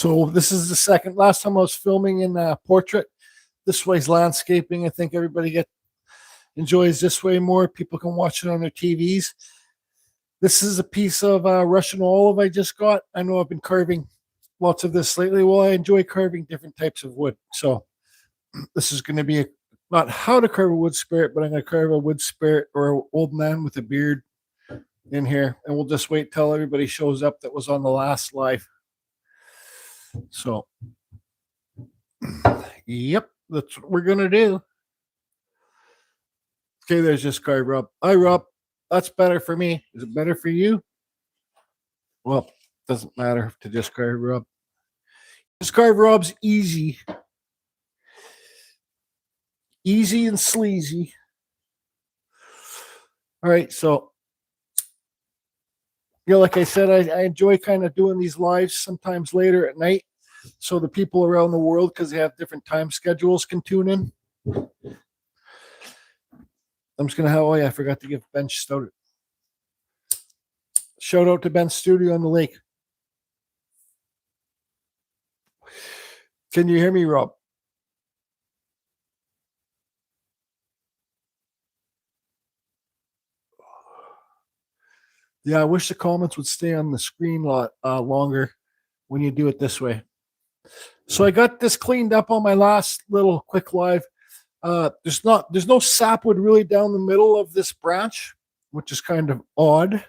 So this is the second. Last time I was filming in portrait. This way's landscaping. I think everybody enjoys this way more. People can watch it on their TVs. This is a piece of Russian olive I just got. I know I've been carving lots of this lately. Well, I enjoy carving different types of wood. So this is going to be not how to carve a wood spirit, but I'm going to carve a wood spirit or an old man with a beard in here. And we'll just wait till everybody shows up that was on the last live. So, yep, that's what we're going to do. Okay, there's just carve rub. I rub. That's better for me. Is it better for you? Well, doesn't matter to just carve rub. Just carve rub's easy. Easy and sleazy. All right, so like I said, I enjoy kind of doing these lives sometimes later at night, so the people around the world, because they have different time schedules, can tune in. I'm just gonna have. Oh yeah, I forgot to give Ben shout out to Ben's studio on the lake. Can you hear me, Rob? Yeah, I wish the comments would stay on the screen a lot longer when you do it this way. So I got this cleaned up on my last little quick live. There's no sapwood really down the middle of this branch, which is kind of odd.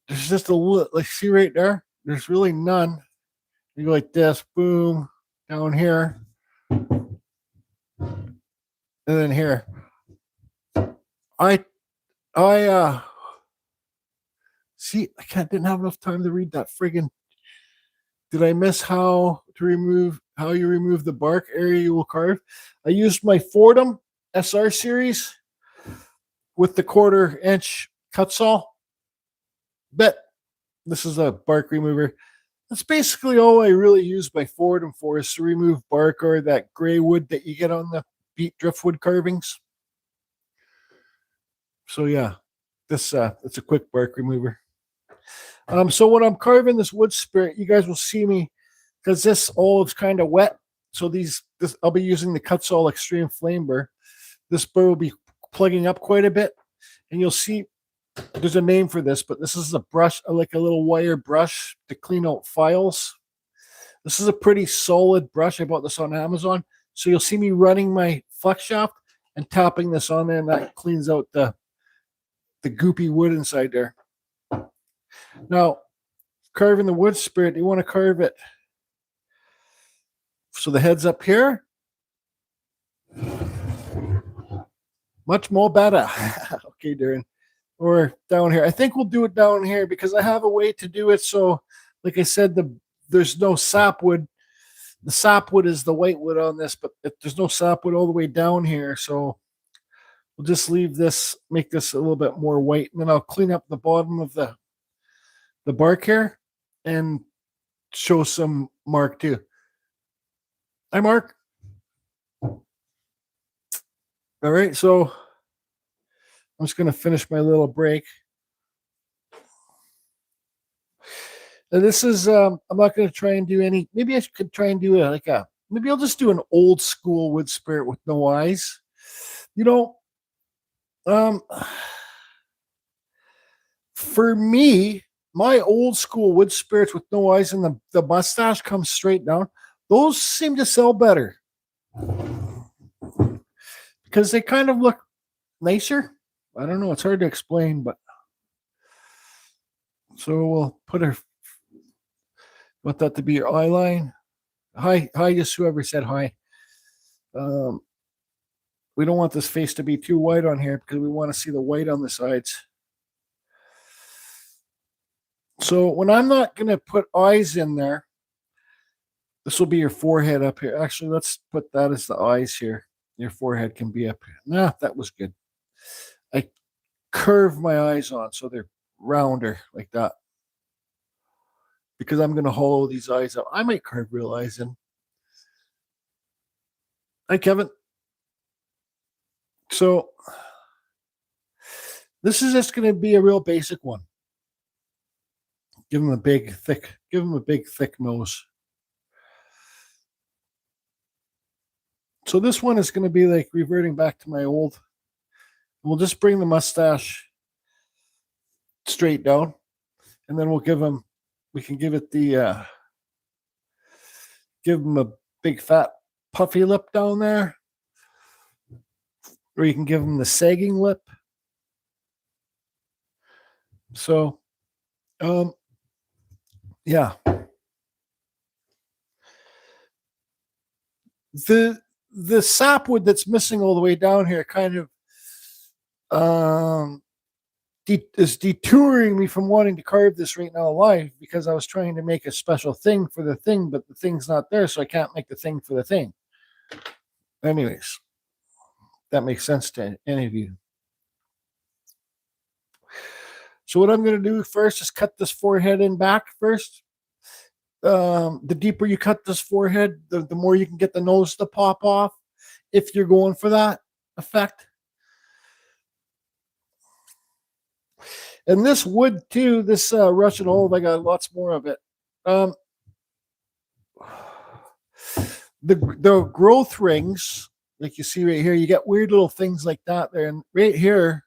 There's just a little, like, see right there? There's really none. You go like this, boom, down here, and then here. I see, didn't have enough time to read that friggin'. Did I miss how you remove the bark area you will carve? I used my Fordham SR series with the 1/4 inch Kutzall bit. This is a bark remover. That's basically all I really use my Fordham for, is to remove bark or that gray wood that you get on the beet driftwood carvings. So yeah, it's a quick bark remover. So when I'm carving this wood spirit, you guys will see me, because this olive's kind of wet. So I'll be using the Kutzall Extreme Flame Burr. This burr will be plugging up quite a bit, and you'll see there's a name for this, but this is a brush, like a little wire brush to clean out files. This is a pretty solid brush. I bought this on Amazon. So you'll see me running my flex shaft and tapping this on there, and that cleans out the goopy wood inside there. Now, carving the wood spirit, you want to carve it so the head's up here. Much more better. Okay, Darren. Or down here. I think we'll do it down here because I have a way to do it. So, like I said, there's no sapwood. The sapwood is the white wood on this, but there's no sapwood all the way down here. So we'll just leave this, make this a little bit more white, and then I'll clean up the bottom of the bark here and show some Mark too. Hi, Mark. All right, so I'm just going to finish my little break. And this is, I'm not going to try and do any, maybe I could try and do maybe I'll just do an old school wood spirit with no eyes. For me, my old school wood spirits with no eyes and the mustache comes straight down, those seem to sell better because they kind of look nicer. I don't know. It's hard to explain, but so we'll want that to be your eye line. Hi, just whoever said hi. We don't want this face to be too white on here because we want to see the white on the sides. So when I'm not going to put eyes in there, this will be your forehead up here. Actually, let's put that as the eyes here. Your forehead can be up here. Nah, that was good. I curve my eyes on so they're rounder like that, because I'm going to hollow these eyes out. I might carve real eyes in. Hi, Kevin. So this is just going to be a real basic one. Give him a big thick nose. So this one is going to be like reverting back to my old. We'll just bring the mustache straight down, and then we'll give him, we can give it the, give him a big fat puffy lip down there, or you can give him the sagging lip. So, yeah. The sapwood that's missing all the way down here kind of is detouring me from wanting to carve this right now live, because I was trying to make a special thing for the thing, but the thing's not there, so I can't make the thing for the thing. Anyways, that makes sense to any of you. So what I'm going to do first is cut this forehead in back first. The deeper you cut this forehead, the more you can get the nose to pop off, if you're going for that effect. And this wood too, this Russian olive, I got lots more of it. The growth rings, like you see right here, you get weird little things like that there. And right here,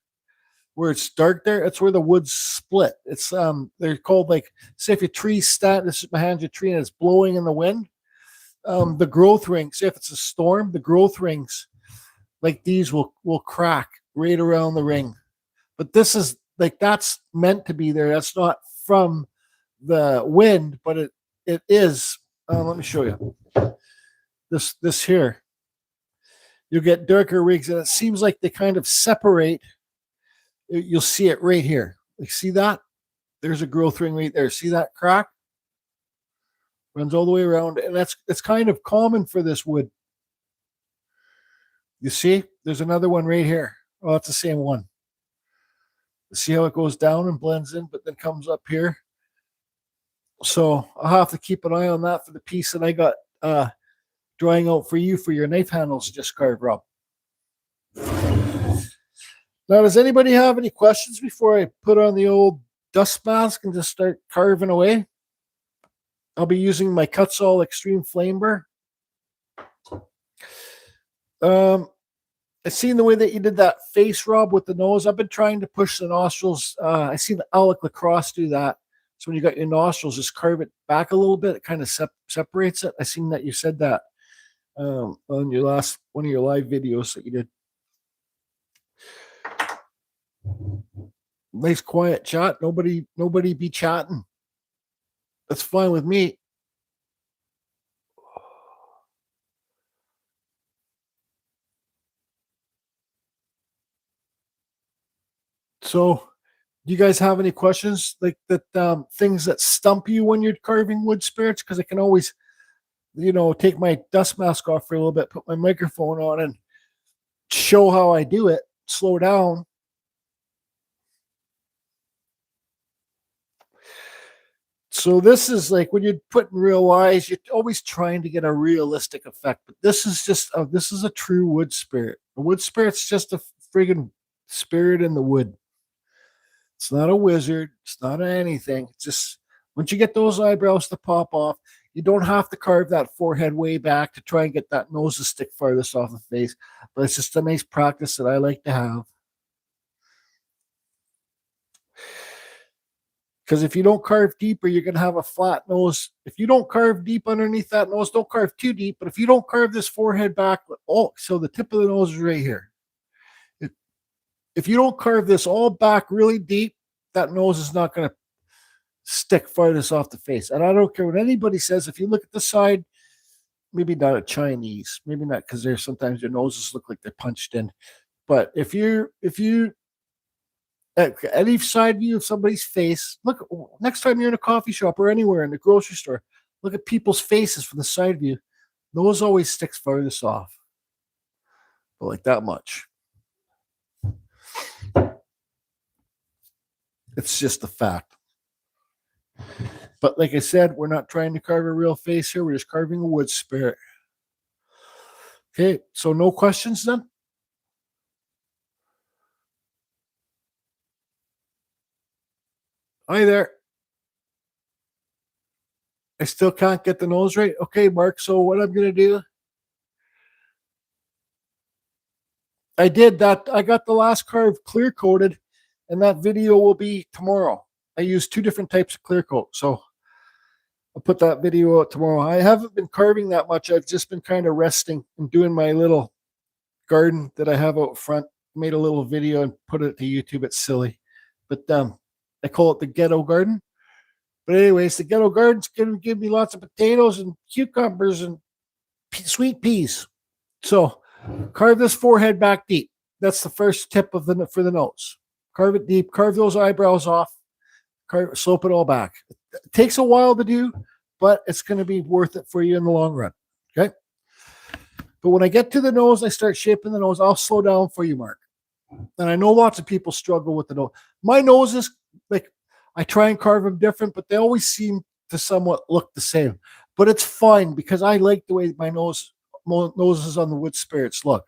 where it's dark there, it's where the wood's split. It's they're called, like, say if your tree's stand, this is behind your tree and it's blowing in the wind. The growth rings, say if it's a storm, the growth rings like these will crack right around the ring. But this is like, that's meant to be there. That's not from the wind, but it is. Let me show you. This here, you'll get darker rings, and it seems like they kind of separate. You'll see it right here. Like, see that? There's a growth ring right there. See that crack? Runs all the way around, and it's kind of common for this wood. You see? There's another one right here. Oh, it's the same one. See how it goes down and blends in, but then comes up here. So I'll have to keep an eye on that for the piece that I got drawing out for you for your knife handles just carved up. Now, does anybody have any questions before I put on the old dust mask and just start carving away? I'll be using my Kutzall Extreme Flame Burr. I seen the way that you did that face, Rob, with the nose. I've been trying to push the nostrils. I seen Alec Lacrosse do that. So when you got your nostrils, just carve it back a little bit. It kind of separates it. I seen that you said that on your last one of your live videos that you did. Nice quiet chat. Nobody be chatting. That's fine with me. So, do you guys have any questions, like that, things that stump you when you're carving wood spirits? Because I can always, take my dust mask off for a little bit, put my microphone on, and show how I do it. Slow down. So this is like when you're putting real eyes, you're always trying to get a realistic effect. But this is just this is a true wood spirit. A wood spirit's just a friggin' spirit in the wood. It's not a wizard. It's not anything. It's just, once you get those eyebrows to pop off, you don't have to carve that forehead way back to try and get that nose to stick farthest off the face. But it's just a nice practice that I like to have. Because if you don't carve deeper, you're going to have a flat nose. If you don't carve deep underneath that nose, don't carve too deep. But if you don't carve this forehead back, so the tip of the nose is right here. If you don't carve this all back really deep, that nose is not going to stick farthest off the face. And I don't care what anybody says. If you look at the side, maybe not a Chinese, maybe not, because there's sometimes your noses look like they're punched in. But if you at any side view of somebody's face, look, next time you're in a coffee shop or anywhere in the grocery store, look at people's faces from the side view. Nose always sticks farthest off, but like that much. It's just a fact. But like I said, we're not trying to carve a real face here. We're just carving a wood spirit. Okay, so no questions then? Hi there. I still can't get the nose right. Okay, Mark. So what I'm going to do, I did that. I got the last carve clear coated, and that video will be tomorrow. I used 2 different types of clear coat. So I'll put that video out tomorrow. I haven't been carving that much. I've just been kind of resting and doing my little garden that I have out front. Made a little video and put it to YouTube. It's silly, but I call it the ghetto garden. But anyways, the ghetto garden's going to give me lots of potatoes and cucumbers and sweet peas. So carve this forehead back deep. That's the first tip for the nose. Carve it deep. Carve those eyebrows off. Slope it all back. It takes a while to do, but it's going to be worth it for you in the long run. Okay. But when I get to the nose, I start shaping the nose. I'll slow down for you, Mark. And I know lots of people struggle with the nose. My nose is like, I try and carve them different, but they always seem to somewhat look the same. But it's fine because I like the way my noses on the wood spirits look.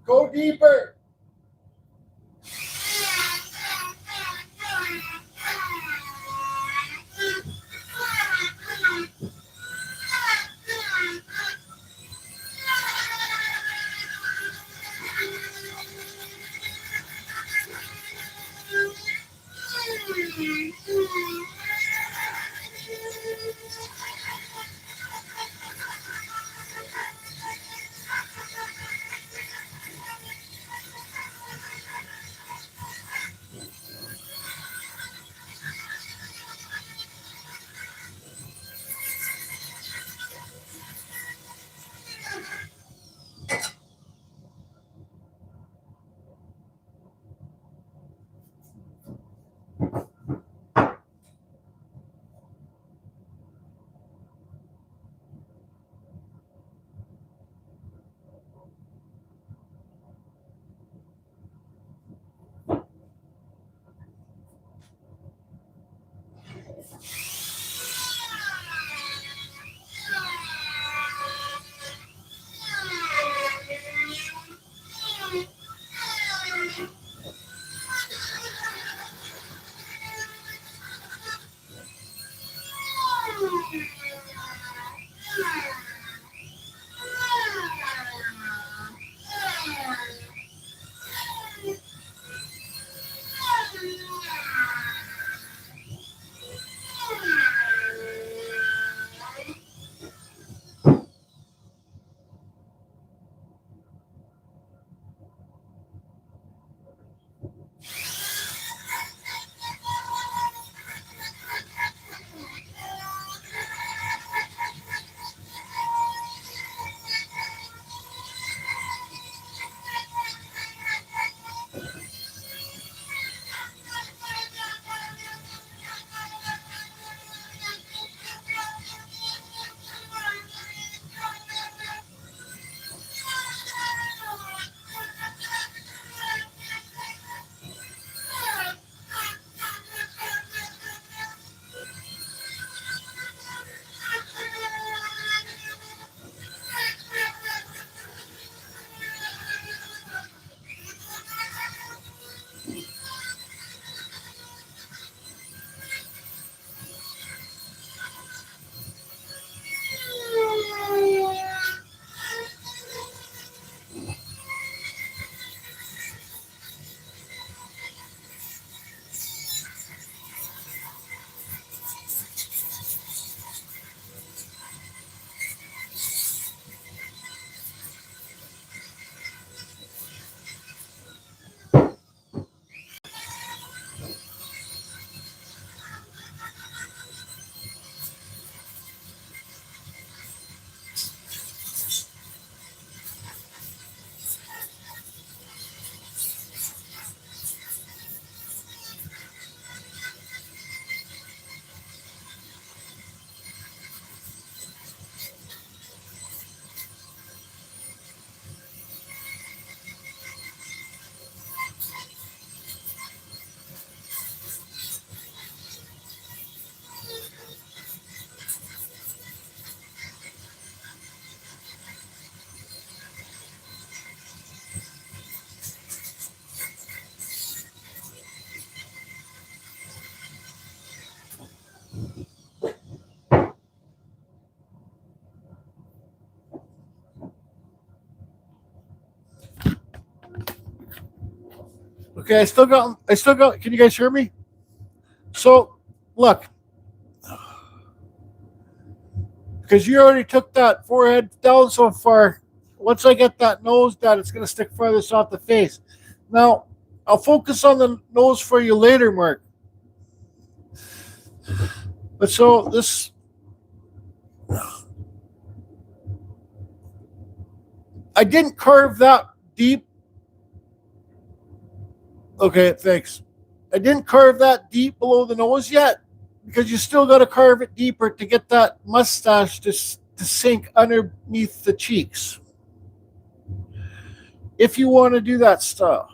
Go deeper. Okay, I still got, can you guys hear me? So, look, because you already took that forehead down so far. Once I get that nose down, it's going to stick farthest off the face. Now, I'll focus on the nose for you later, Mark. But so this, I didn't carve that deep. Okay, thanks. I didn't carve that deep below the nose yet because you still got to carve it deeper to get that mustache to sink underneath the cheeks. If you want to do that style.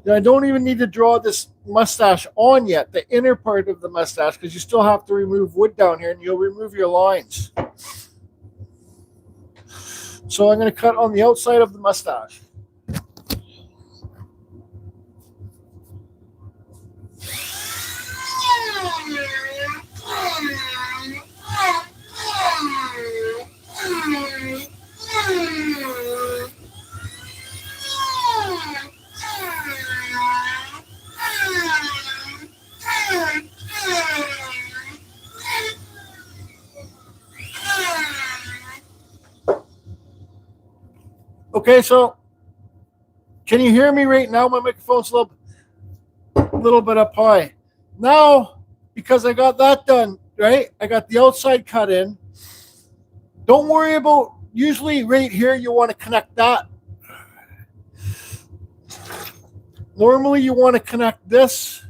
Now, I don't even need to draw this mustache on yet, the inner part of the mustache, because you still have to remove wood down here and you'll remove your lines. So I'm going to cut on the outside of the mustache. Okay, so can you hear me right now? My microphone's a little bit up high. Now, because I got that done, right? I got the outside cut in. Don't worry about, usually right here, you want to connect that. Normally, you want to connect this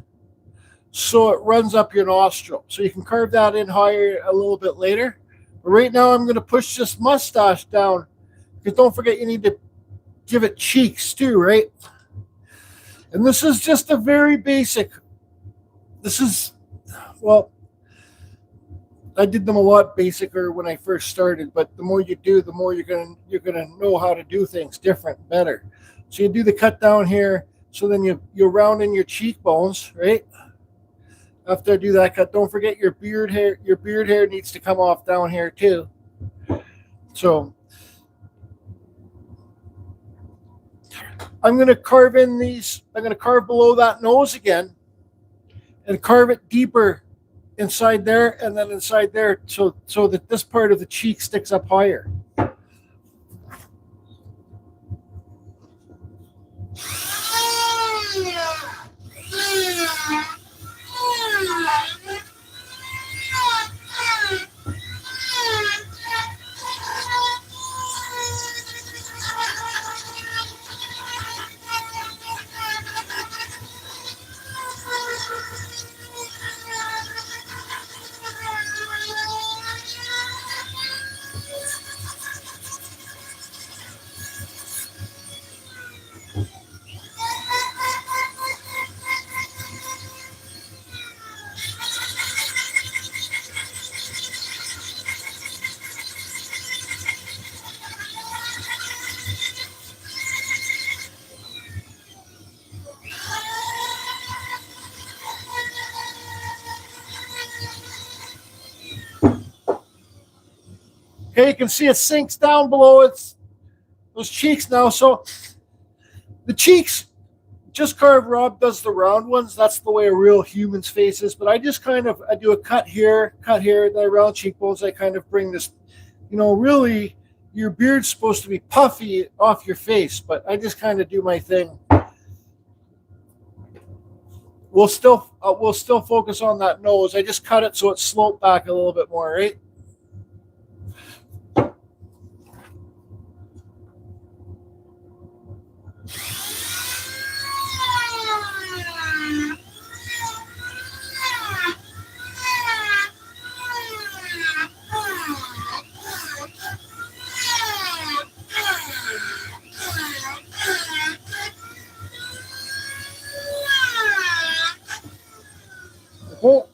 so it runs up your nostril. So you can carve that in higher a little bit later. But right now, I'm going to push this mustache down. Because don't forget, you need to give it cheeks too, right? And this is just a very basic. This is, well, I did them a lot basicer when I first started, but the more you do, the more you're gonna know how to do things different, better. So you do the cut down here, so then you round in your cheekbones, right? After I do that cut, don't forget your beard hair. Your beard hair needs to come off down here too. So I'm going to carve in these. I'm going to carve below that nose again and carve it deeper inside there and then inside there so that this part of the cheek sticks up higher. Okay, you can see it sinks down below those cheeks now. So the cheeks, just carve. Rob does the round ones. That's the way a real human's face is. But I just I do a cut here, then around cheekbones. I kind of bring this, really your beard's supposed to be puffy off your face, but I just kind of do my thing. We'll still focus on that nose. I just cut it so it sloped back a little bit more, right? Oh.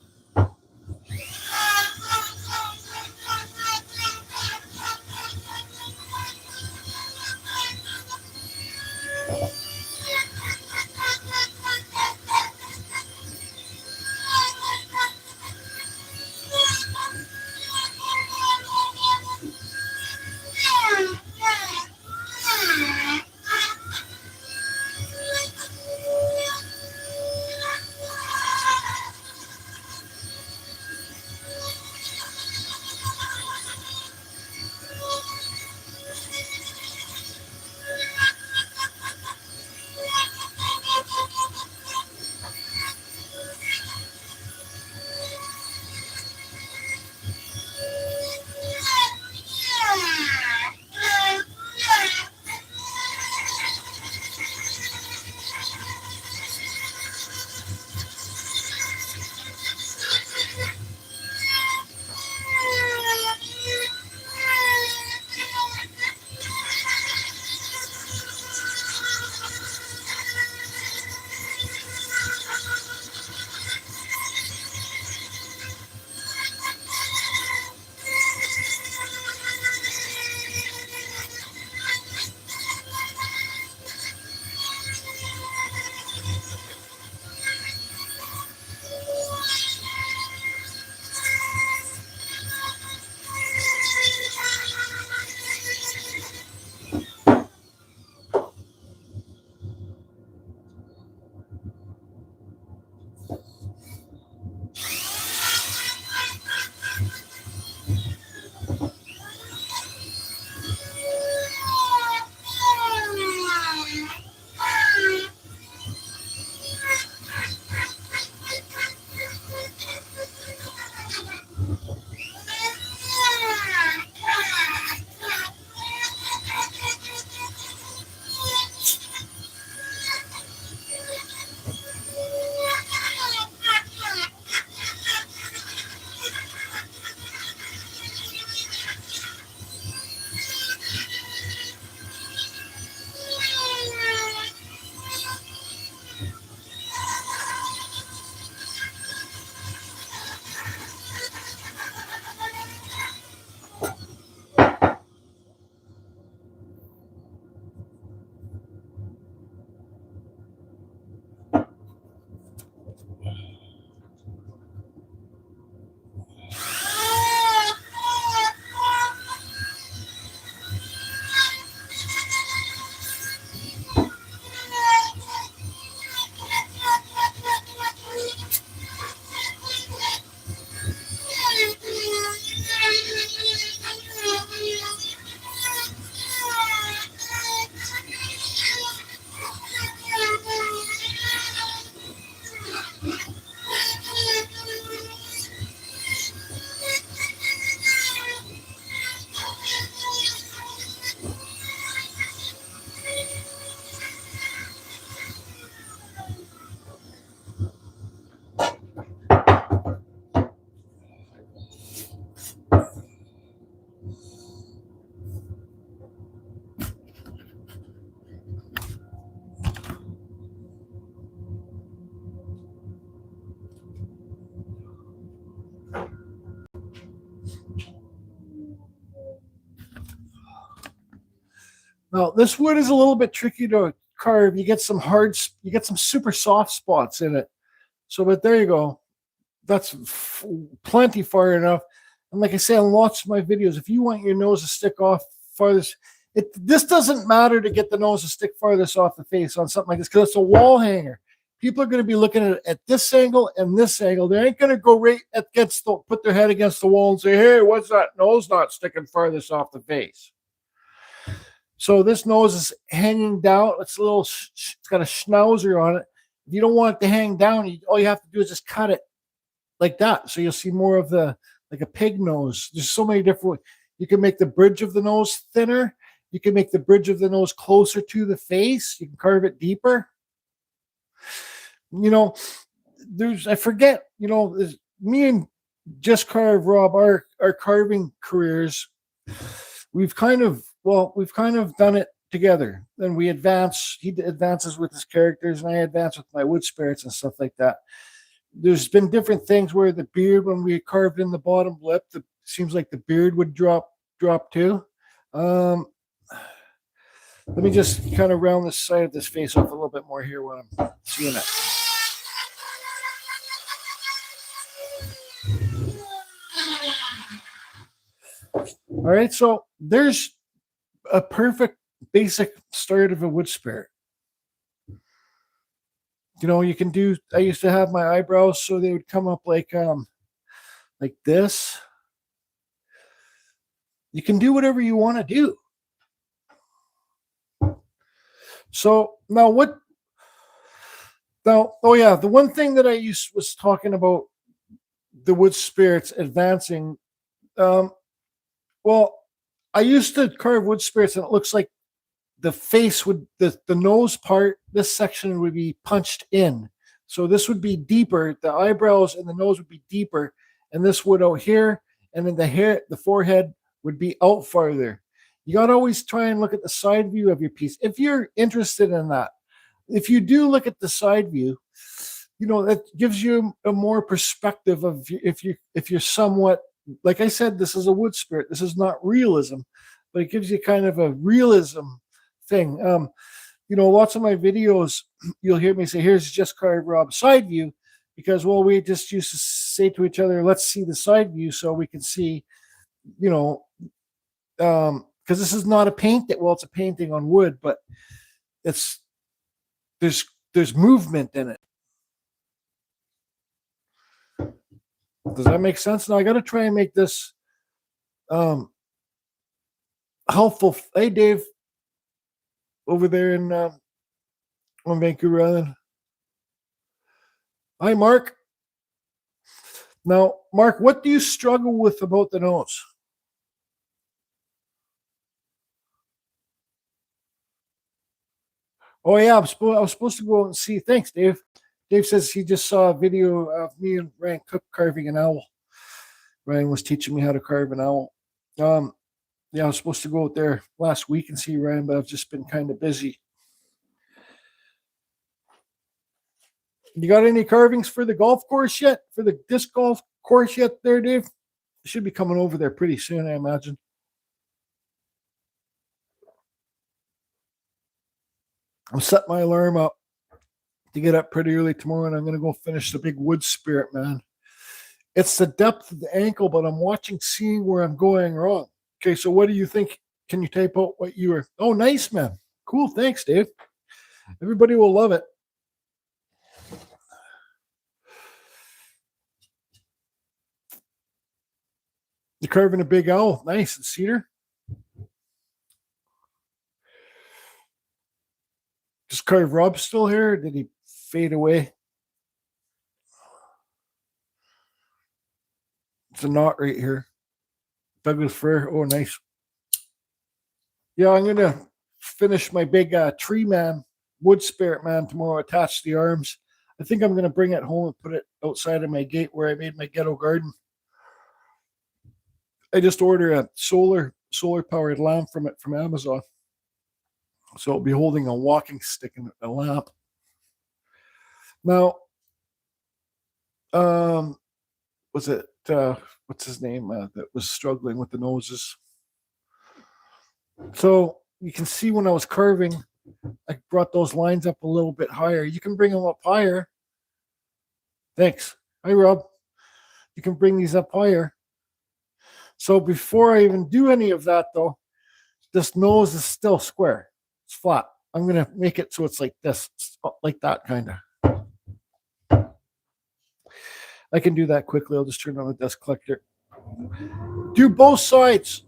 Now this wood is a little bit tricky to carve. You get some you get some super soft spots in it. So, but there you go. That's plenty far enough. And like I say on lots of my videos, if you want your nose to stick off farthest, this doesn't matter to get the nose to stick farthest off the face on something like this because it's a wall hanger. People are going to be looking at it at this angle and this angle. They ain't going to go right against put their head against the wall and say, "Hey, what's that nose not sticking farthest off the face?" So this nose is hanging down. It's a little, it's got a schnauzer on it. If you don't want it to hang down, all you have to do is just cut it like that. So you'll see more of the, like a pig nose. There's so many different ways. You can make the bridge of the nose thinner. You can make the bridge of the nose closer to the face. You can carve it deeper. You know, I forget, me and Just Carve Rob, our carving careers, we've kind of done it together. Then we advance. He advances with his characters, and I advance with my wood spirits and stuff like that. There's been different things where the beard, when we carved in the bottom lip, it seems like the beard would drop too. Let me just kind of round this side of this face off a little bit more here when I'm seeing it. All right, so there's a perfect basic start of a wood spirit. You can do, I used to have my eyebrows so they would come up like this. You can do whatever you want to do. So now oh yeah, the one thing that I was talking about the wood spirits advancing. Well, I used to carve wood spirits and it looks like the face would, the nose part, this section would be punched in. So this would be deeper. The eyebrows and the nose would be deeper. And this would out here. And then the forehead would be out farther. You got to always try and look at the side view of your piece. If you're interested in that, if you do look at the side view, that gives you a more perspective of if you're somewhat, like I said, this is a wood spirit. This is not realism, but it gives you kind of a realism thing. Lots of my videos, you'll hear me say, "Here's Just Carve Rob side view," because, well, we just used to say to each other, "Let's see the side view so we can see," because this is not a paint well, it's a painting on wood, but there's movement in it. Does that make sense? Now I got to try and make this helpful. Hey, Dave, over there on Vancouver Island. Hi, Mark. Now, Mark, what do you struggle with about the nose? Oh yeah, I was supposed to go out and see. Thanks, Dave. Dave says he just saw a video of me and Ryan Cook carving an owl. Ryan was teaching me how to carve an owl. Yeah, I was supposed to go out there last week and see Ryan, but I've just been kind of busy. You got any carvings for the golf course yet? For the disc golf course yet there, Dave? Should be coming over there pretty soon, I imagine. I'll set my alarm up to get up pretty early tomorrow, and I'm going to go finish the big wood spirit, man. It's the depth of the ankle, but I'm seeing where I'm going wrong. Okay, so what do you think? Can you type out what you were? Oh, nice, man. Cool, thanks, Dave. Everybody will love it. You're carving a big owl. Nice. And cedar. Just carve Rob still here, or did he fade away? It's a knot right here. Douglas fir. Oh, nice. Yeah, I'm going to finish my big tree man, wood spirit man tomorrow, attach the arms. I think I'm going to bring it home and put it outside of my gate where I made my ghetto garden. I just ordered a solar powered lamp from Amazon. So I'll be holding a walking stick and a lamp. Now, was it what's his name that was struggling with the noses? So you can see when I was carving, I brought those lines up a little bit higher. You can bring them up higher. Thanks. Hi, Rob. You can bring these up higher. So before I even do any of that, though, this nose is still square. It's flat. I'm going to make it so it's like this, like that kind of. I can do that quickly. I'll just turn on the dust collector. Do both sides.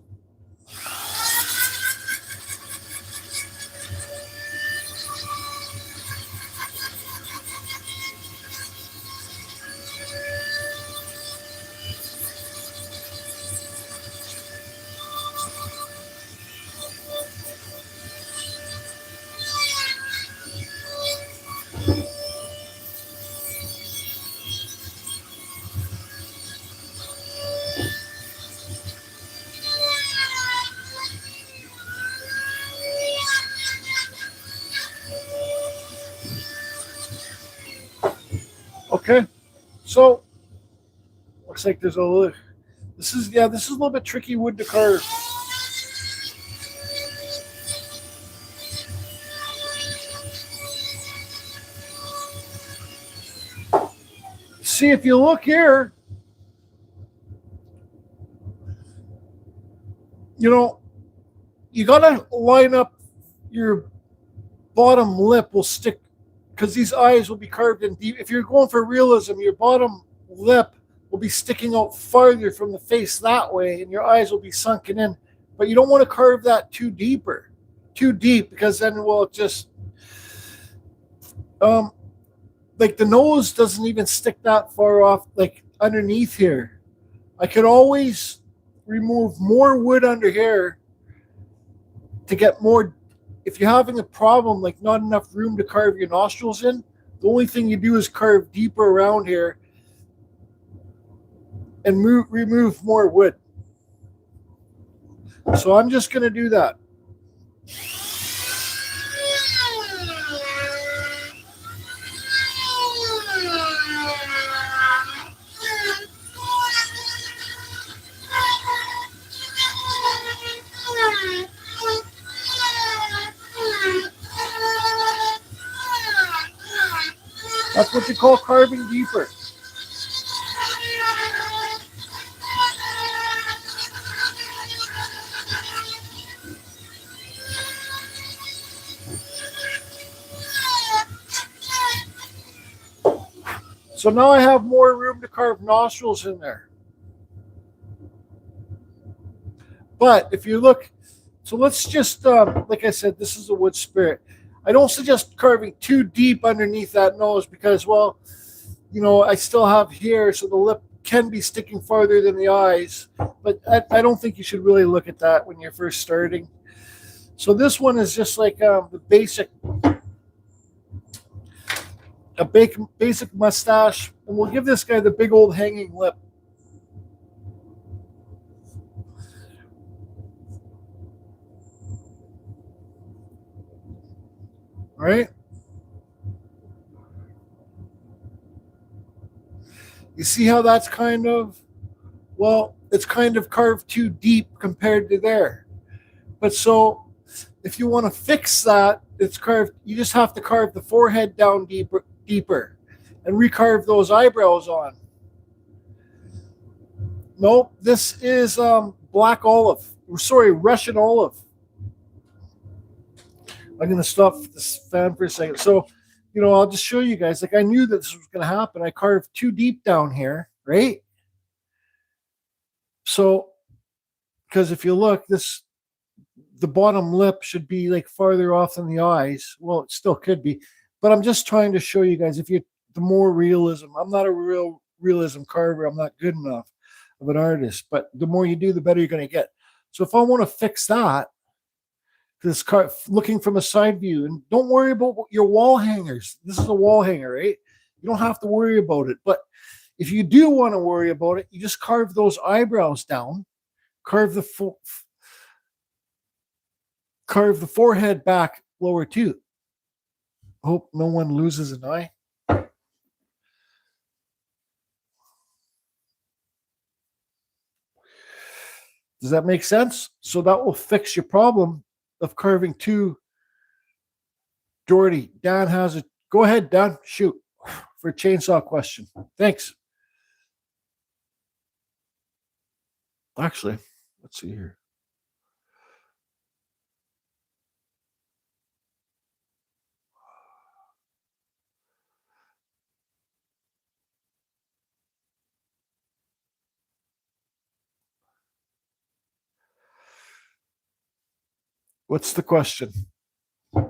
Okay, so looks like there's a little. This is a little bit tricky wood to carve. See, if you look here, you know, you gotta line up your bottom lip will stick because these eyes will be carved in deep. If you're going for realism, your bottom lip will be sticking out farther from the face that way, and your eyes will be sunken in. But you don't want to carve that too deep, because then it will just like the nose doesn't even stick that far off, like underneath here. I could always remove more wood under here to get more. If you're having a problem, like not enough room to carve your nostrils in, the only thing you do is carve deeper around here and remove more wood. So I'm just going to do that. That's what you call carving deeper. So now I have more room to carve nostrils in there. But if you look, so let's just, like I said, this is a wood spirit. I don't suggest carving too deep underneath that nose because, well, you know, I still have here, so the lip can be sticking farther than the eyes. But I don't think you should really look at that when you're first starting. So this one is just like the basic mustache. And we'll give this guy the big old hanging lip. All right. You see how that's kind of, well, it's kind of carved too deep compared to there. But so if you want to fix that, it's carved, you just have to carve the forehead down deeper and recarve those eyebrows on. Nope, this is black olive. Sorry, Russian olive. I'm going to stop this fan for a second. So, you know, I'll just show you guys. Like I knew that this was going to happen. I carved too deep down here, right? So, because if you look, the bottom lip should be like farther off than the eyes. Well, it still could be, but I'm just trying to show you guys. The more realism. I'm not a real realism carver. I'm not good enough of an artist. But the more you do, the better you're going to get. So if I want to fix that, this car looking from a side view, and don't worry about your wall hangers. This is a wall hanger, right? You don't have to worry about it. But if you do want to worry about it, you just carve those eyebrows down, carve the forehead back lower too. Hope no one loses an eye. Does that make sense? So that will fix your problem. of carving too, Jordy. Dan has it. Go ahead, Dan. Shoot for a chainsaw question. Thanks. Actually, let's see here. What's the question?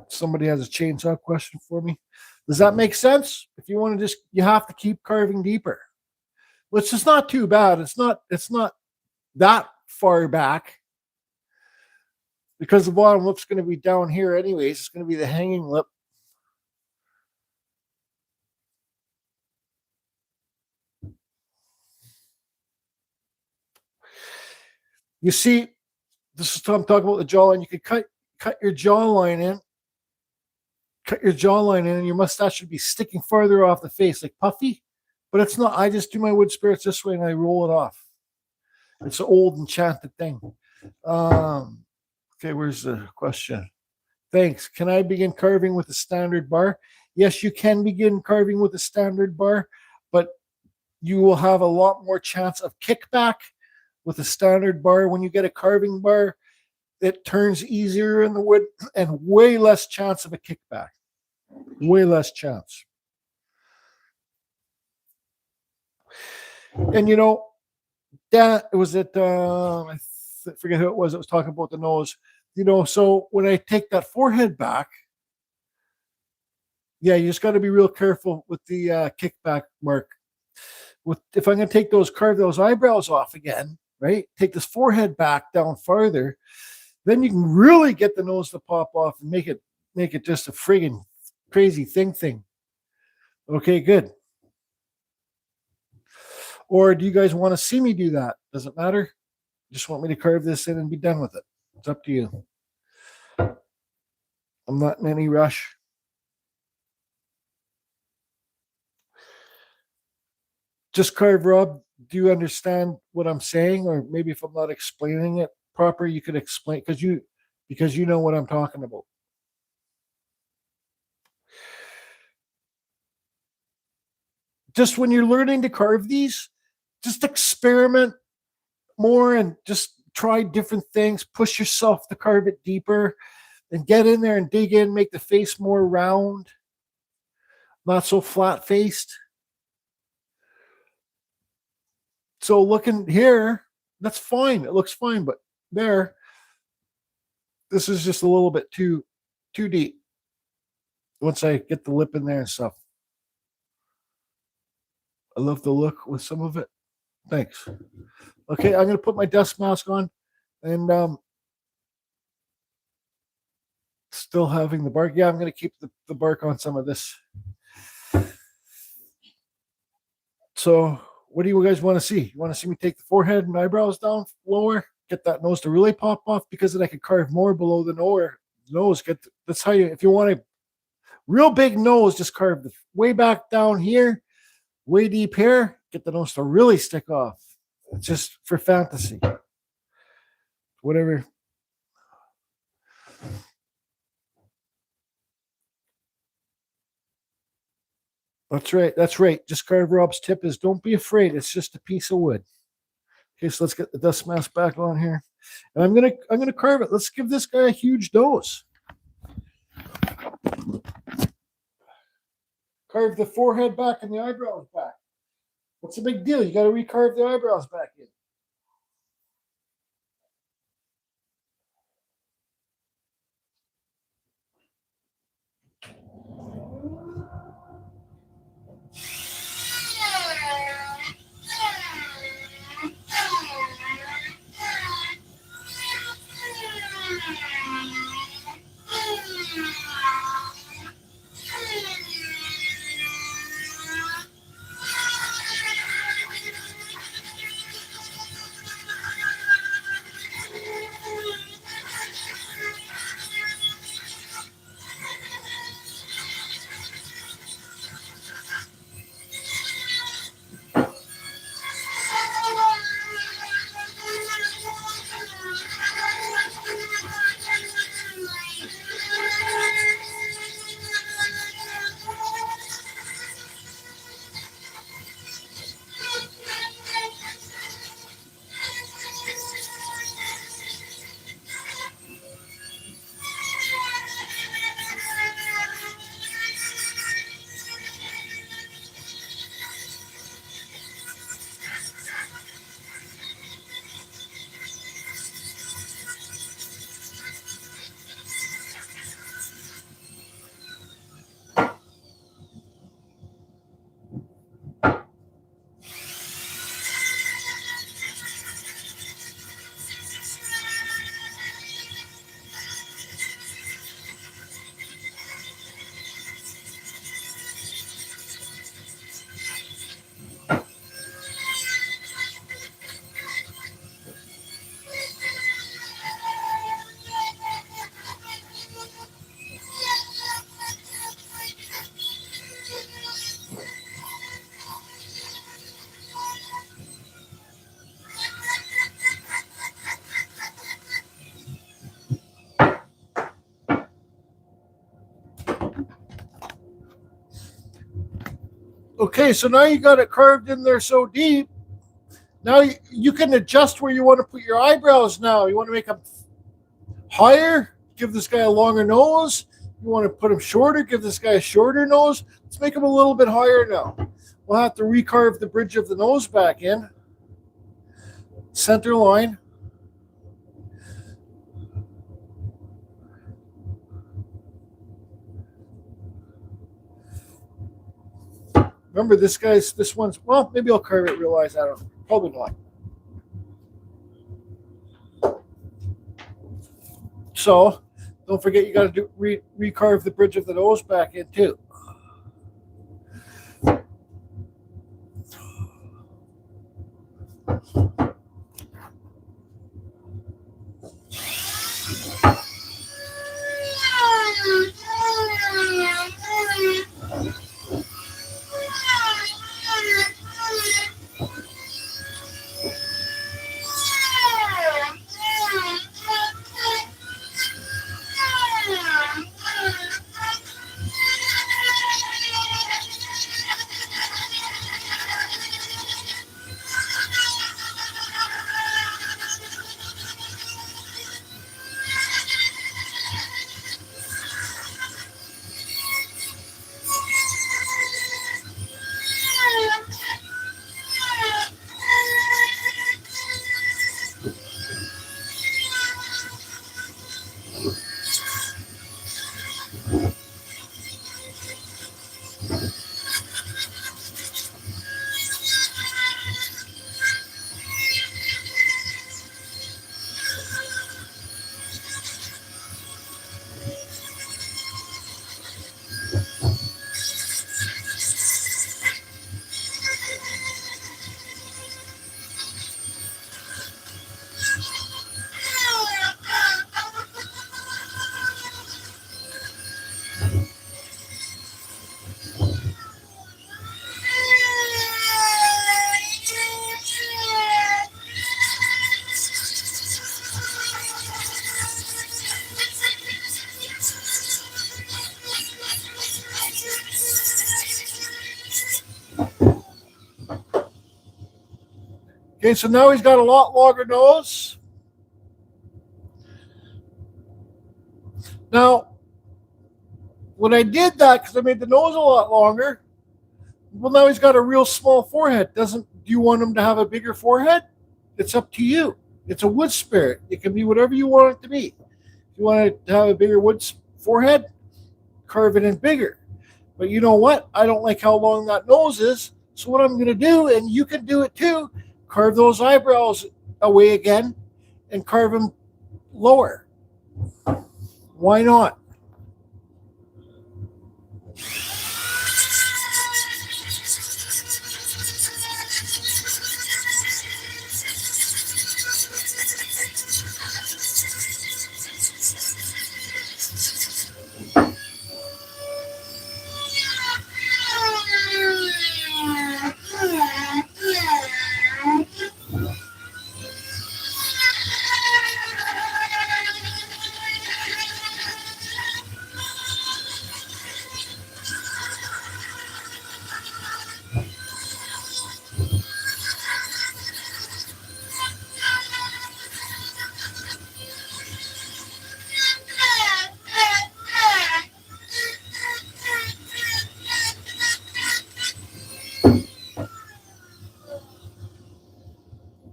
Somebody has a chainsaw question for me. Does that make sense? If you want to just, you have to keep carving deeper, which is not too bad. It's not that far back because the bottom lip's going to be down here anyways. It's going to be the hanging lip. You see, this is what I'm talking about, the jawline. You could cut your jawline in. Cut your jawline in, and your mustache should be sticking farther off the face, like puffy. But it's not. I just do my wood spirits this way, and I roll it off. It's an old enchanted thing. Okay, where's the question? Thanks. Can I begin carving with a standard bar? Yes, you can begin carving with a standard bar, but you will have a lot more chance of kickback with a standard bar. When you get a carving bar, it turns easier in the wood and way less chance of a kickback. Way less chance. And you know, that was it. I forget who it was that was talking about the nose. You know, so when I take that forehead back, yeah, you just got to be real careful with the kickback mark. If I'm going to carve those eyebrows off again, right? Take this forehead back down farther, then you can really get the nose to pop off and make it just a friggin' crazy thing. Okay, good. Or do you guys want to see me do that? Does it matter? Just want me to carve this in and be done with it. It's up to you. I'm not in any rush. Just carve, Rob. Do you understand what I'm saying? Or maybe if I'm not explaining it proper, you could explain because you know what I'm talking about. Just when you're learning to carve these, just experiment more and just try different things. Push yourself to carve it deeper and get in there and dig in, make the face more round, not so flat faced. So looking here, that's fine. It looks fine, but there, this is just a little bit too deep. Once I get the lip in there and stuff. I love the look with some of it. Thanks. Okay, I'm going to put my dust mask on and still having the bark. Yeah, I'm going to keep the bark on some of this. So what do you guys want to see? You want to see me take the forehead and eyebrows down lower? Get that nose to really pop off because then I could carve more below the nose. That's how you, if you want a real big nose, just carve the way back down here, way deep here, get the nose to really stick off. It's just for fantasy. Whatever. That's right. That's right. Just carve Rob's tip is don't be afraid. It's just a piece of wood. Okay, so let's get the dust mask back on here. And I'm gonna carve it. Let's give this guy a huge dose. Carve the forehead back and the eyebrows back. What's the big deal? You got to recarve the eyebrows back in. Okay, so now you got it carved in there so deep. Now you can adjust where you want to put your eyebrows now. You want to make them higher, give this guy a longer nose. You want to put him shorter, give this guy a shorter nose. Let's make him a little bit higher now. We'll have to recarve the bridge of the nose back in. Center line. Remember, this one's, well, maybe I'll carve it real eyes. I don't know. Probably not. So, don't forget you got to recarve the bridge of the nose back in too. Okay, so now he's got a lot longer nose. Now, when I did that, because I made the nose a lot longer, well, now he's got a real small forehead. Do you want him to have a bigger forehead? It's up to you. It's a wood spirit. It can be whatever you want it to be. If you want it to have a bigger wood forehead, carve it in bigger. But you know what? I don't like how long that nose is. So what I'm going to do, and you can do it too, carve those eyebrows away again and carve them lower. Why not?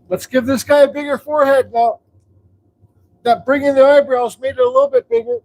Let's give this guy a bigger forehead now. That bringing the eyebrows made it a little bit bigger.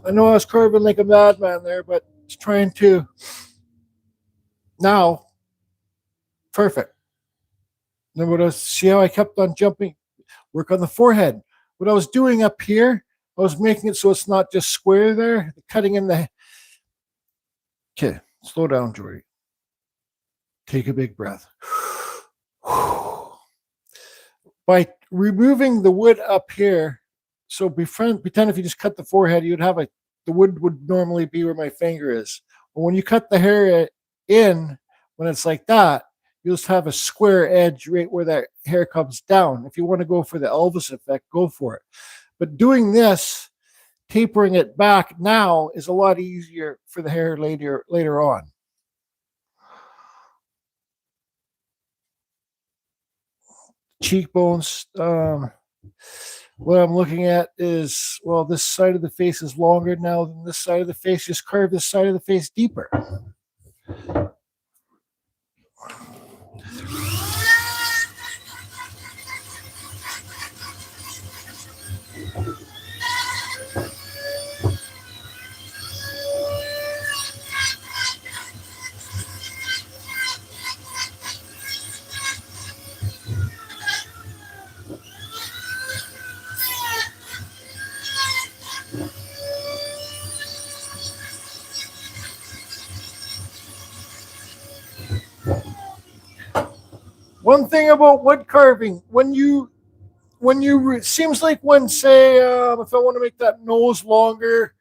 I know I was carving like a madman there, but it's trying to now perfect. Then what I see how I kept on jumping, work on the forehead. What I was doing up here, I was making it so it's not just square there, cutting in the. Okay, slow down, Jordy. Take a big breath. By removing the wood up here, so pretend if you just cut the forehead, you'd have the wood would normally be where my finger is. But when you cut the hair in, when it's like that, you'll just have a square edge right where that hair comes down. If you want to go for the Elvis effect, go for it. But doing this, tapering it back now is a lot easier for the hair later on. Cheekbones. What I'm looking at is, well, this side of the face is longer now than this side of the face. Just carve this side of the face deeper. One thing about wood carving, it seems like when, say, if I want to make that nose longer,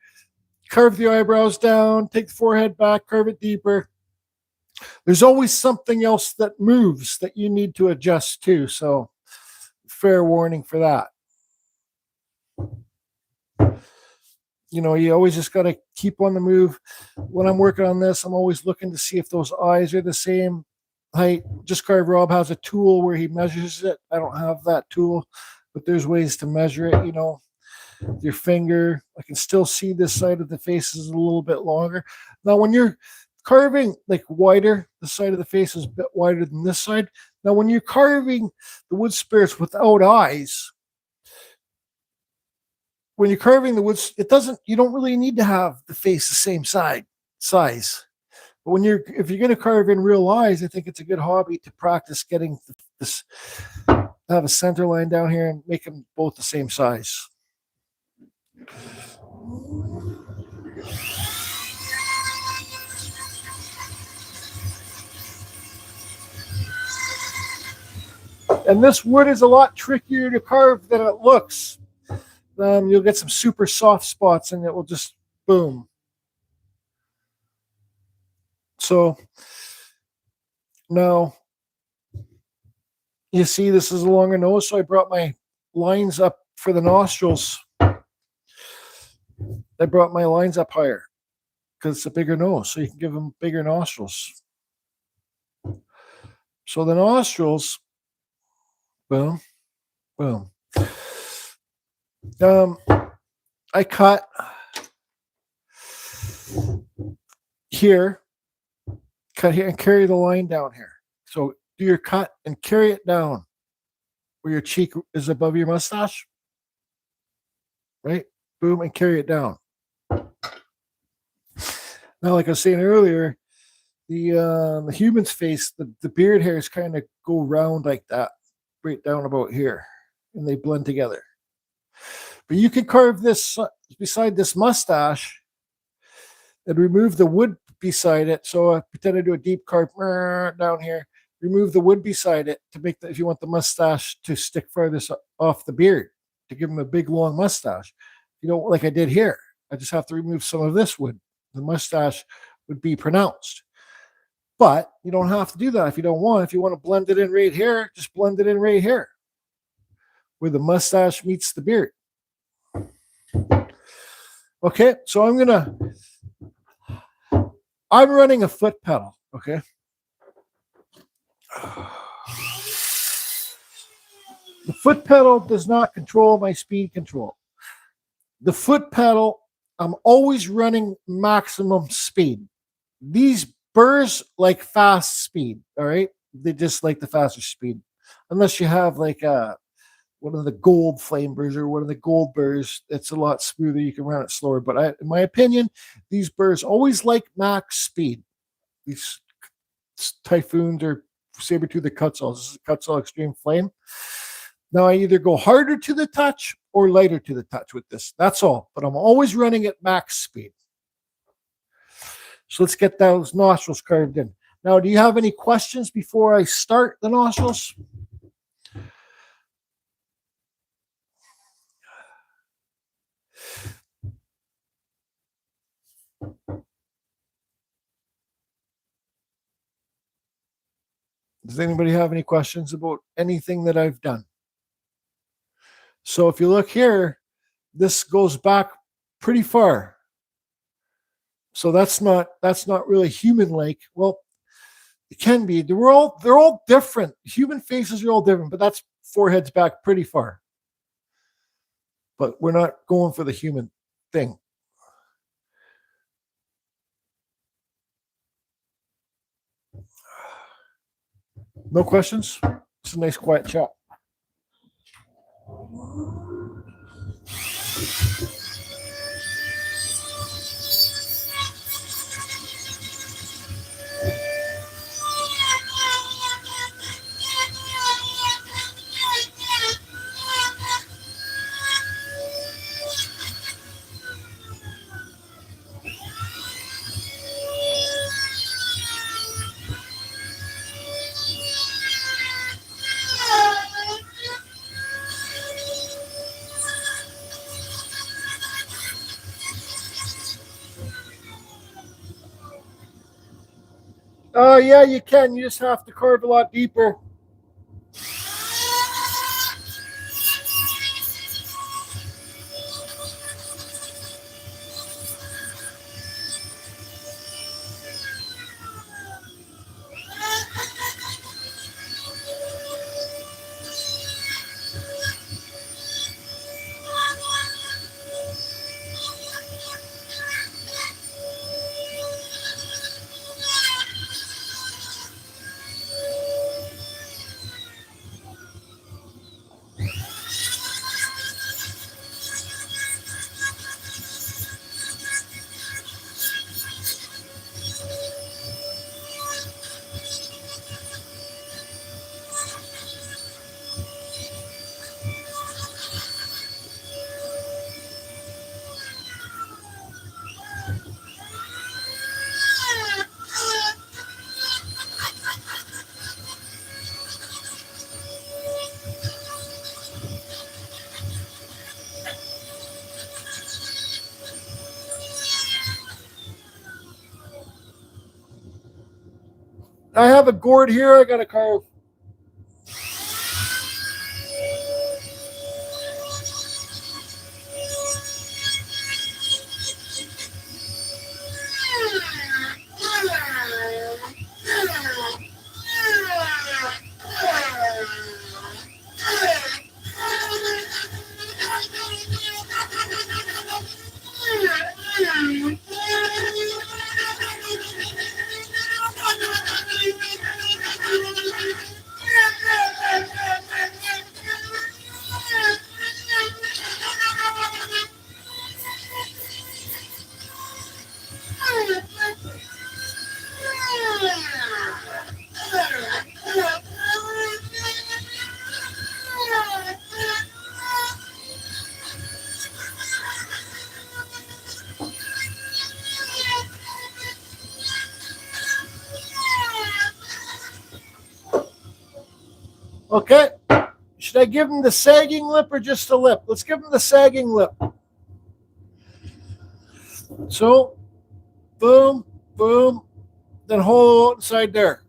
carve the eyebrows down, take the forehead back, carve it deeper. There's always something else that moves that you need to adjust to. So, fair warning for that. You always just got to keep on the move. When I'm working on this, I'm always looking to see if those eyes are the same height. Just Carve Rob has a tool where he measures it. I don't have that tool, but there's ways to measure it, your finger. I can still see this side of the face is a little bit longer. Now, when you're carving like wider, the side of the face is a bit wider than this side. Now, when you're carving the wood spirits without eyes, when you're carving the woods, you don't really need to have the face the same size. But if you're going to carve in real eyes, I think it's a good hobby to practice getting this, have a center line down here and make them both the same size. And this wood is a lot trickier to carve than it looks. You'll get some super soft spots and it will just boom. So now you see this is a longer nose, so I brought my lines up for the nostrils. I brought my lines up higher because it's a bigger nose, so you can give them bigger nostrils. So the nostrils, boom, boom. I cut here, and carry the line down here. So do your cut and carry it down where your cheek is above your mustache, right? Boom, and carry it down. Now, like I was saying earlier, the human's face, the beard hairs kind of go round like that, right down about here, and they blend together. But you can carve this beside this mustache and remove the wood beside it. So pretend I do a deep carve down here. Remove the wood beside it to make if you want the mustache to stick farthest off the beard, to give him a big long mustache. Like I did here. I just have to remove some of this wood. The mustache would be pronounced. But you don't have to do that if you don't want. If you want to blend it in right here, just blend it in right here, where the mustache meets the beard. Okay, so I'm running a foot pedal, okay? The foot pedal does not control my speed control. The foot pedal, I'm always running maximum speed. These burs like fast speed, all right? They just like the faster speed. Unless you have like one of the gold flame burs or one of the gold burs, it's a lot smoother. You can run it slower. But in my opinion, these burs always like max speed. These Typhoons or saber-tooth Kutzall. This is a Kutzall Extreme Flame. Now I either go harder to the touch or lighter to the touch with this. That's all. But I'm always running at max speed. So let's get those nostrils carved in. Now, do you have any questions before I start the nostrils? Does anybody have any questions about anything that I've done? So if you look here, this goes back pretty far. So that's not really human-like. Well, it can be. They're all different. Human faces are all different, but that's forehead's back pretty far. but we're not going for the human thing. No questions? It's a nice quiet chat. Yeah, you can. You just have to carve a lot deeper. I have a gourd here I got to carve. Okay. Should I give him the sagging lip or just the lip? Let's give him the sagging lip. So, boom, boom, then hold inside there.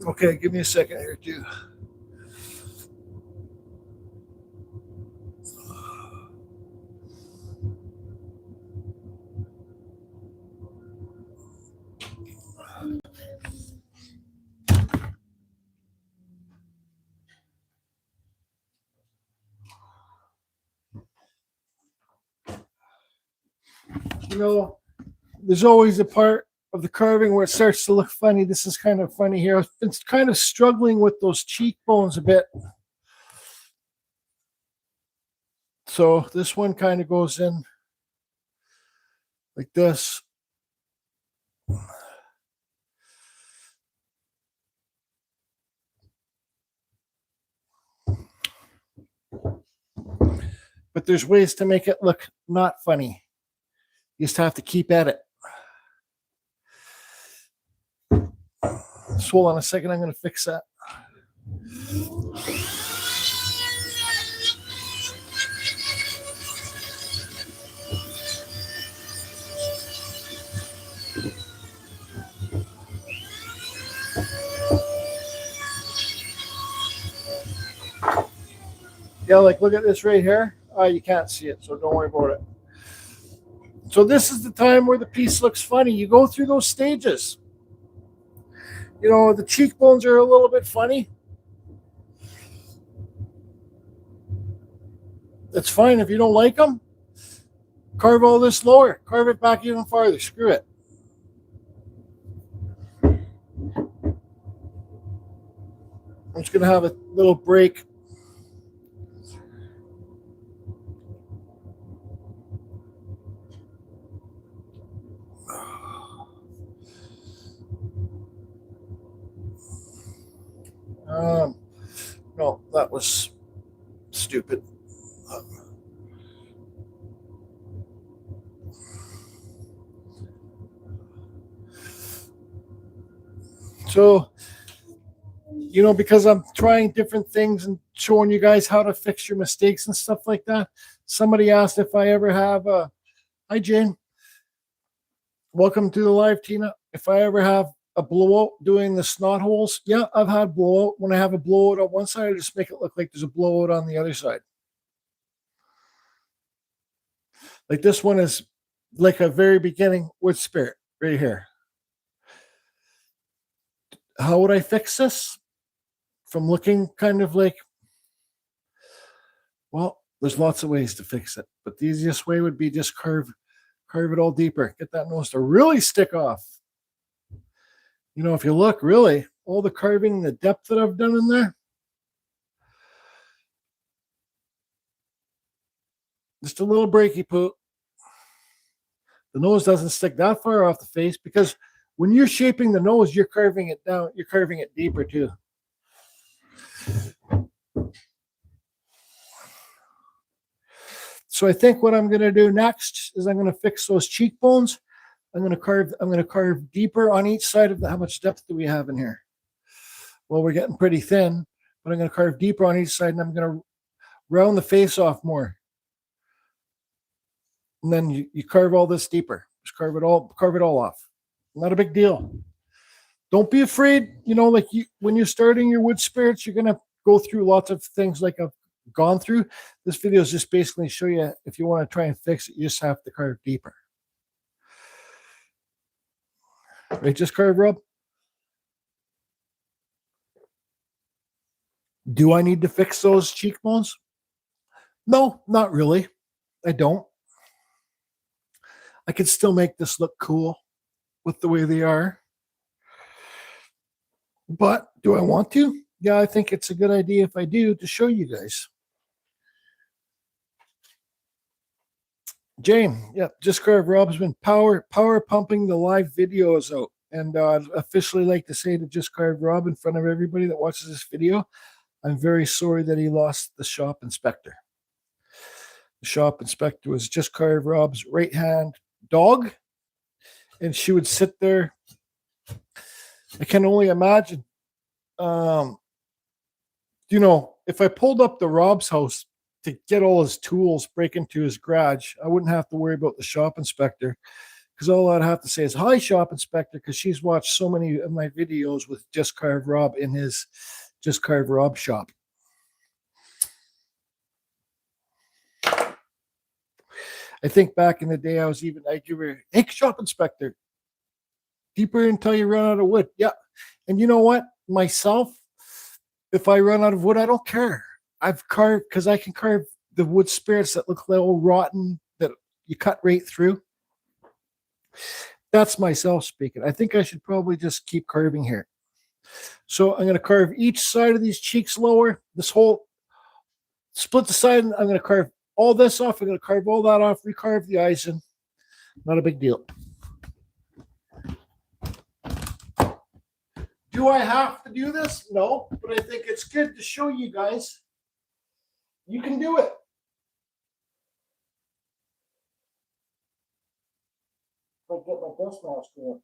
Okay, give me a second here, too. You know, there's always a part of the carving where it starts to look funny. This is kind of funny here. I've been kind of struggling with those cheekbones a bit. So this one kind of goes in like this. But there's ways to make it look not funny. You just have to keep at it. So hold on a second, I'm going to fix that. Yeah, like look at this right here. You can't see it, so don't worry about it. So this is the time where the piece looks funny. You go through those stages. You know, the cheekbones are a little bit funny. That's fine. If you don't like them, carve all this lower. Carve it back even farther. Screw it. I'm just going to have a little break. No, that was stupid. So, you know, because I'm trying different things and showing you guys how to fix your mistakes and stuff like that. Somebody asked if I ever have a, hi Jane, welcome to the live, Tina. If I ever have a blowout doing the snot holes, yeah, I've had blowout. When I have a blowout on one side, I just make it look like there's a blowout on the other side. Like this one is like a very beginning wood spirit right here. How would I fix this? From looking kind of like, well, there's lots of ways to fix it, but the easiest way would be just carve it all deeper. Get that nose to really stick off. You know, if you look, really, all the carving, the depth that I've done in there, just a little breaky poo. The nose doesn't stick that far off the face because when you're shaping the nose, you're carving it down, you're carving it deeper too. So I think what I'm going to do next is I'm going to fix those cheekbones. I'm going to carve deeper on each side of the, how much depth do we have in here? Well, we're getting pretty thin, but I'm going to carve deeper on each side and I'm going to round the face off more. And then you carve all this deeper. Just carve it all off. Not a big deal. Don't be afraid, you know, like when you're starting your wood spirits, you're going to go through lots of things like gone through. This video is just basically show you if you want to try and fix it, you just have to carve deeper. Right, just carve, Rob. Do I need to fix those cheekbones? No, not really. I don't. I could still make this look cool with the way they are. But do I want to? Yeah, I think it's a good idea if I do to show you guys. Jane, yeah, Just Carve Rob's been power pumping the live videos out. And I'd officially like to say to Just Carve Rob in front of everybody that watches this video, I'm very sorry that he lost the shop inspector. The shop inspector was Just Carve Rob's right-hand dog, and she would sit there. I can only imagine, if I pulled up to Rob's house to get all his tools, break into his garage, I wouldn't have to worry about the shop inspector, because all I'd have to say is, hi, shop inspector, because she's watched so many of my videos with Just Carve Rob in his Just Carve Rob shop. I think back in the day, I'd give her, hey, shop inspector, deeper until you run out of wood. Yeah. And you know what? Myself, if I run out of wood, I don't care. I've carved, because I can carve the wood spirits that look little rotten that you cut right through. That's myself speaking. I think I should probably just keep carving here. So I'm going to carve each side of these cheeks lower. This whole split the side. I'm going to carve all this off. I'm going to carve all that off. Recarve the eyes in. Not a big deal. Do I have to do this? No, but I think it's good to show you guys. You can do it. I'll get my dust mask on.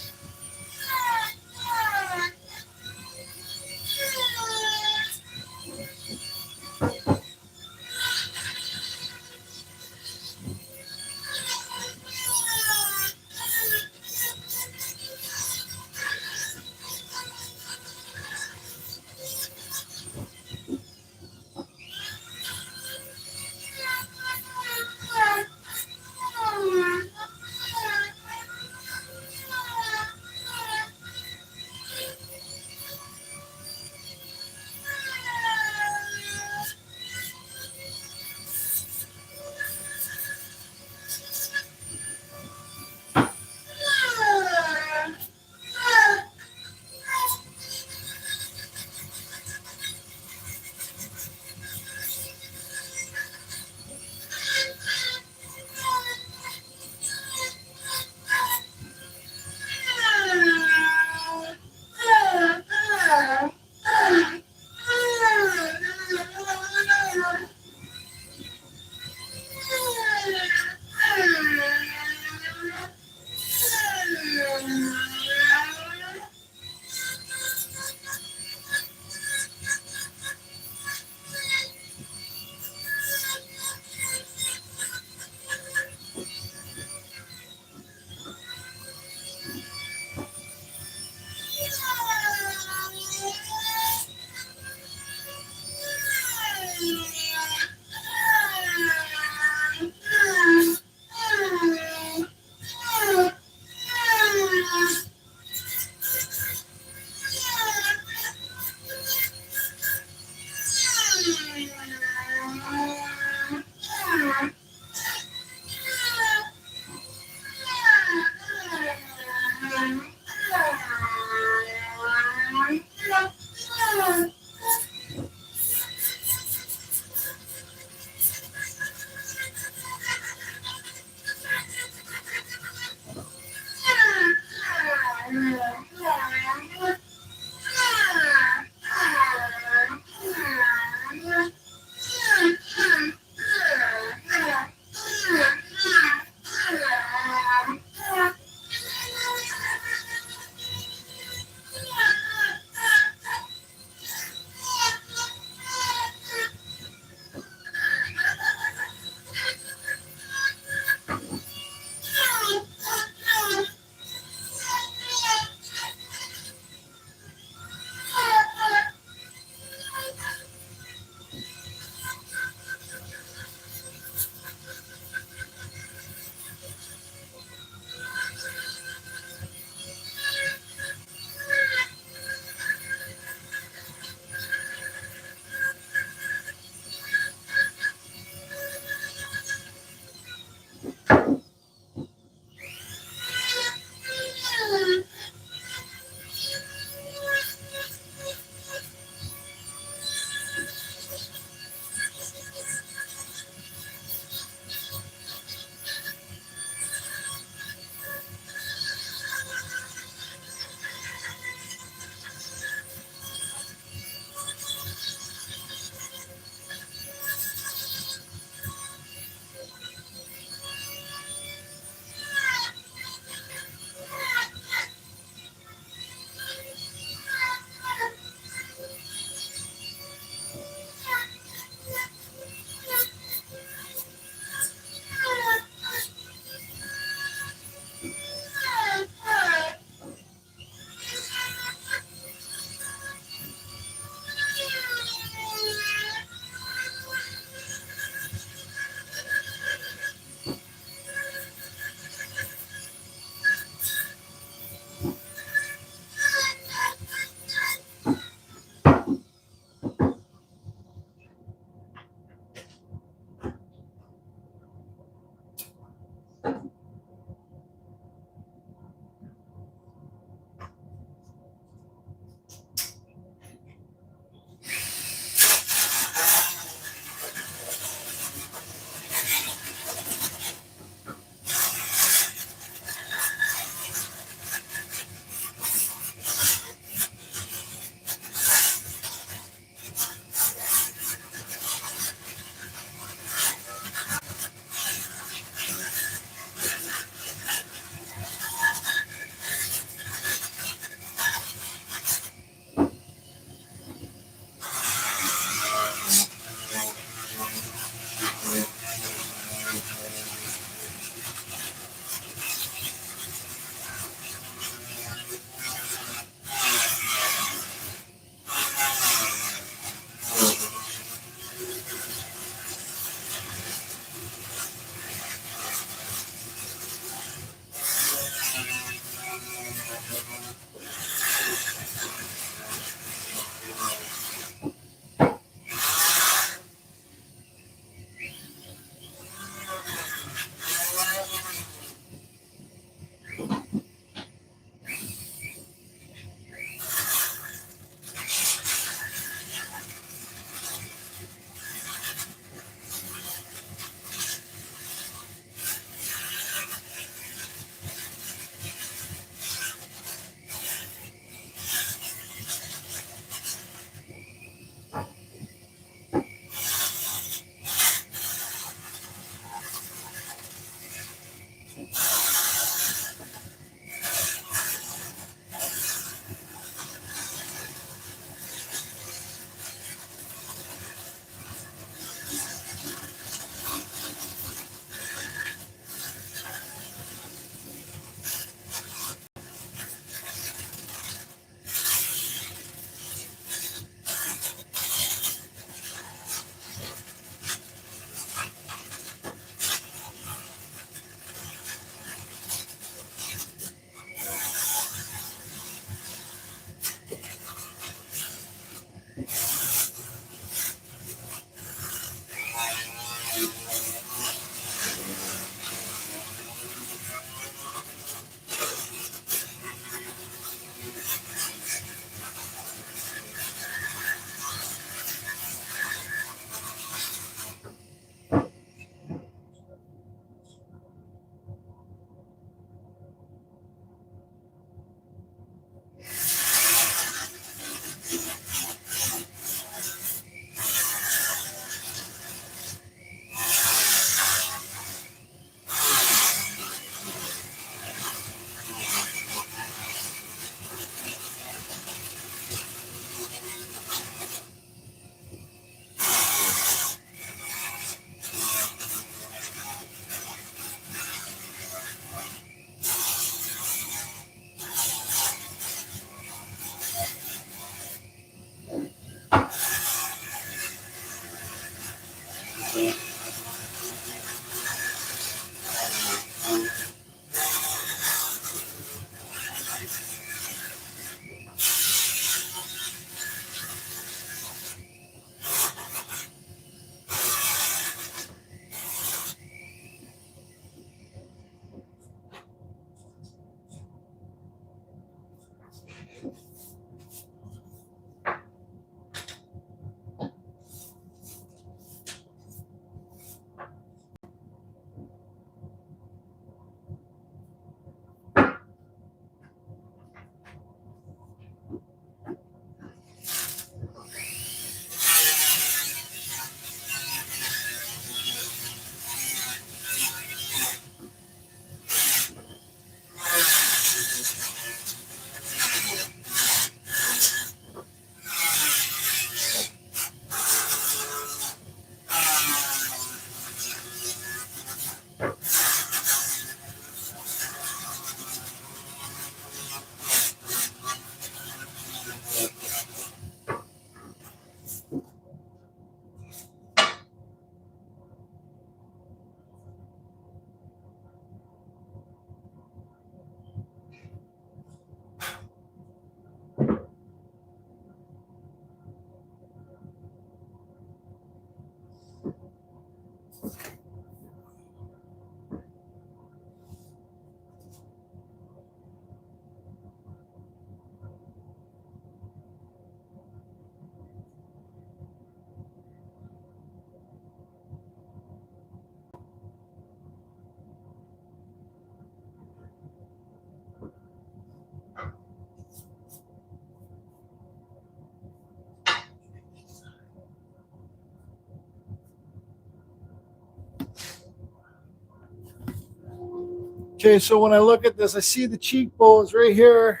Okay, so when I look at this, I see the cheekbones right here.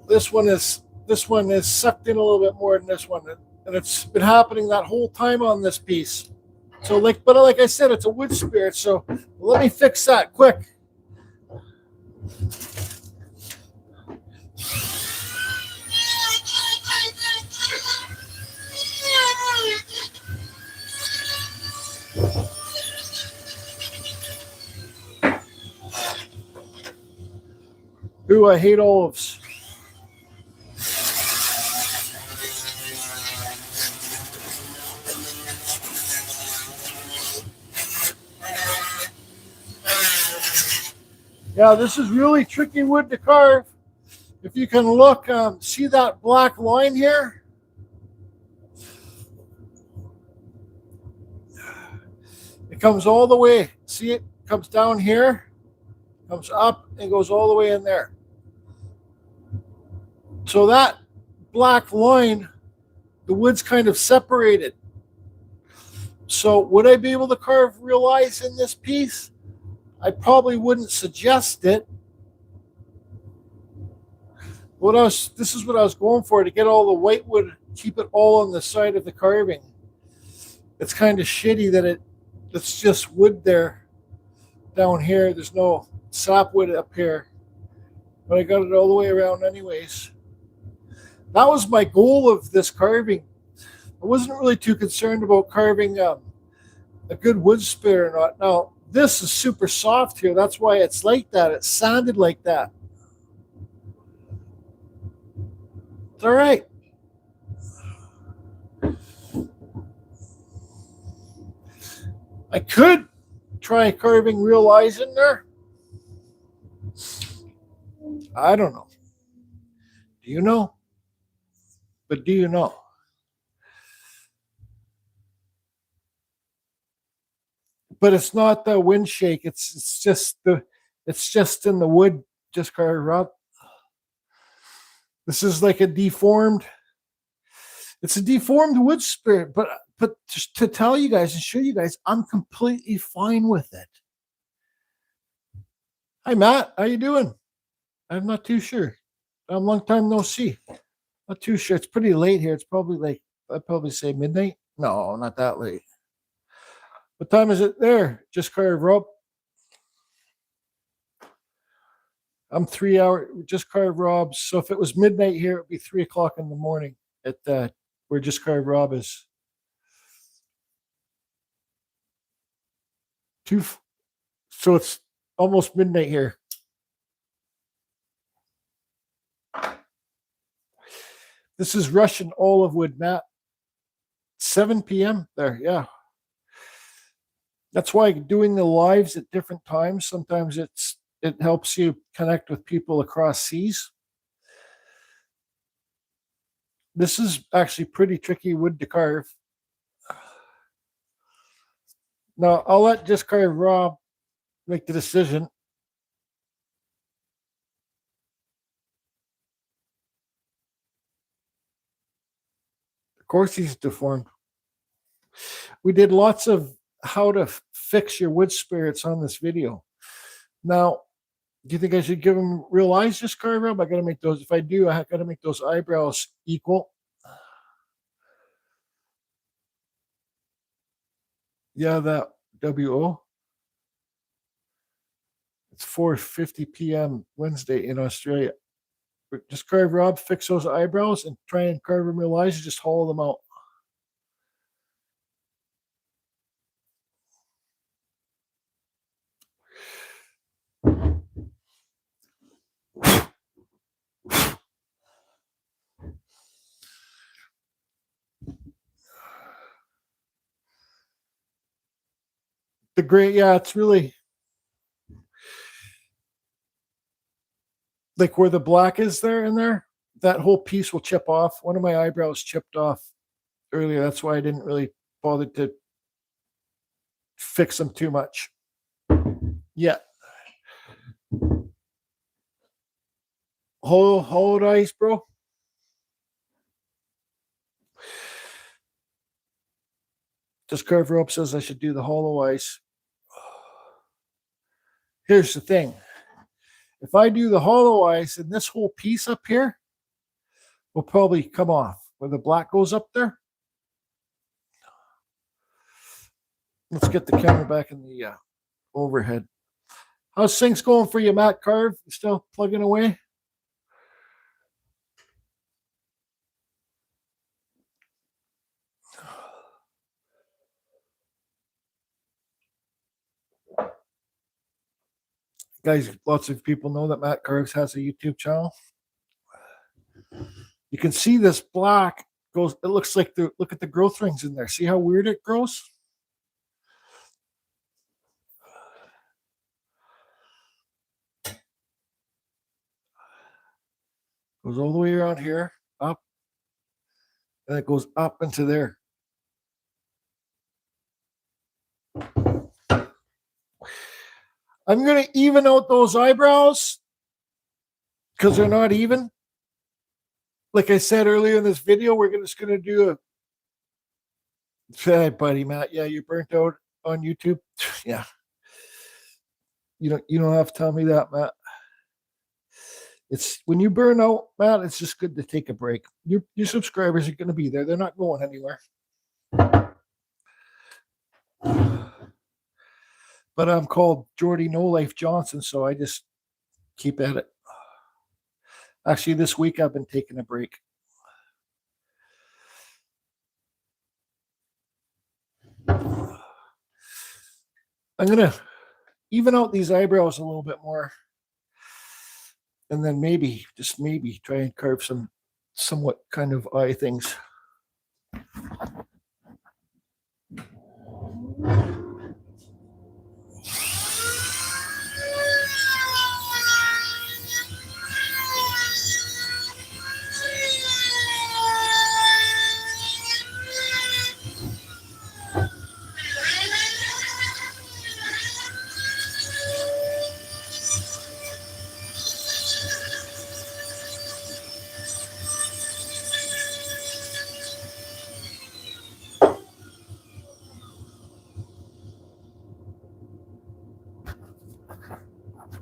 This one is sucked in a little bit more than this one, and it's been happening that whole time on this piece. So but like I said, it's a wood spirit. So let me fix that quick. Ooh, I hate olives. Yeah, this is really tricky wood to carve. If you can look, see that black line here? It comes all the way. See, it comes down here, comes up, and goes all the way in there. So that black line, the wood's kind of separated. So would I be able to carve real eyes in this piece? I probably wouldn't suggest it. This is what I was going for, to get all the white wood, keep it all on the side of the carving. It's kind of shitty that it's just wood there down here. There's no sapwood up here, but I got it all the way around anyways. That was my goal of this carving. I wasn't really too concerned about carving a good wood spirit or not. Now, this is super soft here. That's why it's like that. It sanded like that. It's all right. I could try carving real eyes in there. I don't know. Do you know? But do you know? But it's not the wind shake. It's just in the wood, just carved up. This is like it's a deformed wood spirit, but just to tell you guys and show you guys, I'm completely fine with it. Hi Matt, how you doing? I'm not too sure. Long time no see. Not too sure. It's pretty late here. It's probably like, I'd probably say midnight. No, not that late. What time is it there? Just carved rope. I'm 3 hours, just carved Rob's. So if it was midnight here, it'd be 3 o'clock in the morning at where just carved Rob is. So it's almost midnight here. This is Russian olive wood, Matt. 7 p.m. there, yeah. That's why doing the lives at different times, sometimes it helps you connect with people across seas. This is actually pretty tricky wood to carve. Now, I'll let just carve Rob make the decision. Of course, he's deformed. We did lots of how to fix your wood spirits on this video. Now, do you think I should give him real eyes just carve Rob? I got to make those. If I do, I got to make those eyebrows equal. Yeah, that WO. It's 4:50 p.m. Wednesday in Australia. But just carve Rob, fix those eyebrows, and try and carve him real eyes. Just hollow them out. The gray, yeah, it's really like where the black is there in there. That whole piece will chip off. One of my eyebrows chipped off earlier. That's why I didn't really bother to fix them too much. Yeah. Hold eyes, bro. Just Carver Up says I should do the hollow eyes. here's the thing. If I do the hollow eyes, then this whole piece up here will probably come off where the black goes up there. Let's get the camera back in the overhead. How's things going for you, Matt Carve? You still plugging away? Guys, lots of people know that Matt Carves has a YouTube channel. You can see this black goes, it looks like look at the growth rings in there. See how weird it grows? Goes all the way around here, up, and it goes up into there. I'm going to even out those eyebrows because they're not even. Like I said earlier in this video, we're just going to do a. Hey, buddy, Matt. Yeah, you burnt out on YouTube. Yeah. You don't have to tell me that, Matt. It's when you burn out, Matt, it's just good to take a break. Your subscribers are going to be there. They're not going anywhere. But I'm called Jordy No Life Johnson, so I just keep at it. Actually, this week I've been taking a break. I'm going to even out these eyebrows a little bit more. And then maybe, just maybe, try and carve some somewhat kind of eye things.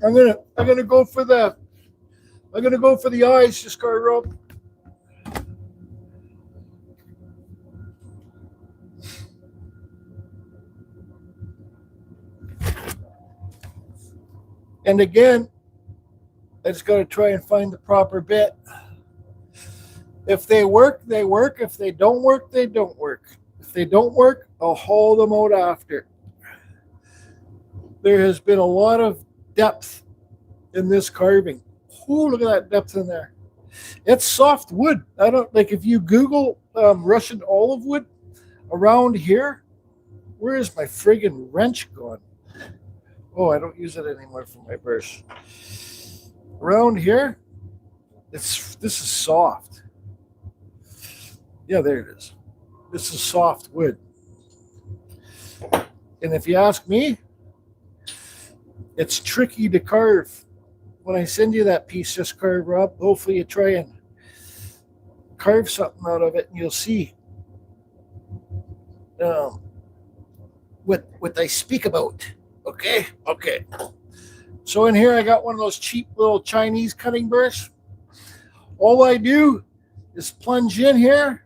I'm gonna go for the eyes. Just go rub. And again, I just got to try and find the proper bit. If they work, they work. If they don't work, they don't work. If they don't work, I'll haul them out after. There has been a lot of depth in this carving. Ooh, look at that depth in there. It's soft wood. I don't like if you Google Russian olive wood around here. Where is my friggin' wrench gone? Oh, I don't use it anymore for my burs. Around here, this is soft. Yeah, there it is. This is soft wood. And if you ask me, it's tricky to carve. When I send you that piece, just carve up. Hopefully you try and carve something out of it and you'll see what I speak about. Okay? Okay. So in here I got one of those cheap little Chinese cutting burs. All I do is plunge in here,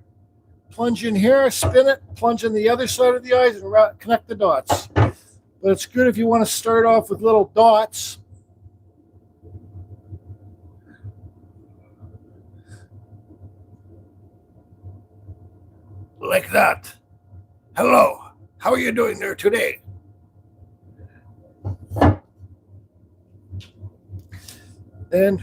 spin it, plunge in the other side of the eyes, and connect the dots. But it's good if you want to start off with little dots. Like that. Hello. How are you doing there today? And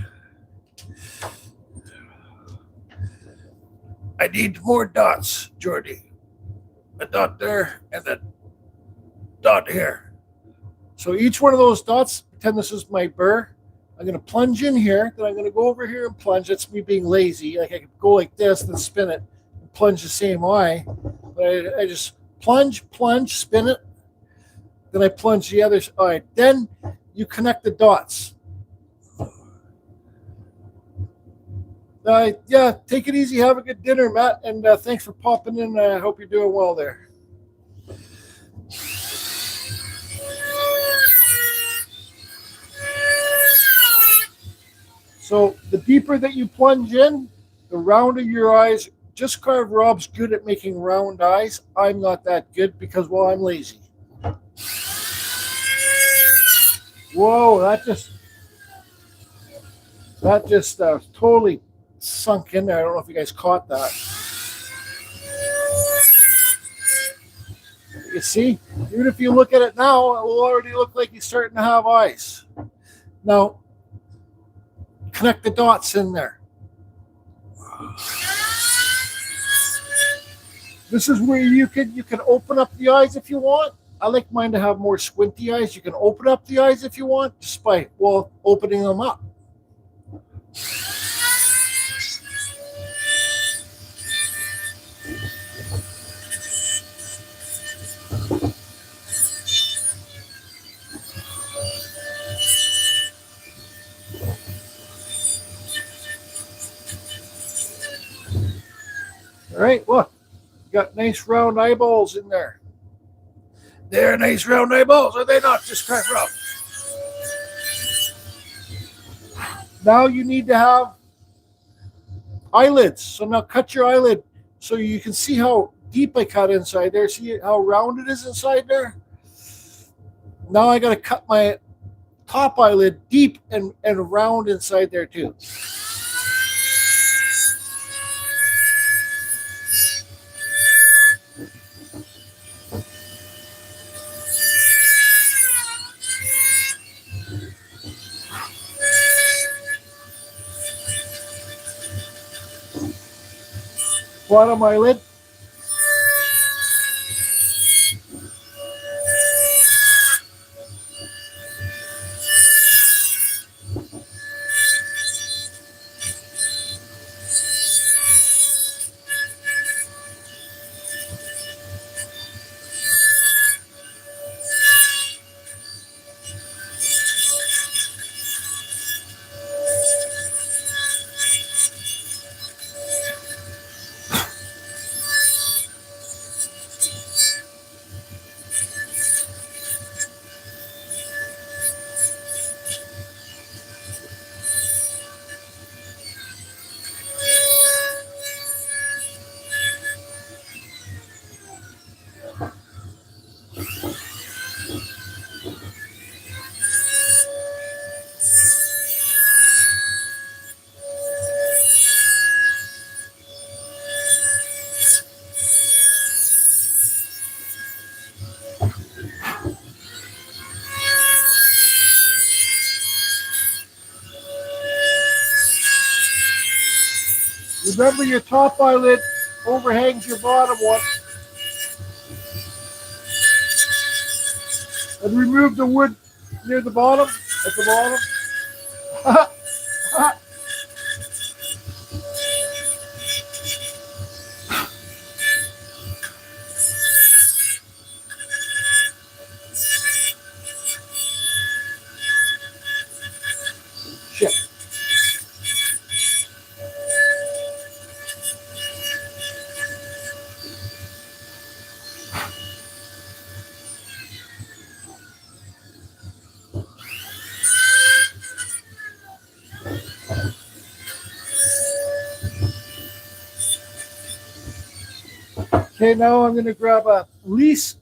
I need more dots, Jordy. A dot there and a dot here. So each one of those dots, pretend this is my burr. I'm going to plunge in here, then I'm going to go over here and plunge. That's me being lazy. Like I could go like this, then spin it, and plunge the same eye. But I just plunge, spin it. Then I plunge the other eye. Then you connect the dots. Yeah, take it easy. Have a good dinner, Matt. And thanks for popping in. I hope you're doing well there. So the deeper that you plunge in, the rounder your eyes. Just carve Rob's good at making round eyes. I'm not that good because, well, I'm lazy. Whoa, that just totally sunk in there. I don't know if you guys caught that. You see, even if you look at it now, it will already look like he's starting to have eyes. Now, connect the dots in there. This is where you can open up the eyes if you want. I like mine to have more squinty eyes. You can open up the eyes if you want, just by, well, opening them up. All right, look, you got nice round eyeballs in there. They're nice round eyeballs, are they not? Just kind of rough. Now you need to have eyelids. So now cut your eyelid so you can see how deep I cut inside there. See how round it is inside there? Now I got to cut my top eyelid deep and round inside there too. Bottom eyelid. Remember, your top eyelid overhangs your bottom one. And remove the wood near the bottom, at the bottom. Shit. Okay, now I'm going to grab a least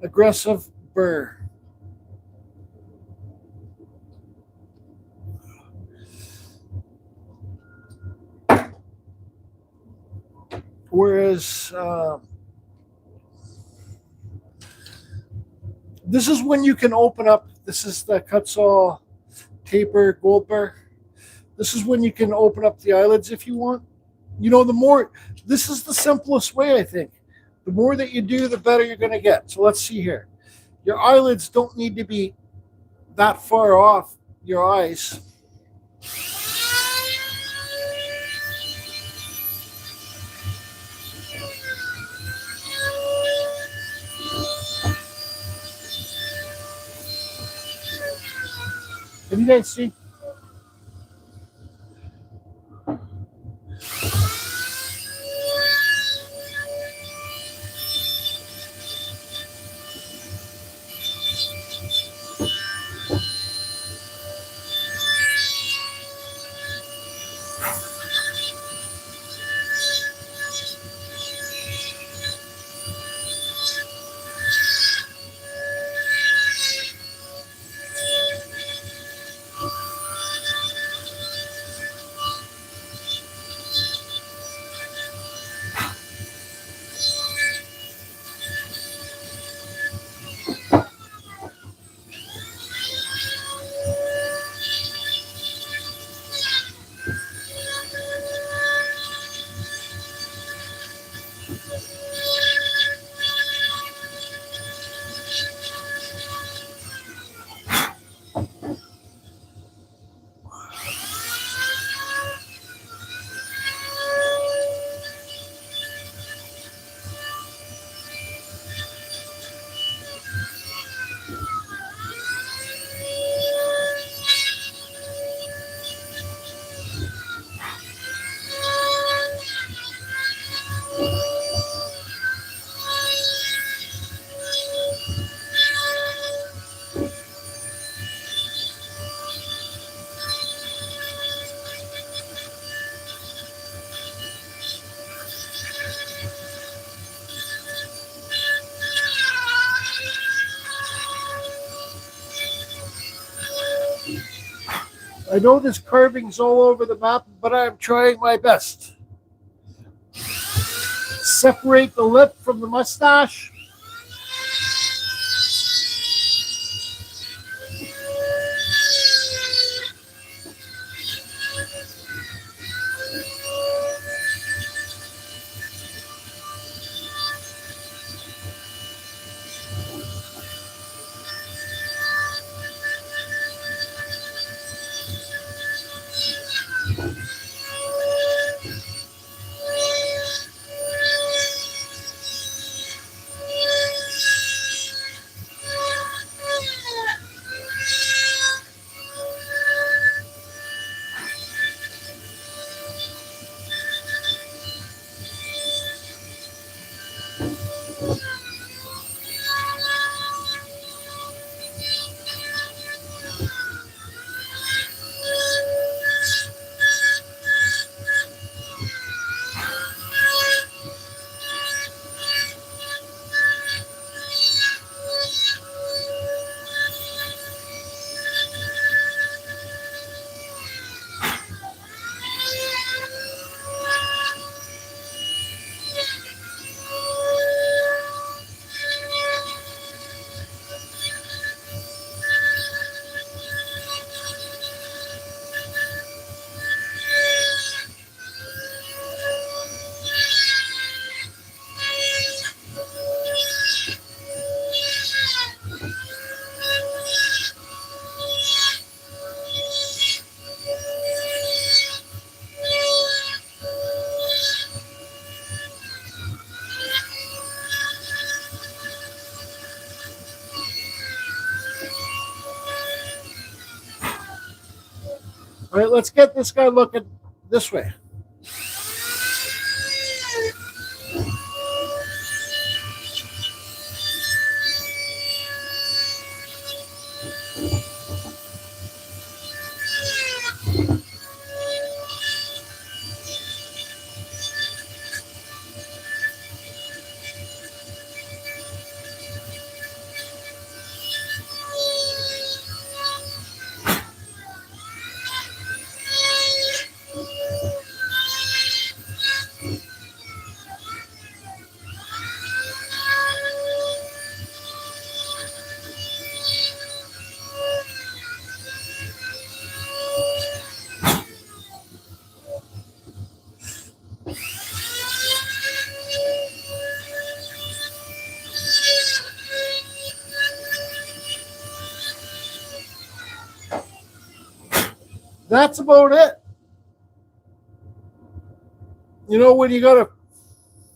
aggressive burr. Whereas this is when you can open up. This is the Kutzall taper gold burr. This is when you can open up the eyelids if you want. You know, the more, this is the simplest way, I think. The more that you do, the better you're going to get. So let's see here. Your eyelids don't need to be that far off your eyes. Can you guys see? I know this carving's all over the map, but I'm trying my best. Separate the lip from the mustache. All right, let's get this guy looking this way. That's about it. You know, when you got a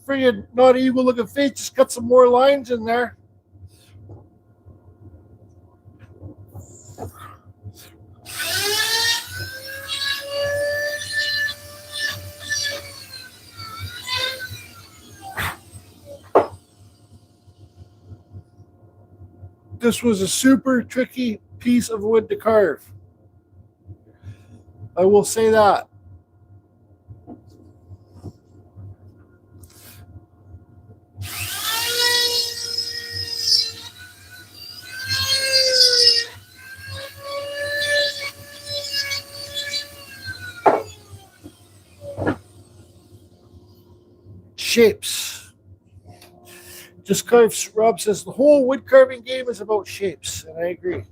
friggin' not evil looking face, just cut some more lines in there. This was a super tricky piece of wood to carve. I will say that. Shapes. Just carves. Rob says the whole wood carving game is about shapes, and I agree.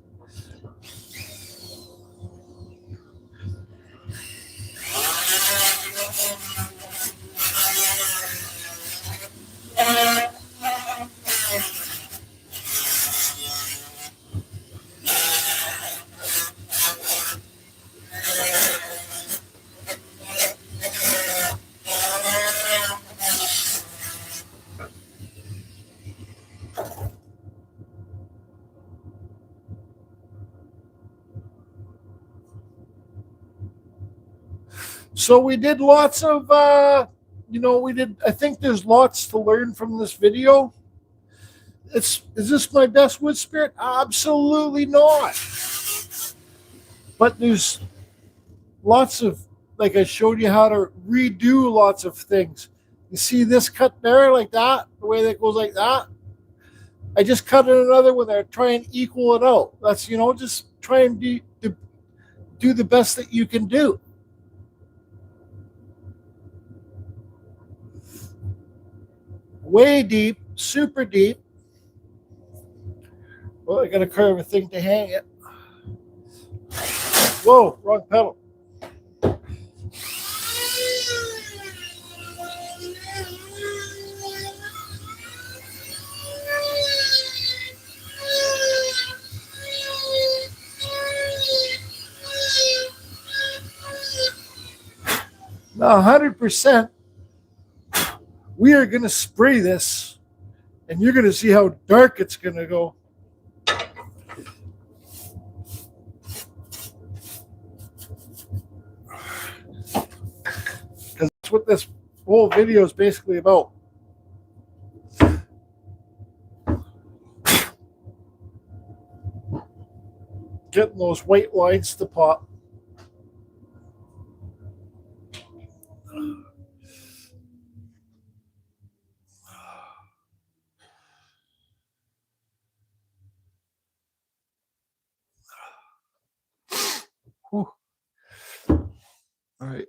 So we did lots of, I think there's lots to learn from this video. Is this my best wood spirit? Absolutely not. But there's lots of, like I showed you how to redo lots of things. You see this cut there like that, the way that goes like that? I just cut in another one there, try and equal it out. That's, just try and do the best that you can do. Way deep, super deep. Well, I got to carve a thing to hang it. Whoa, wrong pedal. Now, 100%, we are going to spray this, and you're going to see how dark it's going to go. Because that's what this whole video is basically about. Getting those white lines to pop. Whew. All right.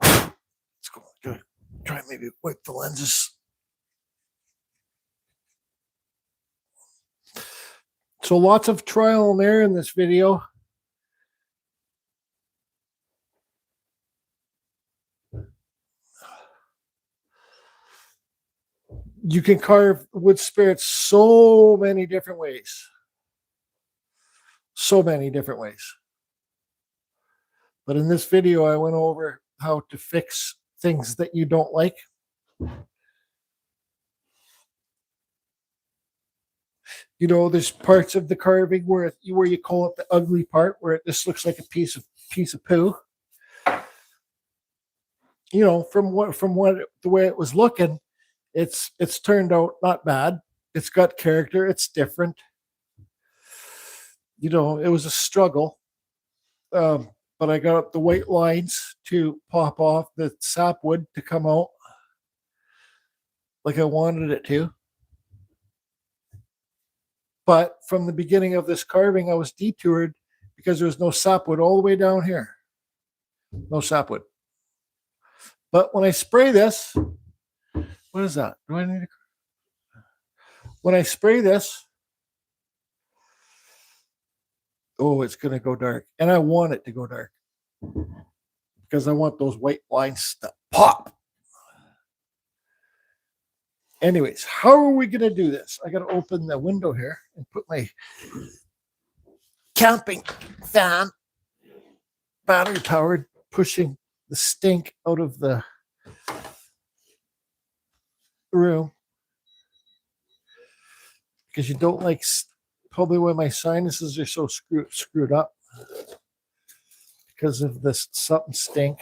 Let's go. Try and maybe wipe the lenses. So lots of trial and error in this video. You can carve wood spirits so many different ways. So many different ways. But in this video, I went over how to fix things that you don't like. You know, there's parts of the carving where you call it the ugly part, where it just looks like a piece of poo. You know, from the way it was looking, it's turned out not bad. It's got character. It's different. You know, it was a struggle, but I got the white lines to pop off, the sapwood to come out like I wanted it to. But from the beginning of this carving, I was detoured because there was no sapwood all the way down here. No sapwood. But when I spray this, what is that? Do I need to? When I spray this, oh, it's going to go dark. And I want it to go dark because I want those white lines to pop. Anyways, how are we going to do this? I got to open the window here and put my camping fan, battery powered, pushing the stink out of the room. Because you don't like, probably why my sinuses are so screwed up. Because of this something stink.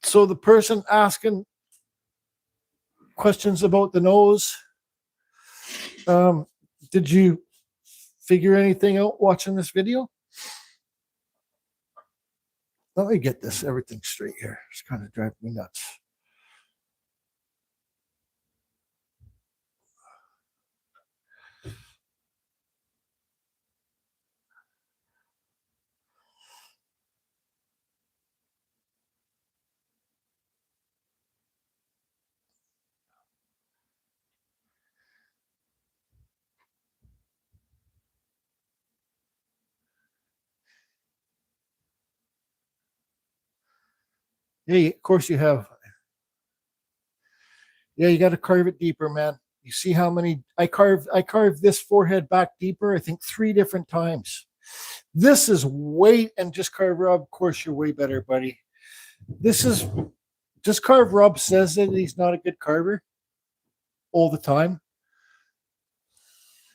So the person asking questions about the nose, did you figure anything out watching this video? Let me get everything straight here. It's kind of driving me nuts. Yeah, of course you have. Yeah, you got to carve it deeper, man. You see how many I carved this forehead back deeper, I think 3 different times. This is way, and Just Carve Rob, of course you're way better, buddy. This is Just Carve Rob says that he's not a good carver all the time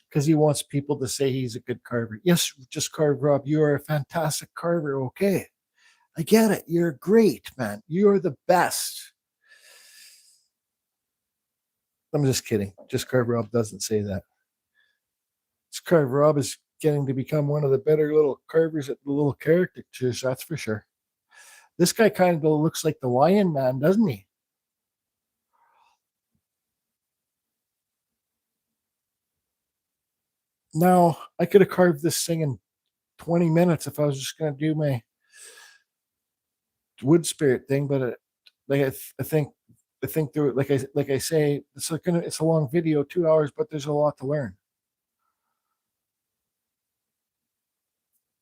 because he wants people to say he's a good carver. Yes, Just Carve Rob, you are a fantastic carver. Okay, I get it. You're great, man. You're the best. I'm just kidding. Just Carve Rob doesn't say that. Just Carve Rob is getting to become one of the better little carvers at the little caricatures, that's for sure. This guy kind of looks like the Lion Man, doesn't he? Now, I could have carved this thing in 20 minutes if I was just going to do my wood spirit thing, but like I think there, like I say, it's a long video, 2 hours, but there's a lot to learn.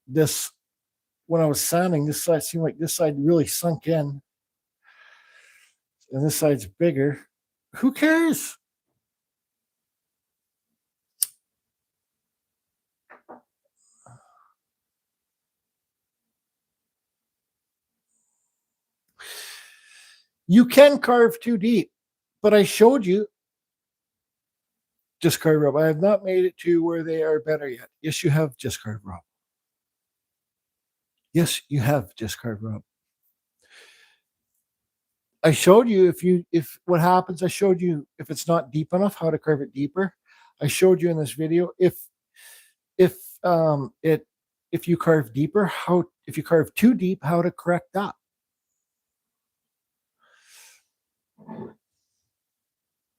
This when I was sanding, this side seemed like this side really sunk in, and this side's bigger. Who cares? You can carve too deep, but I showed you just carve rub. I have not made it to where they are better yet. Yes, you have just carve rub. Yes, you have just carve rub. I showed you if what happens. I showed you if it's not deep enough how to carve it deeper. I showed you in this video if it if you carve deeper, how if you carve too deep, how to correct that.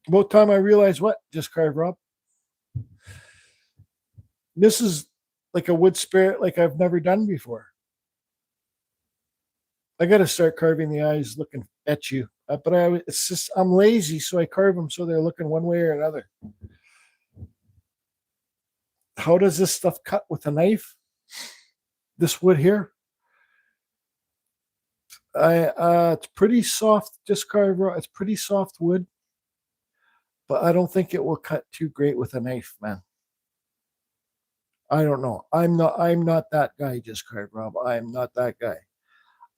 About time I realized what just carve rub. This is like a wood spirit like I've never done before. I got to start carving the eyes looking at you, but it's just I'm lazy, so I carve them so they're looking one way or another. How does this stuff cut with a knife? This wood here, it's pretty soft. Just carve. It's pretty soft wood, but I don't think it will cut too great with a knife, man. I don't know. I'm not that guy. Just carve, Rob. I'm not that guy.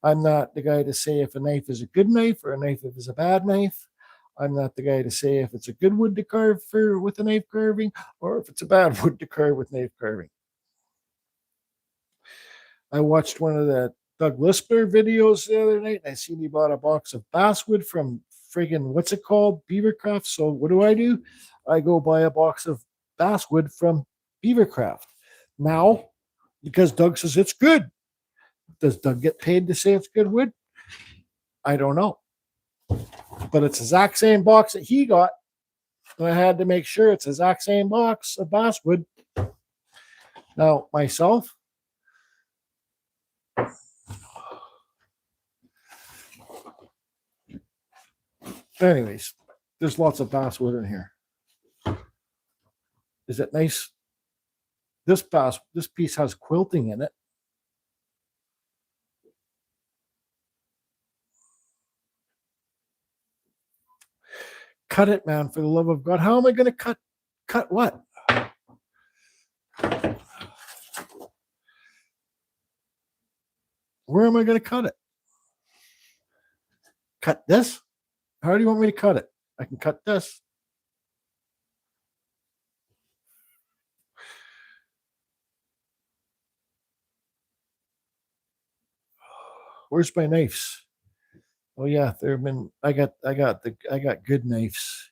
I'm not the guy to say if a knife is a good knife or a knife if it's a bad knife. I'm not the guy to say if it's a good wood to carve for with a knife carving or if it's a bad wood to carve with knife carving. I watched one of the Doug Lispler videos the other night, and I seen he bought a box of basswood from friggin' what's it called, Beavercraft. So what do? I go buy a box of basswood from Beavercraft now because Doug says it's good. Does Doug get paid to say it's good wood? I don't know, but it's the exact same box that he got, and I had to make sure it's the exact same box of basswood. Now myself. Anyways, there's lots of basswood in here. Is it nice? This piece has quilting in it. Cut it, man, for the love of God. How am I going to cut what? Where am I going to cut it? Cut this? How do you want me to cut it? I can cut this. Where's my knives? Oh yeah, I got good knives.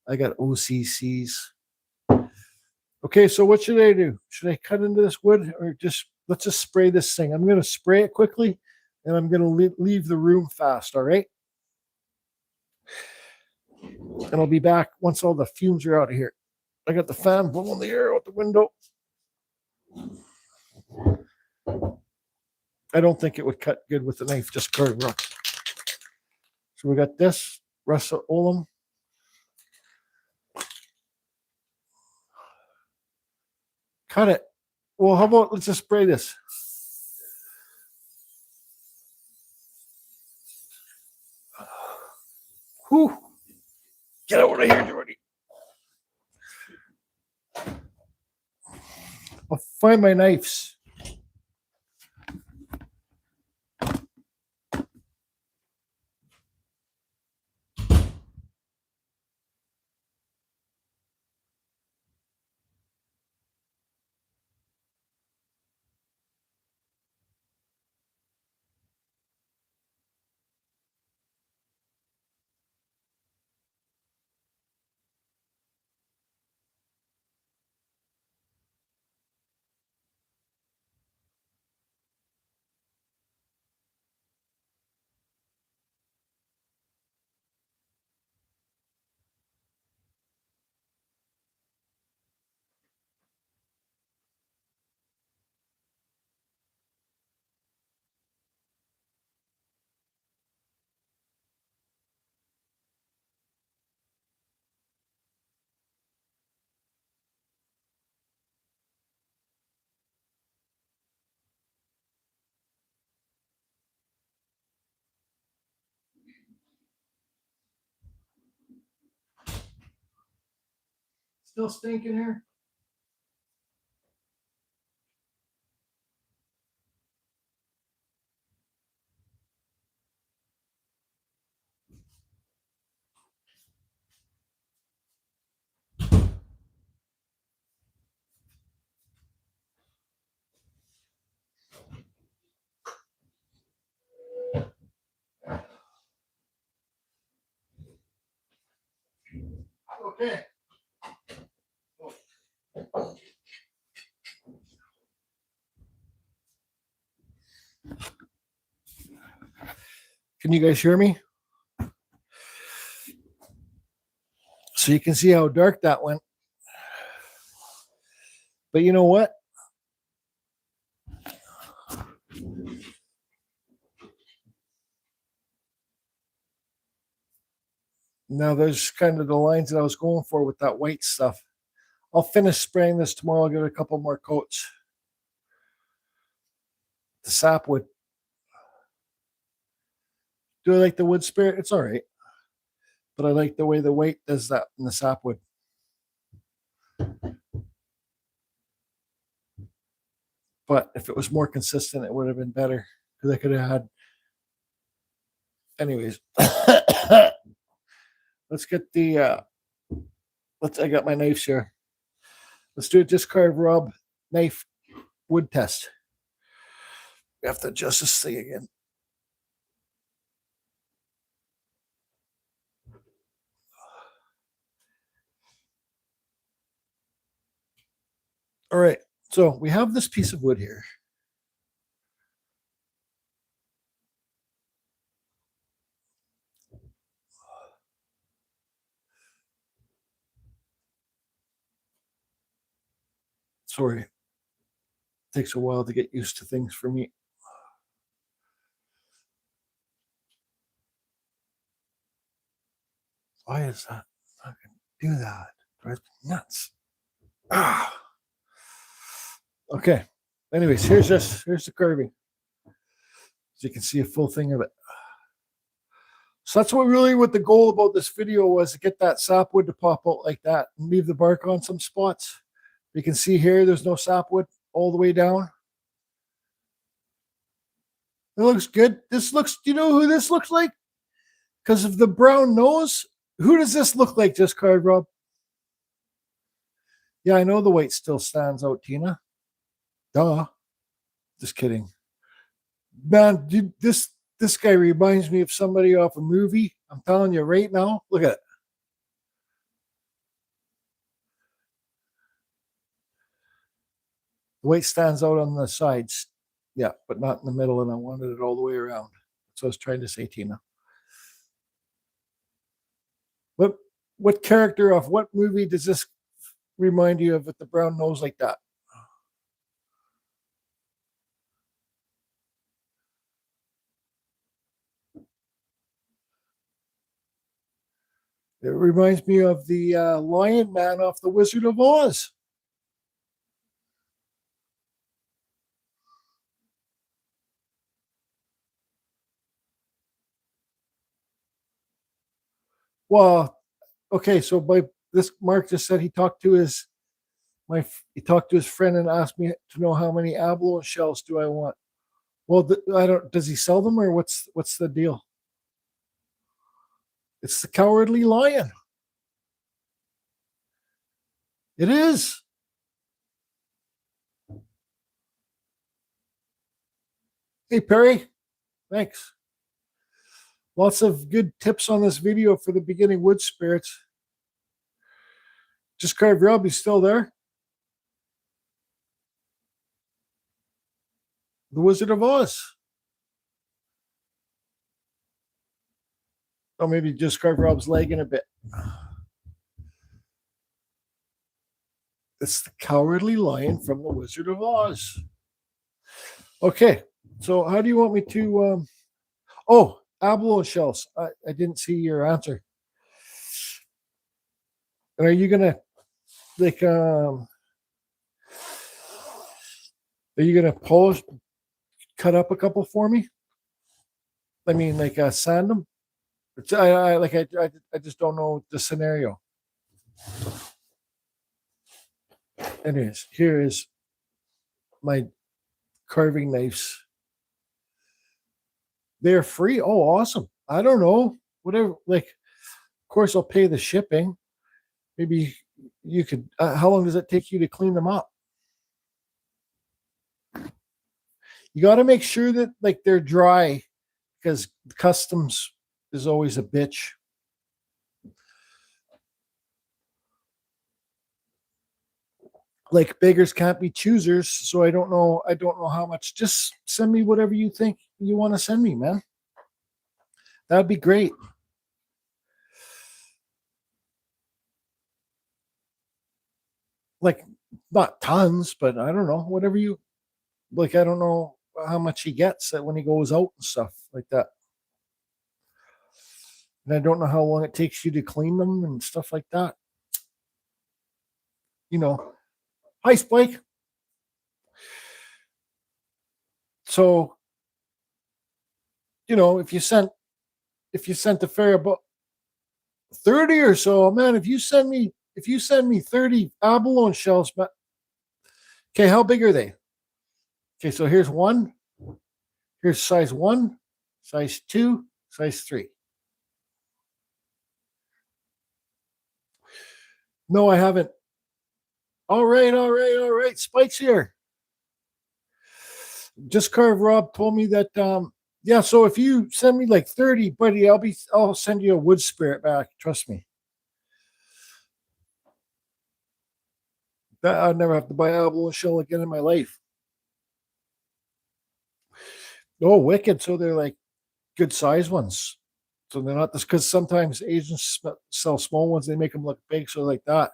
I got OCCs. Okay, so what should I do? Should I cut into this wood or let's just spray this thing? I'm going to spray it quickly and I'm going to leave the room fast, all right? And I'll be back once all the fumes are out of here. I got the fan blowing the air out the window. I don't think it would cut good with the knife, just carved rough. So we got this, Russell Olam. Cut it. Well, how about let's just spray this. Whew. Get out of here, Jordy. I'll find my knives. still stinking here? Okay. Can you guys hear me? So you can see how dark that went. But you know what? Now there's kind of the lines that I was going for with that white stuff. I'll finish spraying this tomorrow. I'll give it a couple more coats. The sapwood. Do I like the wood spirit? It's all right. But I like the way the white does that in the sapwood. But if it was more consistent, it would have been better. Because I could have had... Anyways. Let's get the... I got my knives here. Let's do a discard rub knife wood test. We have to adjust this thing again. All right, so we have this piece of wood here. Sorry, it takes a while to get used to things for me. Why is that? I can do that. Drives me nuts. Ah. Okay. Anyways, here's this. Here's the curving. So you can see a full thing of it. So that's what the goal about this video was, to get that sapwood to pop out like that and leave the bark on some spots. You can see here, there's no sapwood all the way down. It looks good. This looks, do you know who this looks like? Because of the brown nose. Who does this look like, just card Rob? Yeah, I know the white still stands out, Tina. Duh. Just kidding. Man, dude, this guy reminds me of somebody off a movie. I'm telling you right now. Look at it. The white stands out on the sides. Yeah, but not in the middle, and I wanted it all the way around. So I was trying to say, Tina. What character of what movie does this remind you of with the brown nose like that? It reminds me of the Lion Man off The Wizard of Oz. Well, okay, so this Mark just said he talked to his friend and asked me to know how many abalone shells do I want. Well, I don't. Does he sell them, or what's the deal? It's the Cowardly Lion. It is. Hey, Perry. Thanks. Lots of good tips on this video for the beginning wood spirits. Just carve Rob, he's still there. The Wizard of Oz. Oh, maybe just carve Rob's leg in a bit. It's the Cowardly Lion from The Wizard of Oz. Okay, so how do you want me to... Oh, abalone shells. I didn't see your answer. And are you gonna are you gonna polish, cut up a couple for me? I mean, sand them. I just don't know the scenario. Anyways, here is my carving knives. They're free. Oh, awesome. I don't know. Whatever. Like, of course, I'll pay the shipping. Maybe you could. How long does it take you to clean them up? You got to make sure that like they're dry, because customs is always a bitch. Like, beggars can't be choosers, so I don't know how much. Just send me whatever you think you want to send me, man. That'd be great. Like, not tons, but I don't know, whatever you like. I don't know how much he gets when he goes out and stuff like that. And I don't know how long it takes you to clean them and stuff like that. You know. Hi, Spike. So, you know, if you sent a fair about 30 or so, man, if you send me 30 abalone shells, but okay, how big are they? Okay, so here's one. Here's size 1, size 2, size 3. No, I haven't. All right. Spike's here. Just Carve Rob told me that yeah, so if you send me like 30, buddy, I'll send you a wood spirit back. Trust me. I'll never have to buy abalone shell again in my life. Oh, wicked. So they're like good size ones. So they're not this, because sometimes Asians sell small ones, they make them look big, so like that.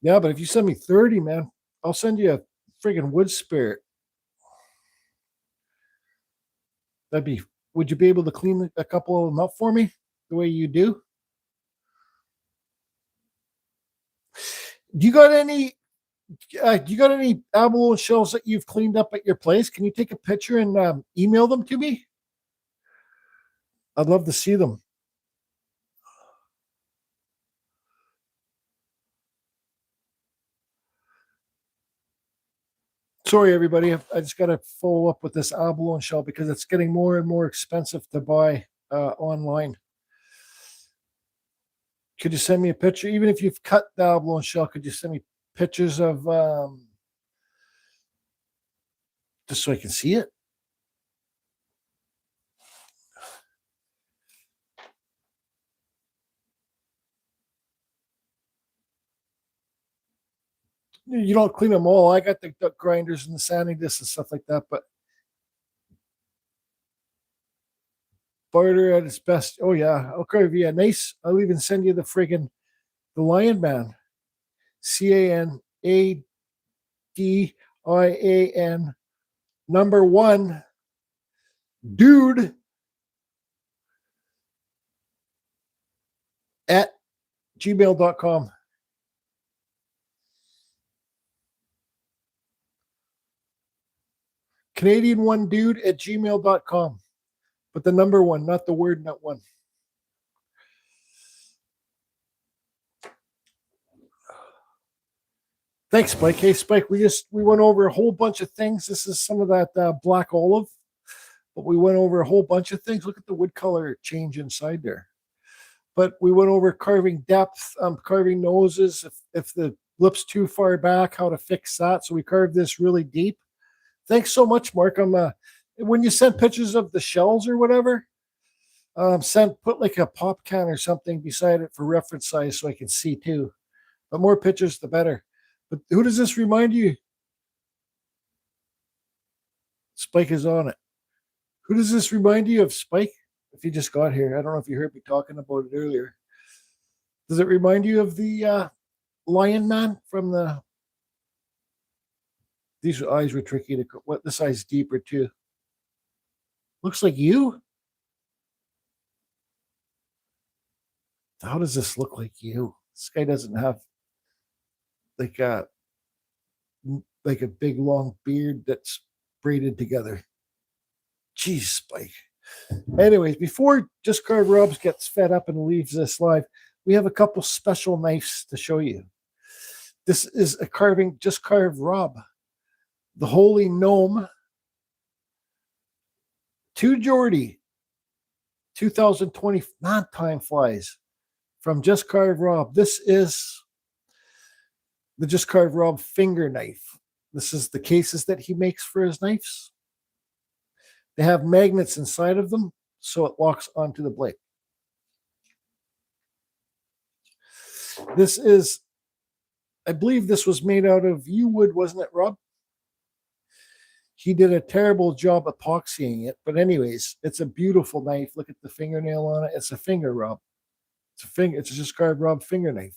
Yeah, but if you send me 30, man, I'll send you a friggin' wood spirit. Would you be able to clean a couple of them up for me the way you do? Do you got any abalone shells that you've cleaned up at your place? Can you take a picture and email them to me? I'd love to see them. Sorry, everybody. I just got to follow up with this abalone shell because it's getting more and more expensive to buy online. Could you send me a picture? Even if you've cut the abalone shell, could you send me pictures of just so I can see it? You don't clean them all. I got the duck grinders and the sanding discs and stuff like that, but barter at its best. Oh yeah, okay, yeah, nice. I'll even send you the Lion Man, CANADIAN #1 dude at gmail.com. Canadian one dude at gmail.com. But the #1, not the word, not one. Thanks, Spike. Hey, Spike, we went over a whole bunch of things. This is some of that black olive, but we went over a whole bunch of things. Look at the wood color change inside there. But we went over carving depth, carving noses, if the lip's too far back, how to fix that. So we carved this really deep. Thanks so much, Mark. When you send pictures of the shells or whatever, put like a pop can or something beside it for reference size so I can see too. But more pictures, the better. But who does this remind you? Spike is on it. Who does this remind you of, Spike? If you just got here, I don't know if you heard me talking about it earlier. Does it remind you of the Lion Man from the? These eyes were tricky to. What this eye's deeper too. Looks like you. How does this look like you? This guy doesn't have like a big long beard that's braided together. Jeez, Spike. Anyways, before Just Carve Robs gets fed up and leaves this live, we have a couple special knives to show you. This is a carving, just carved Rob. The Holy Gnome. To Geordie. 2020. Not time flies. From Just Carved Rob. This is the Just Carved Rob finger knife. This is the cases that he makes for his knives. They have magnets inside of them, so it locks onto the blade. This is, I believe this was made out of yew wood, wasn't it, Rob? He did a terrible job epoxying it, but anyways, it's a beautiful knife. Look at the fingernail on it. It's a finger, Rob. It's a finger. It's a Just Carved Rob finger knife.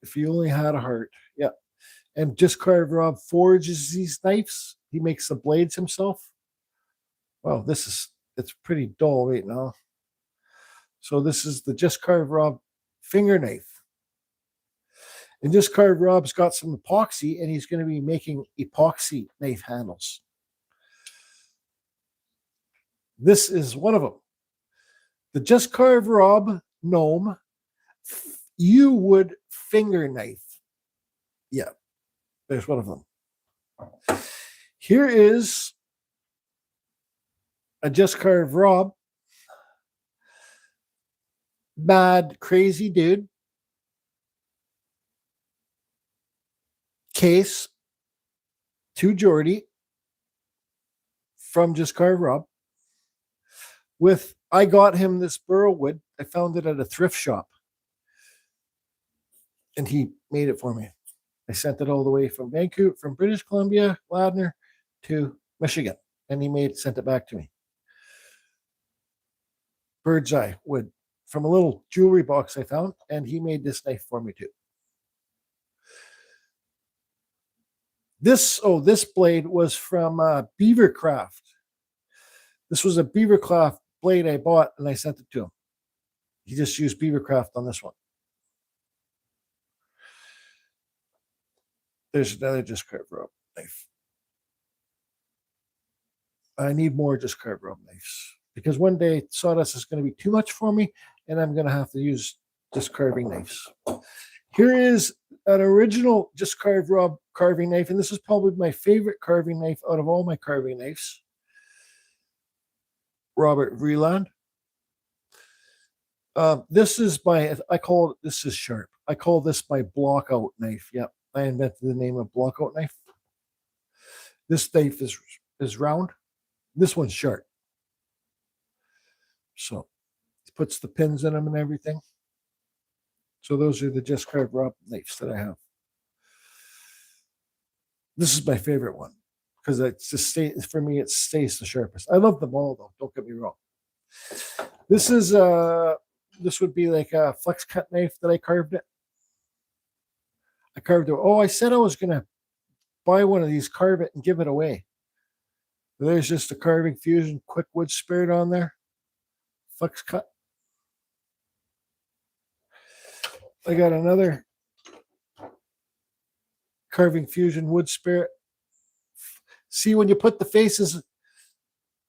If you only had a heart, yeah. And Just Carved Rob forges these knives. He makes the blades himself. Wow, it's pretty dull right now. So this is the Just Carved Rob finger knife. And Just Carved Rob's got some epoxy, and he's going to be making epoxy knife handles. This is one of them. The Just Carved Rob Gnome yew wood finger knife. Yeah, there's one of them. Here is a Just Carved Rob. Mad, crazy dude. Case to Geordie from Just Carved Rob. I got him this burl wood. I found it at a thrift shop. And he made it for me. I sent it all the way from Vancouver, from British Columbia, Ladner, to Michigan. And he sent it back to me. Bird's eye wood from a little jewelry box I found. And he made this knife for me too. This blade was from Beavercraft. This was a Beavercraft blade I bought, and I sent it to him. He just used Beavercraft on this one. There's another Just Carved Rob knife. I need more Just Carved Rob knives because one day sawdust is going to be too much for me, and I'm going to have to use just carving knives. Here is an original Just Carved Rob carving knife, and this is probably my favorite carving knife out of all my carving knives. Robert Vreeland. This is this is sharp. I call this my blockout knife. Yep, I invented the name of blockout knife. This knife is round. This one's sharp. So it puts the pins in them and everything. So those are the Just Carved Rob knives that I have. This is my favorite one because for me, it stays the sharpest. I love them all though. Don't get me wrong. This would be like a flex cut knife that I carved it. I carved it. Oh, I said I was gonna buy one of these, carve it, and give it away. There's just a Carving Fusion quick wood spirit on there. Flex cut. I got another Carving Fusion wood spirit. See, when you put the faces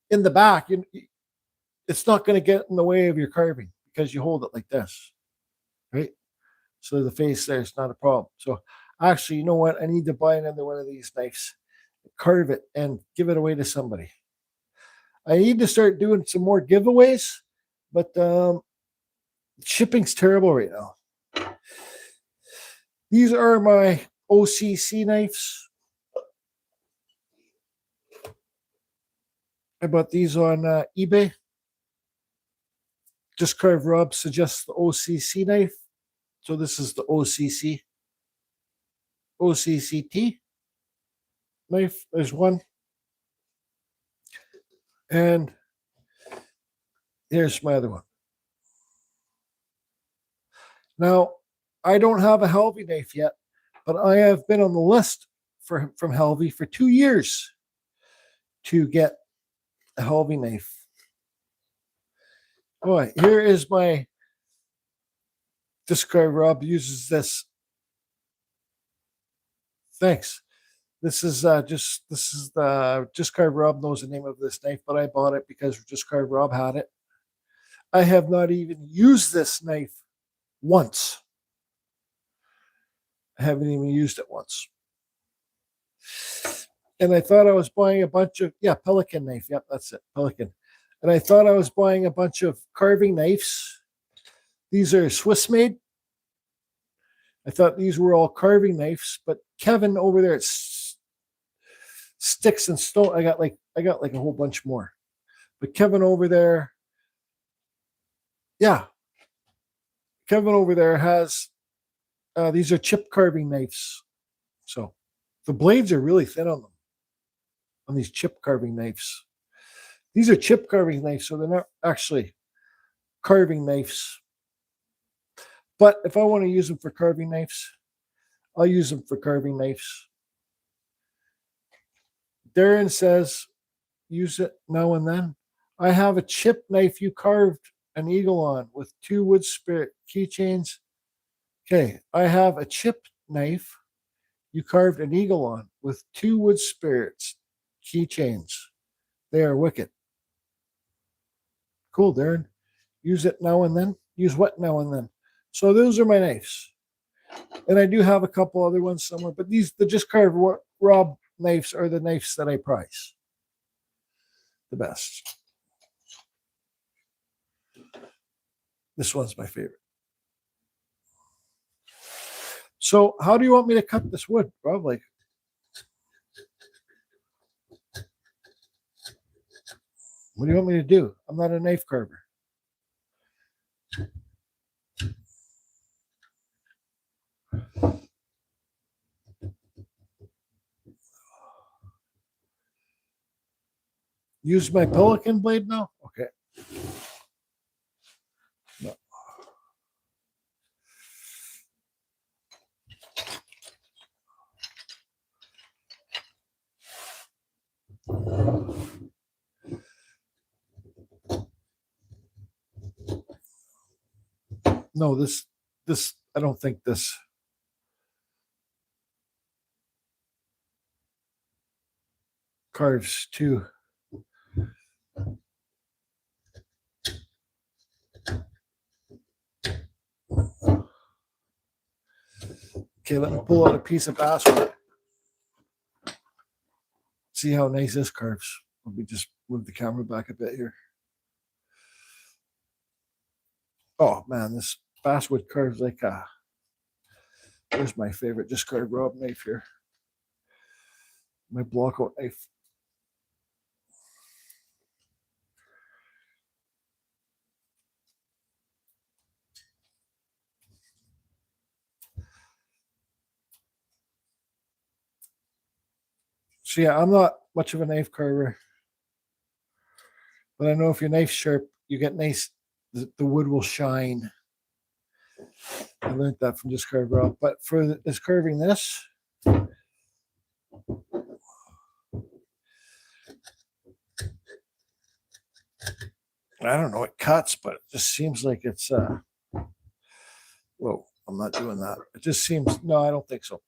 in the back, it's not going to get in the way of your carving because you hold it like this, right? So the face there is not a problem. So actually, you know what? I need to buy another one of these knives, carve it, and give it away to somebody. I need to start doing some more giveaways, but shipping's terrible right now. These are my OCC knives. I bought these on eBay. Just Carved Rob suggests the OCC knife. So this is the OCCT knife. There's one. And here's my other one. Now, I don't have a Helvey knife yet, but I have been on the list from Helvey for 2 years to get a Helvey knife. All right, here is my Just Carved Rob uses this. Thanks. This is the Just Carved Rob knows the name of this knife, but I bought it because Just Carved Rob had it. I have not even used this knife once. I haven't even used it once. And I thought I was buying a bunch of, Pelican knife. Yep, that's it, Pelican. And I thought I was buying a bunch of carving knives. These are Swiss made. I thought these were all carving knives, but Kevin over there, it's sticks and stone. I got like a whole bunch more. But Kevin over there, Kevin over there has these are chip carving knives. So the blades are really thin on them, on these chip carving knives. These are chip carving knives, so they're not actually carving knives. But if I want to use them for carving knives, I'll use them for carving knives. Darren says, use it now and then. I have a chip knife you carved an eagle on with 2 wood spirit keychains. Okay, I have a chip knife you carved an eagle on with 2 wood spirits keychains. They are wicked. Cool, Darren. Use it now and then. Use what now and then? So those are my knives. And I do have a couple other ones somewhere, but these, the just carved Rob knives, are the knives that I prize the best. This one's my favorite. So how do you want me to cut this wood, Rob? Like, what do you want me to do? I'm not a knife carver. Use my Pelican blade now? Okay. No. No, this, I don't think this. Carves too. Okay, let me pull out a piece of basswood. See how nice this carves. Let me just move the camera back a bit here. Oh man, this basswood carves like a. There's my favorite just carved Rob knife here. My blockout knife. So yeah, I'm not much of a knife carver, but I know if your knife's sharp, you get nice. The wood will shine. I learned that from just carved Rob. But for this carving this, I don't know. It cuts, but it just seems like it's. Whoa, I'm not doing that. It just seems. No, I don't think so.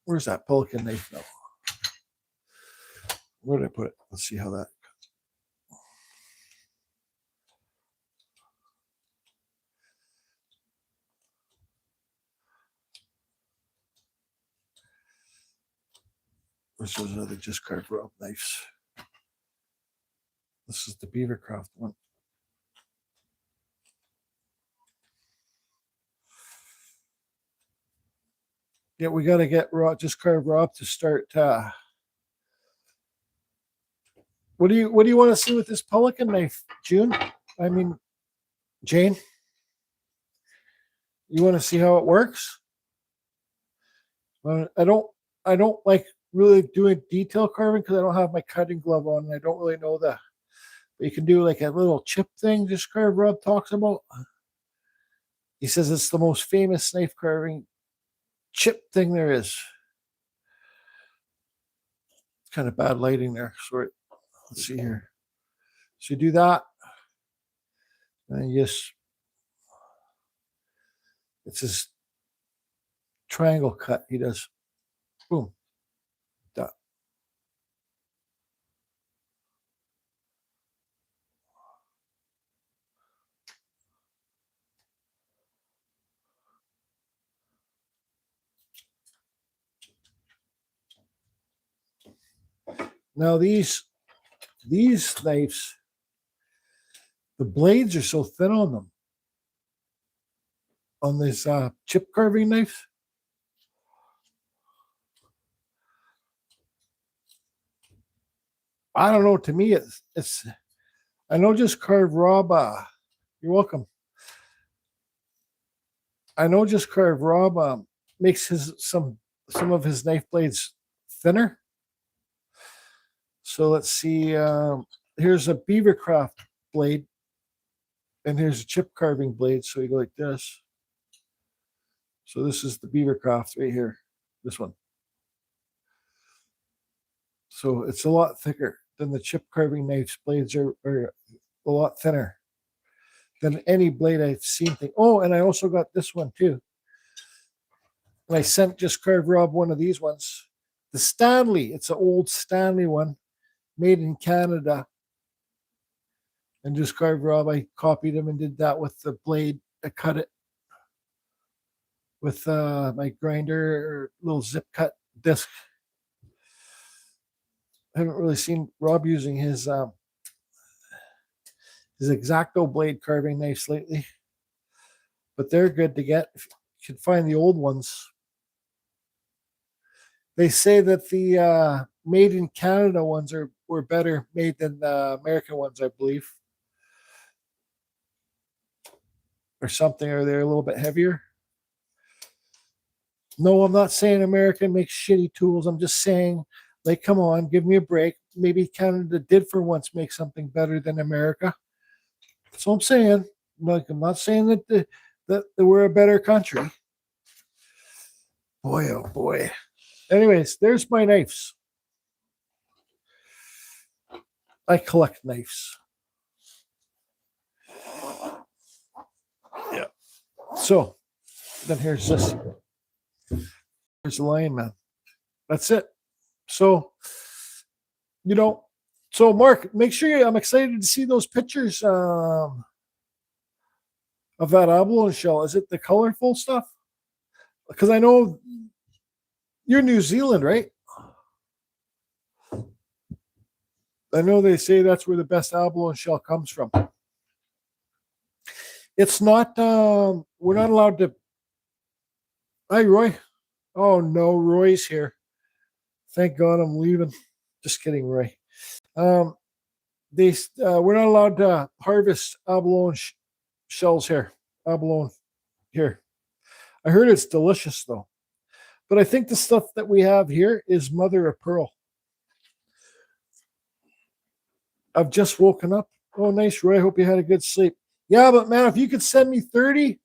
Where's that Pelican knife now? Where did I put it? Let's see how that. This is another just carved Rob knives. This is the Beavercraft one. Yeah, we got to get just carved Rob to start. What do you want to see with this Pelican knife, June? I mean, Jane. You want to see how it works? I don't like really doing detail carving because I don't have my cutting glove on and I don't really know the. But you can do like a little chip thing. Just carved Rob talks about. He says it's the most famous knife carving chip thing there is. It's kind of bad lighting there. Sorry. Let's see here. So you do that. And you just, it's this triangle cut he does. Boom. That. Now these knives, the blades are so thin on them. On this chip carving knife. I don't know. To me, it's. I know just carve Rob. You're welcome. I know just carve Rob makes some of his knife blades thinner. So let's see. Here's a Beavercraft blade, and here's a chip carving blade. So you go like this. So this is the Beavercraft right here. This one. So it's a lot thicker than the chip carving knives. Blades are a lot thinner than any blade I've seen. Oh, and I also got this one too. And I sent just carved Rob one of these ones. The Stanley. It's an old Stanley one made in Canada. And just carved Rob. I copied him and did that with the blade. I cut it with my grinder, little zip cut disc. I haven't really seen Rob using his X-Acto blade carving knives lately, but they're good to get. If you can find the old ones. They say that the made in Canada ones were better made than the American ones, I believe, or something. Or they're a little bit heavier. No, I'm not saying America makes shitty tools. I'm just saying, like, come on, give me a break. Maybe Canada did for once make something better than America. That's what I'm saying. Like, I'm not saying that we're a better country. Boy, oh boy. Anyways, there's my knives. I collect knives. Yeah. So, then here's this. Here's the Lion Man. That's it. So, so Mark, make sure I'm excited to see those pictures of that abalone shell. Is it the colorful stuff? Because I know you're New Zealand, right? I know they say that's where the best abalone shell comes from. It's not, we're not allowed to. Hi, Roy. Oh, no, Roy's here. Thank God I'm leaving. Just kidding, Roy. We're not allowed to harvest abalone shells here. Abalone here. I heard it's delicious, though. But I think the stuff that we have here is mother of pearl. I've just woken up. Oh, nice, Roy. I hope you had a good sleep. Yeah, but man, if you could send me 30,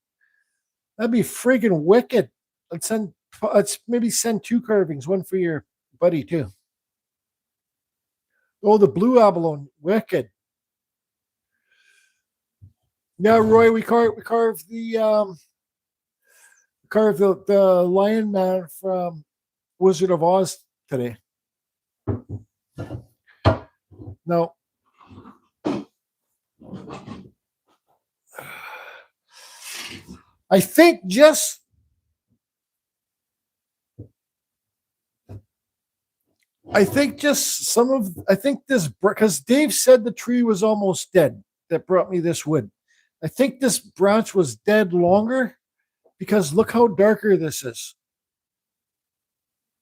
that'd be freaking wicked. Let's maybe send 2 carvings, one for your buddy too. Oh, the blue abalone, wicked. Yeah, Roy, we carved the Lion Man from Wizard of Oz today. Now, I think just this, because Dave said the tree was almost dead that brought me this wood. I think this branch was dead longer because look how darker this is.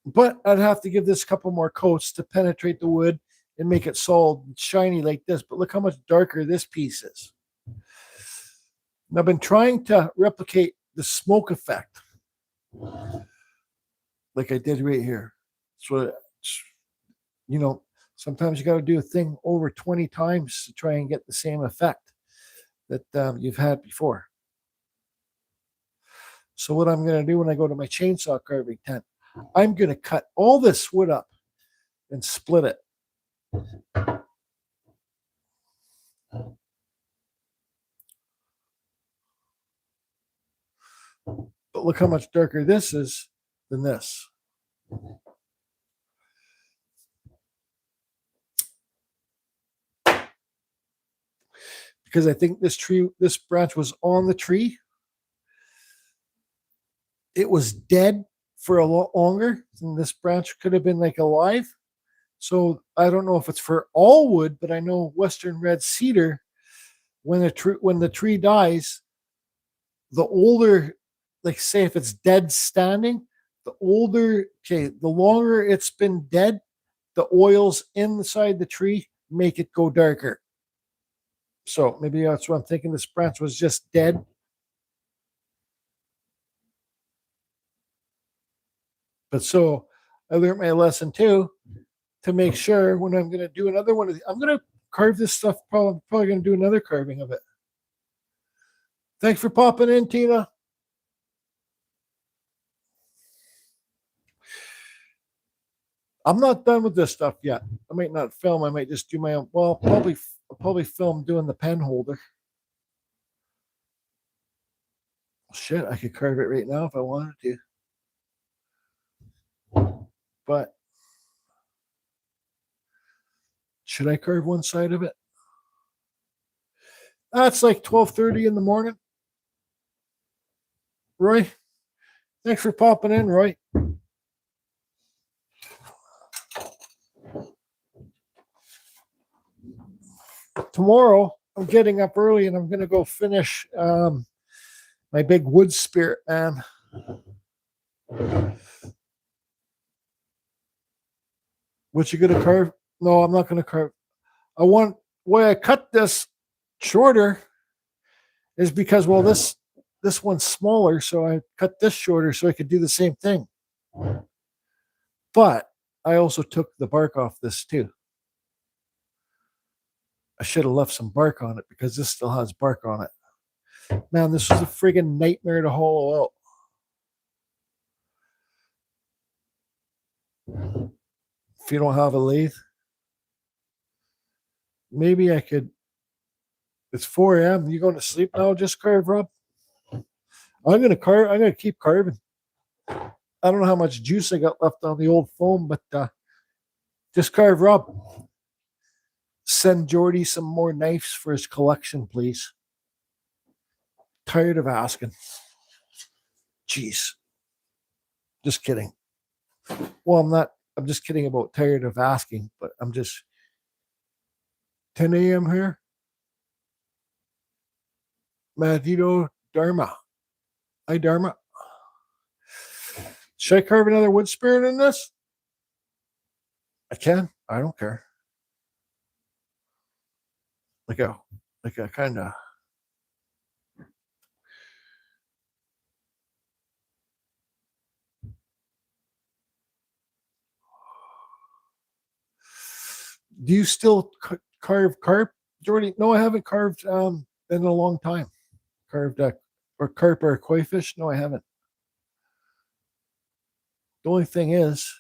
But I'd have to give this a couple more coats to penetrate the wood and make it solid and shiny like this. But look how much darker this piece is. And I've been trying to replicate the smoke effect like I did right here. So, sometimes you got to do a thing over 20 times to try and get the same effect that you've had before. So what I'm going to do when I go to my chainsaw carving tent, I'm going to cut all this wood up and split it. But look how much darker this is than this. Because I think this branch was on the tree. It was dead for a lot longer, and this branch could have been like alive. So I don't know if it's for all wood, but I know Western red cedar, when the tree dies, the older, like say if it's dead standing, the longer it's been dead, the oils inside the tree make it go darker. So maybe that's what I'm thinking. This branch was just dead. But so I learned my lesson too, to make sure when I'm going to do another one of these, I'm going to carve this stuff. Probably going to do another carving of it. Thanks for popping in, Tina. I'm not done with this stuff yet. I might not film. I might just do my own. Well, I'll probably film doing the pen holder. Shit, I could carve it right now if I wanted to. But should I carve one side of it? That's like 12:30 in the morning. Roy, thanks for popping in, Roy. Tomorrow, I'm getting up early and I'm going to go finish my big wood spirit, man. What you going to carve? No, I'm not going to carve. Why I cut this shorter is because, well, this one's smaller, so I cut this shorter so I could do the same thing. But I also took the bark off this too. I should have left some bark on it because this still has bark on it. Man, this was a friggin' nightmare to hollow out. If you don't have a lathe, maybe I could. It's 4 a.m. You going to sleep now? Just carve, Rob. I'm gonna keep carving. I don't know how much juice I got left on the old foam, but just carve, Rob. Send Jordy some more knives for his collection, please. Tired of asking. Jeez. Just kidding. Well, I'm not. I'm just kidding about tired of asking, but I'm just 10 a.m. here. Madito Dharma. Hi, Dharma. Should I carve another wood spirit in this? I can. I don't care. Like a kind of. Do you still carve carp, Jordy? No, I haven't carved in a long time. Carved or carp or koi fish? No, I haven't. The only thing is,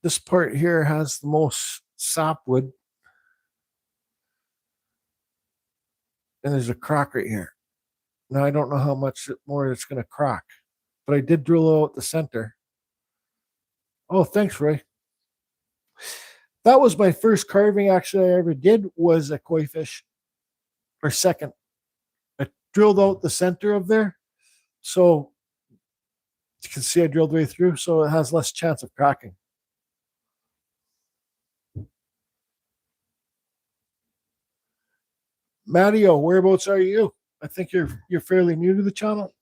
this part here has the most sapwood, and there's a crack right here. Now I don't know how much more it's going to crack, but I did drill out the center. Oh, thanks, Ray. That was my first carving actually I ever did, was a koi fish, or second. I drilled out the center of there, so you can see I drilled right through, so it has less chance of cracking. Matteo, whereabouts are you? I think you're fairly new to the channel.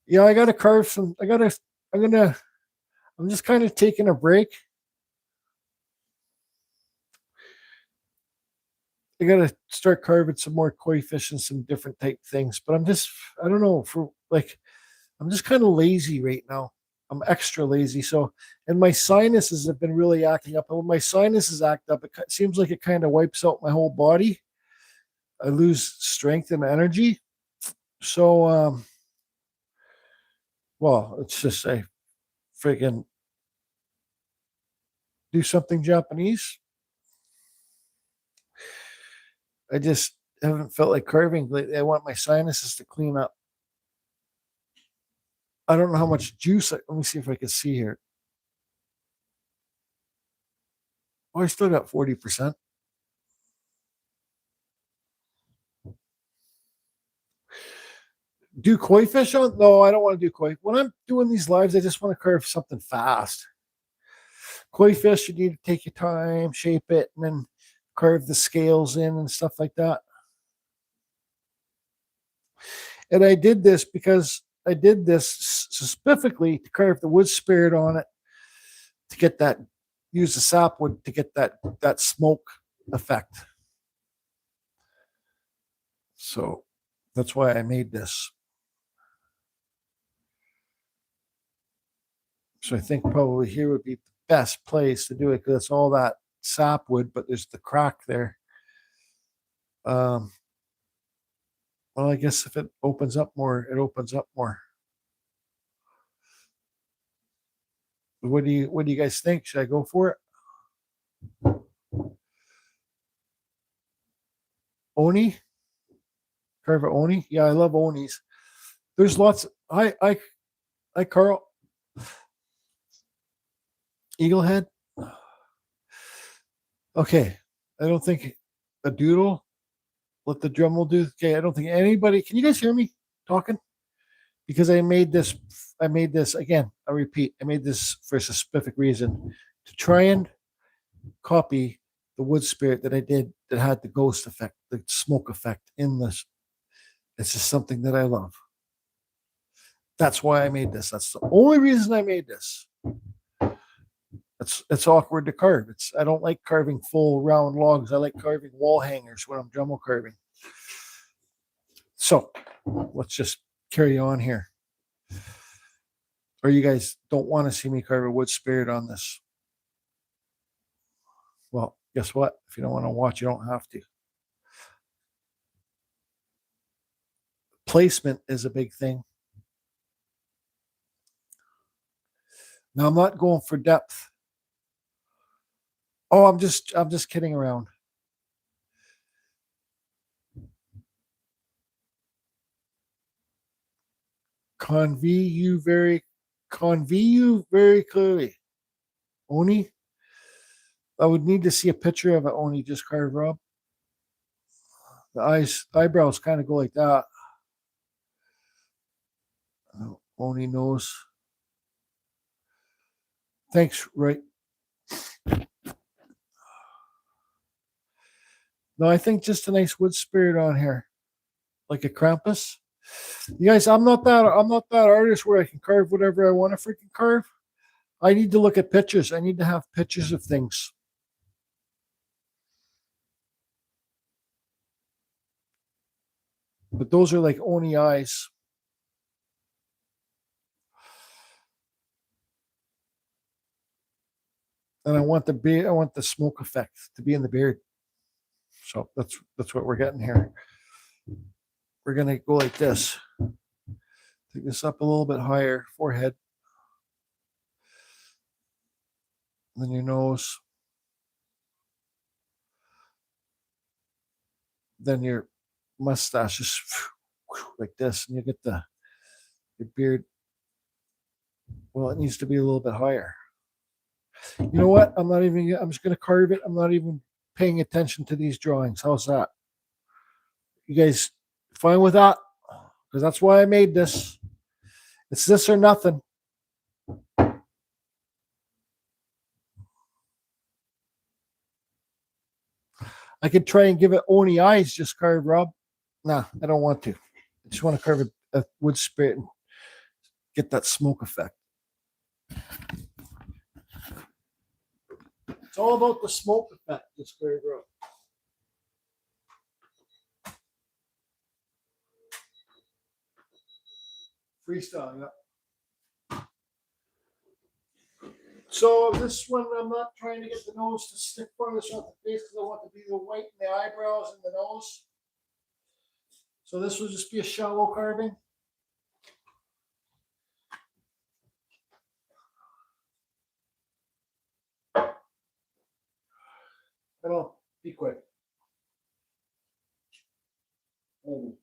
Yeah, I gotta carve some. I'm just kind of taking a break. I gotta start carving some more koi fish and some different type things. But I don't know, I'm just kind of lazy right now. I'm extra lazy. So, and my sinuses have been really acting up. And when my sinuses act up, it seems like it kind of wipes out my whole body. I lose strength and energy. So, well, let's just say freaking do something Japanese. I just haven't felt like carving lately. I want my sinuses to clean up. I don't know how much juice. Let me see if I can see here. Oh, I still got 40%. Do koi fish on? No, I don't want to do koi. When I'm doing these lives, I just want to carve something fast. Koi fish, you need to take your time, shape it, and then carve the scales in and stuff like that. And I did this because I did this specifically to carve the wood spirit on it to get that, use the sapwood to get that smoke effect. So that's why I made this. So I think probably here would be the best place to do it because it's all that sapwood, but there's the crack there. Well, I guess if it opens up more, it opens up more. What do you guys think? Should I go for it? Oni? Carve a oni? Yeah, I love onis. There's lots. Hi, Carl. Eaglehead. Okay, I don't think a doodle. Let the Dremel do. Okay, I don't think anybody. Can you guys hear me talking? Because I made this. I made this again. I repeat. I made this for a specific reason to try and copy the wood spirit that I did that had the ghost effect, the smoke effect in this. It's just something that I love. That's why I made this. That's the only reason I made this. It's awkward to carve. I don't like carving full round logs. I like carving wall hangers when I'm Dremel carving. So let's just carry on here. Or you guys don't want to see me carve a wood spirit on this. Well, guess what? If you don't want to watch, you don't have to. Placement is a big thing. Now I'm not going for depth. Oh, I'm just kidding around. Convey you very clearly. Oni? I would need to see a picture of it, Oni just carved up. The eyebrows kind of go like that. Oni knows. Thanks, right? No, I think just a nice wood spirit on here, like a Krampus. You guys, I'm not that artist where I can carve whatever I want to freaking carve. I need to look at pictures. I need to have pictures of things. But those are like Oni eyes. And I want the smoke effect to be in the beard. So that's what we're getting here. We're gonna go like this. Take this up a little bit higher, forehead. Then your nose. Then your mustache is like this, and you get your beard. Well, it needs to be a little bit higher. You know what? I'm just gonna carve it. I'm not even paying attention to these drawings. How's that? You guys fine with that? Because that's why I made this. It's this or nothing. I could try and give it Oni eyes, just carve Rob. Nah, I don't want to. I just want to carve a wood spirit and get that smoke effect. It's all about the smoke effect, this carve Rob. Freestyle, yeah. So this one, I'm not trying to get the nose to stick farthest off the face because I want to be the white in the eyebrows and the nose. So this will just be a shallow carving. It'll be quick. Maybe.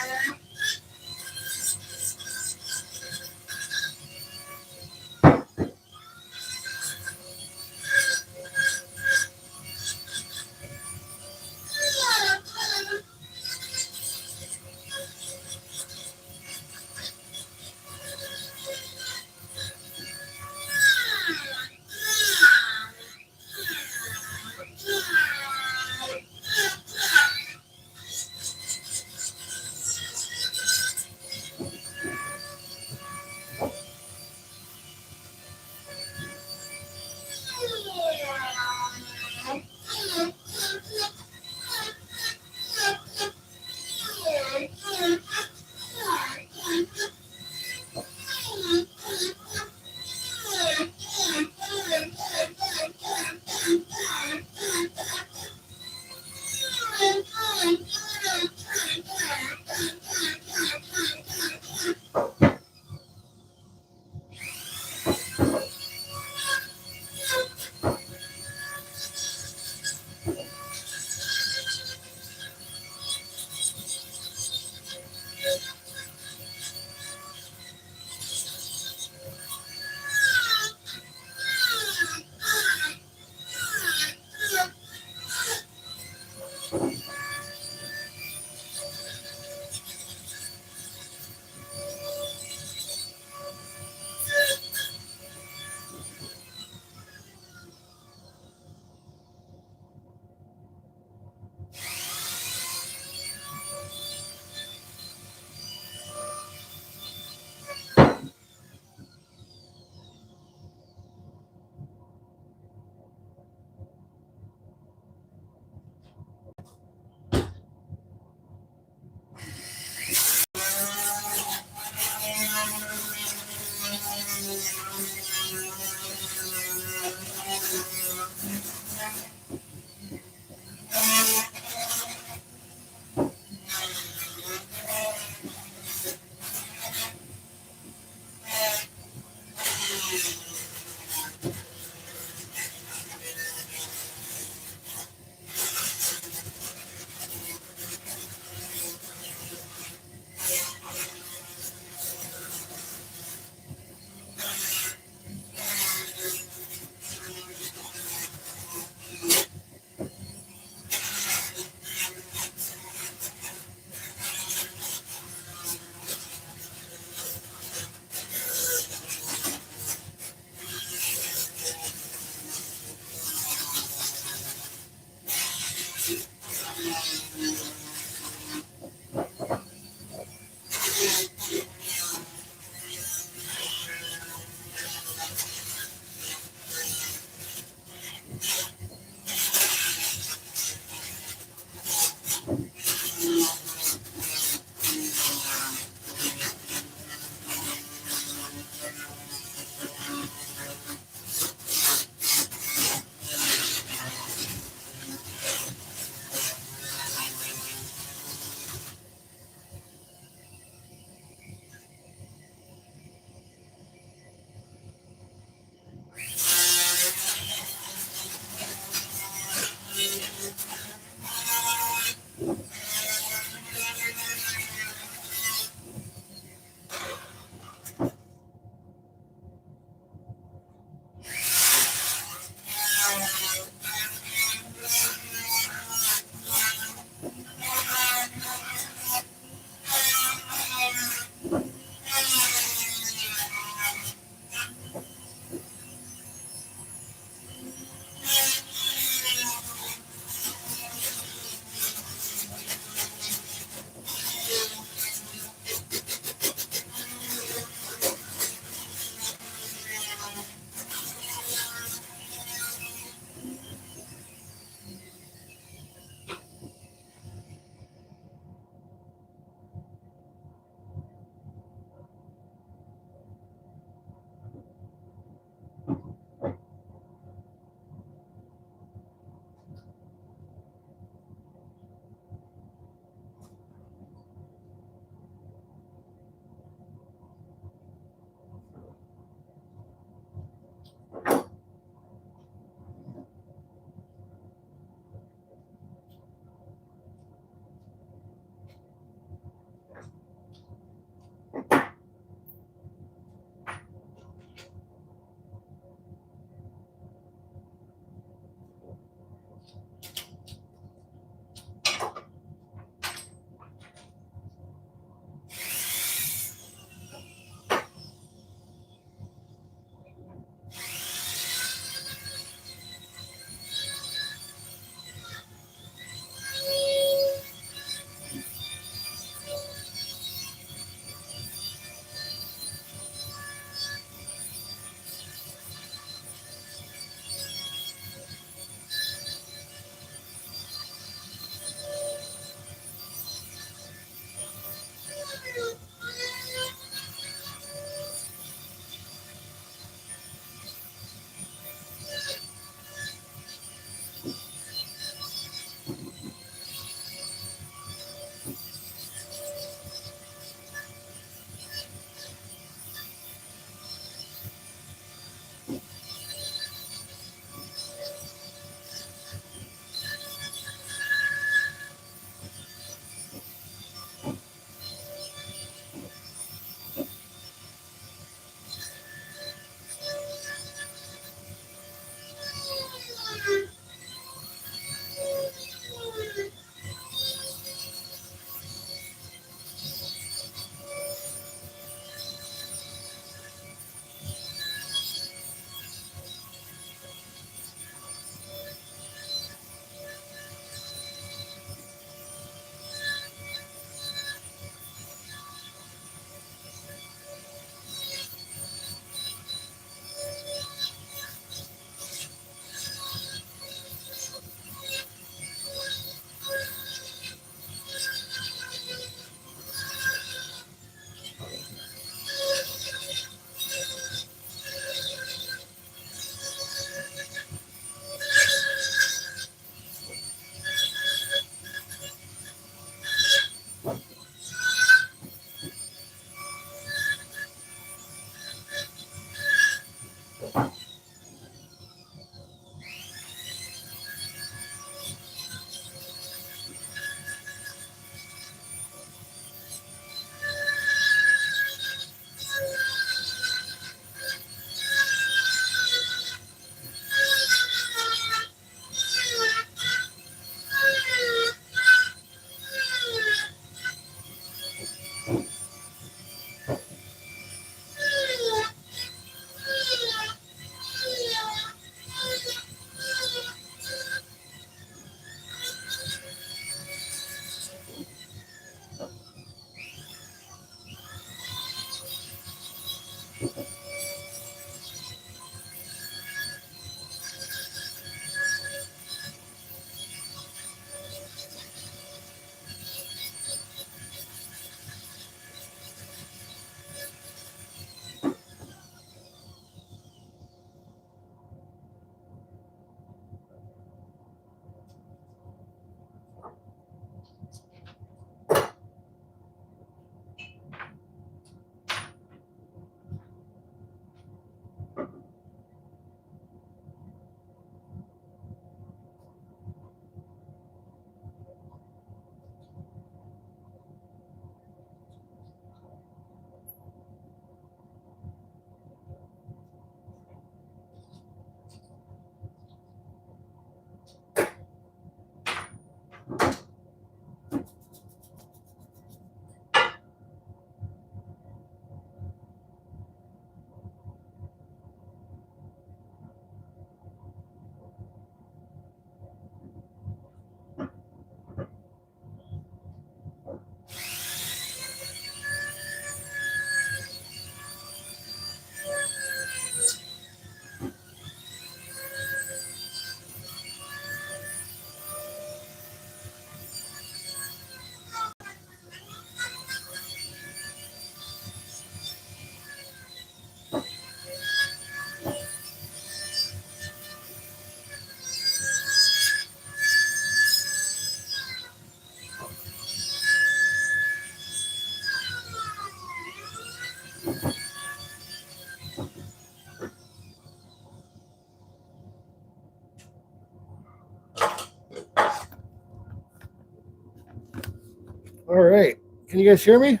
All right. Can you guys hear me?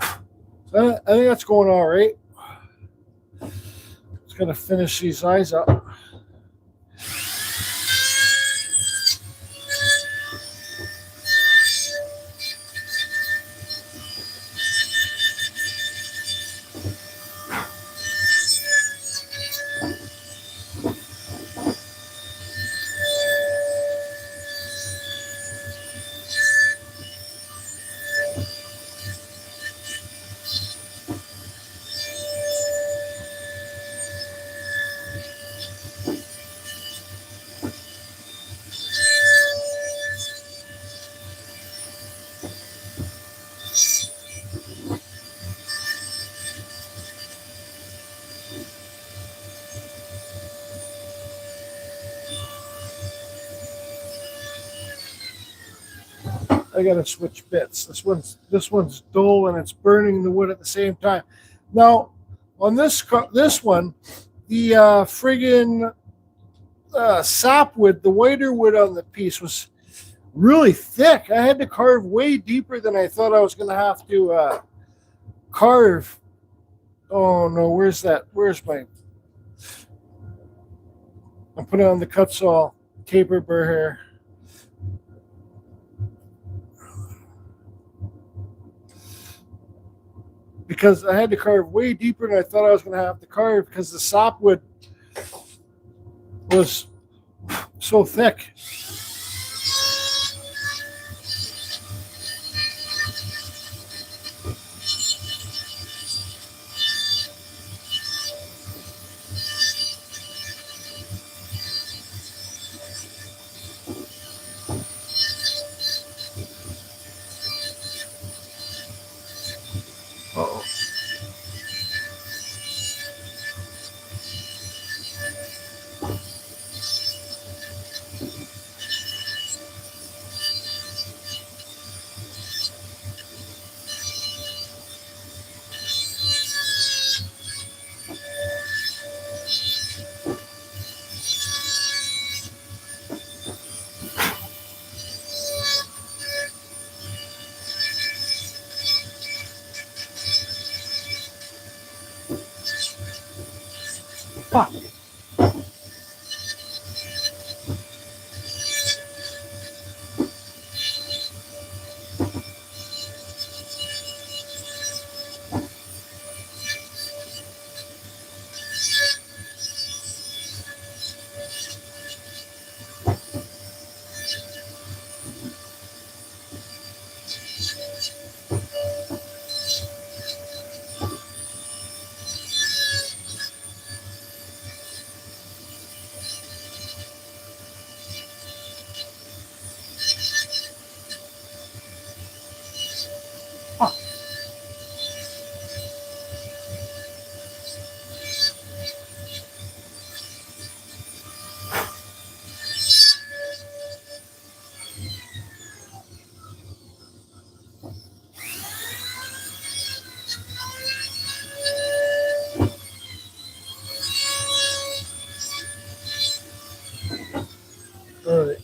I think that's going all right. Just gonna finish these eyes up. I gotta switch bits. This one's dull and it's burning the wood at the same time. Now, on this one, the friggin' sapwood, the whiter wood on the piece was really thick. I had to carve way deeper than I thought I was gonna have to carve. Oh no, where's that? Where's my? I'm putting on the Kutzall taper burr here. Because I had to carve way deeper than I thought I was going to have to carve because the sapwood was so thick. Uh-oh. Ah. All right.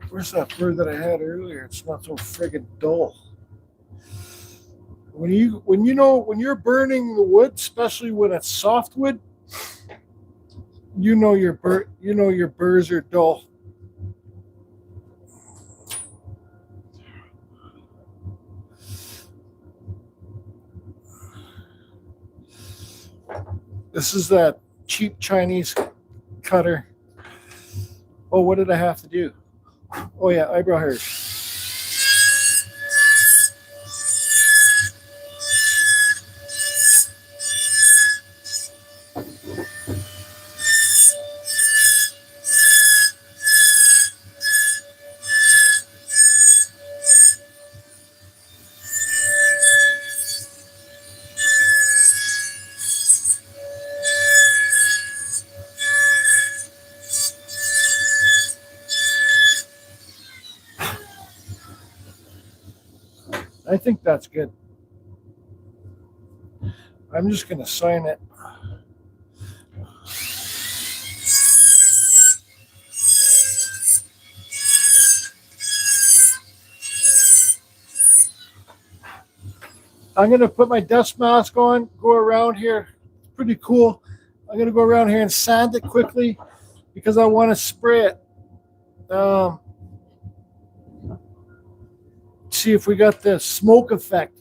Where's that bird that I had earlier? It's not so friggin' dull. When you're burning the wood, especially when it's softwood, you know your burrs are dull. This is that cheap Chinese cutter. Oh, what did I have to do? Oh yeah, eyebrow hairs. I think that's good. I'm just going to sign it. I'm going to put my dust mask on, go around here. It's pretty cool. I'm going to go around here and sand it quickly because I want to spray it. See if we got the smoke effect.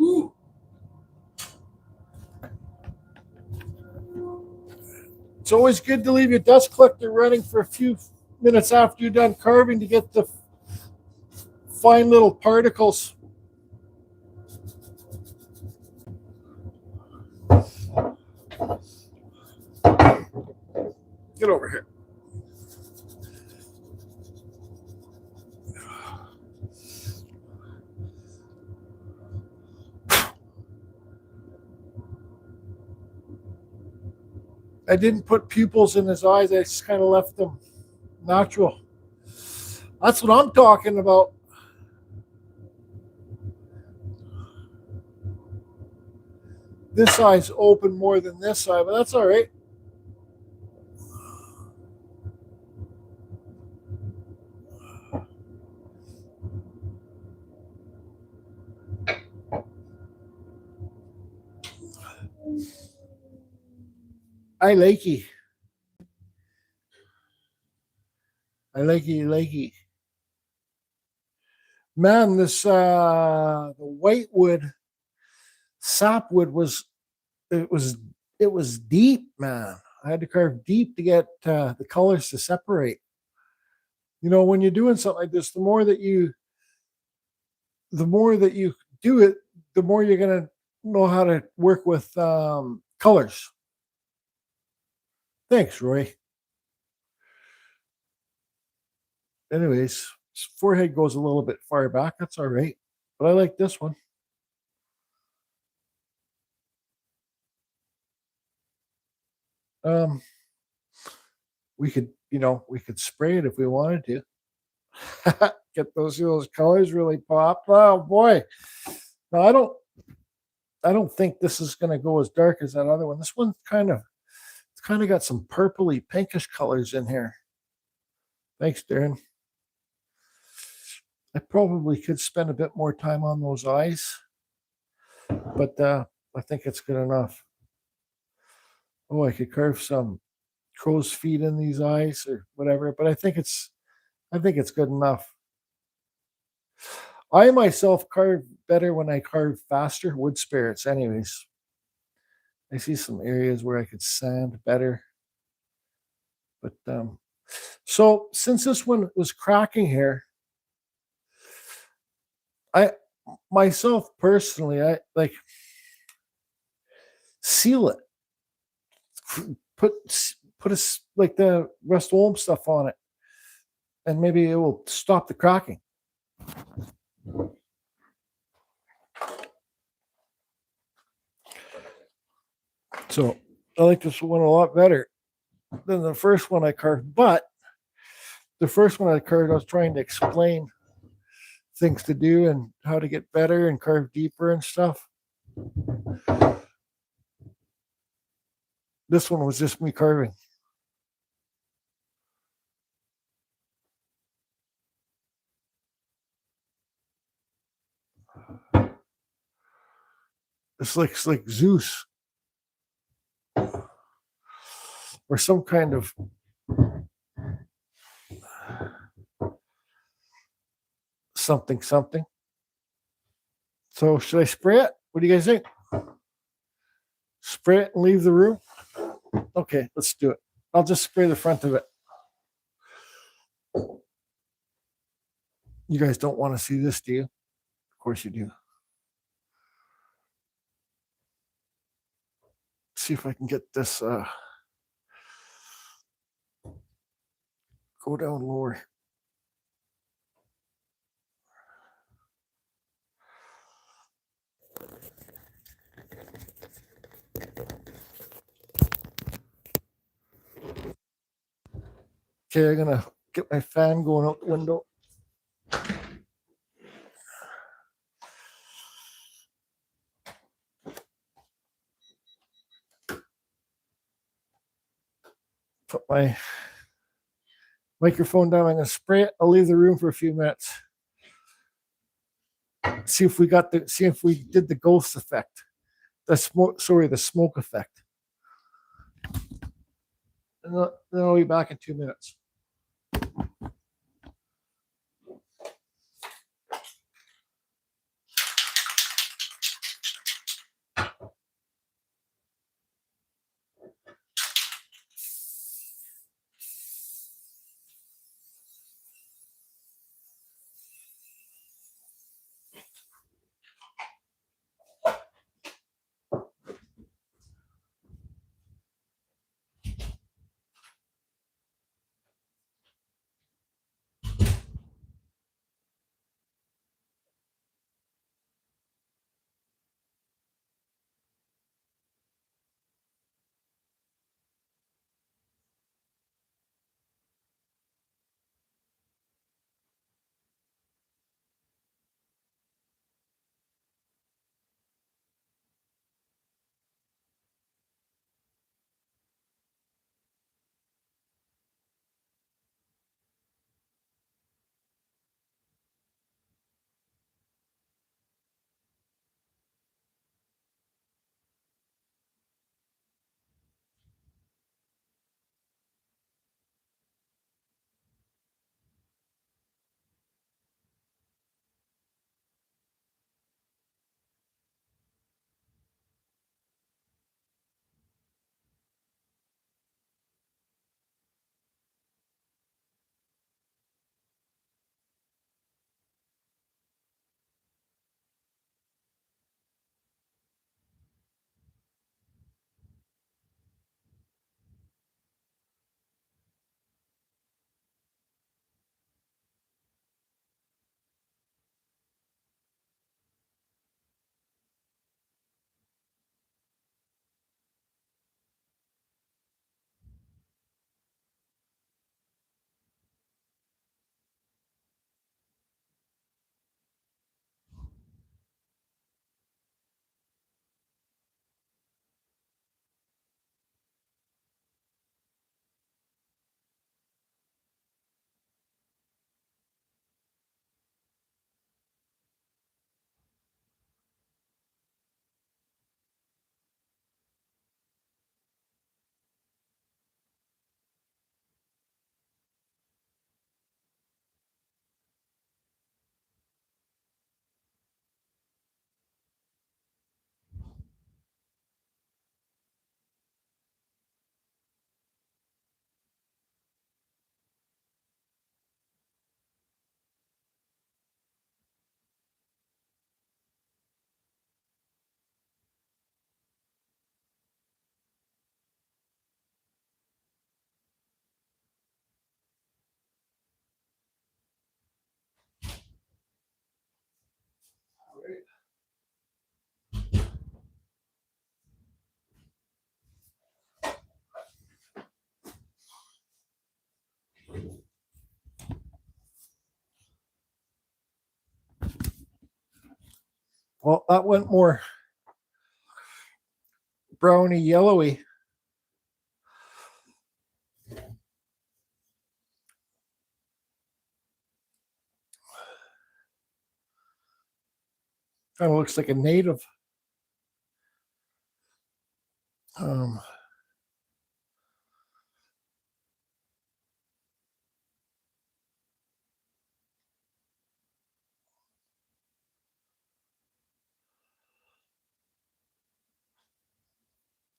Ooh. It's always good to leave your dust collector running for a few minutes after you're done carving to get the fine little particles. Get over here. I didn't put pupils in his eyes. I just kind of left them natural. That's what I'm talking about. This eye's open more than this eye, but that's all right. I likey. I likey. Man, this the whitewood sapwood was deep, man. I had to carve deep to get the colors to separate. You know, when you're doing something like this, the more that you do it, the more you're gonna know how to work with colors. Thanks, Roy. Anyways, his forehead goes a little bit far back. That's all right. But I like this one. Um, we could, we could spray it if we wanted to. Get those colors really pop. Oh boy. No, I don't think this is gonna go as dark as that other one. This one's it's kind of got some purpley pinkish colors in here. Thanks, Darren. I probably could spend a bit more time on those eyes, but I think it's good enough. Oh, I could carve some crow's feet in these eyes or whatever, but I think it's good enough. I myself carve better when I carve faster wood spirits, anyways. I see some areas where I could sand better. But so since this one was cracking here, I myself personally, I like seal it. Put a like the Rust-Oleum stuff on it, and maybe it will stop the cracking. So I like this one a lot better than the first one I carved. But the first one I carved, I was trying to explain things to do and how to get better and carve deeper and stuff. This one was just me carving. This looks like Zeus or some kind of something. So should I spray it? What do you guys think? Spray it and leave the room? Okay, let's do it. I'll just spray the front of it. You guys don't want to see this, do you? Of course you do. See if I can get this go down lower. Okay, I'm gonna get my fan going out the window. Put my microphone down. I'm gonna spray it. I'll leave the room for a few minutes. See if we did the ghost effect. The smoke effect. And then I'll be back in 2 minutes. Well, that went more browny yellowy. Kind of looks like a native.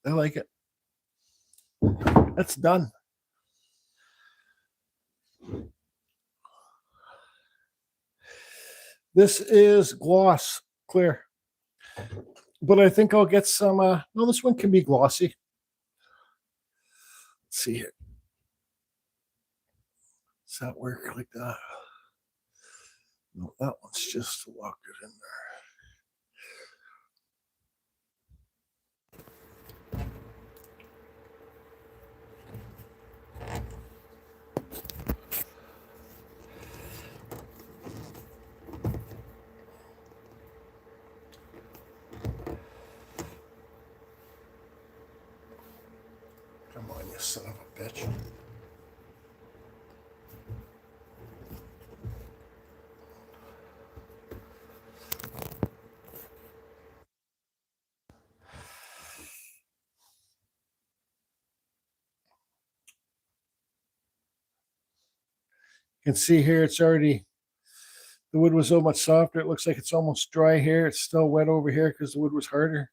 I like it. That's done. This is gloss clear, but I think I'll get some. No, this one can be glossy. Let's see here. Does that work like that? No, that one's just to lock it in there. Come on, you son of a bitch. You can see here it's already, the wood was so much softer. It looks like it's almost dry here. It's still wet over here because the wood was harder.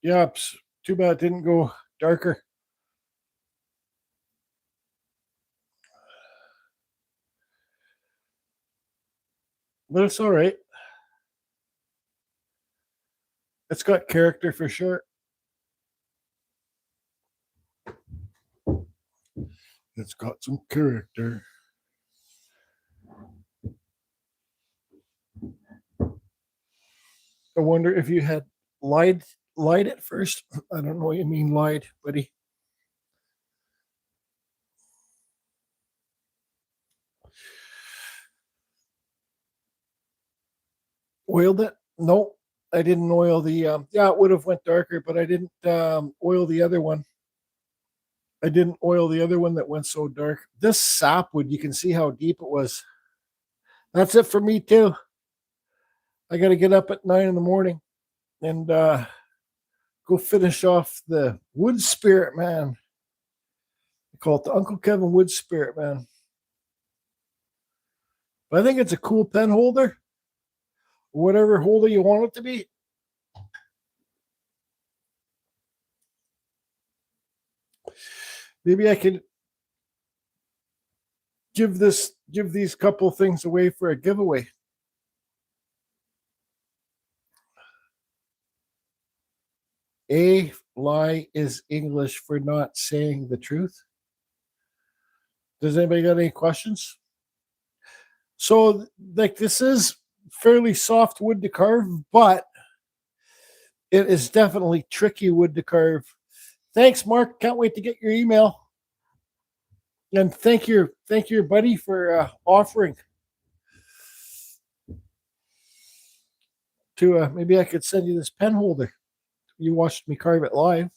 Yeah, too bad it didn't go darker. But it's all right. It's got character for sure. It's got some character. I wonder if you had lied it first. I don't know what you mean lied, buddy. Oiled it? Nope. I didn't oil the yeah, it would have went darker, but I didn't oil the other one. I didn't oil the other one that went so dark. This sapwood, you can see how deep it was. That's it for me too. I got to get up at 9 in the morning and go finish off the wood spirit man. I call it the Uncle Kevin wood spirit man. But I think it's a cool pen holder. Whatever holder you want it to be. Maybe I could give these couple things away for a giveaway. A lie is English for not saying the truth. Does anybody got any questions? So, like, this is fairly soft wood to carve, but it is definitely tricky wood to carve. Thanks, Mark. Can't wait to get your email. And thank your buddy for offering to maybe I could send you this pen holder. You watched me carve it live.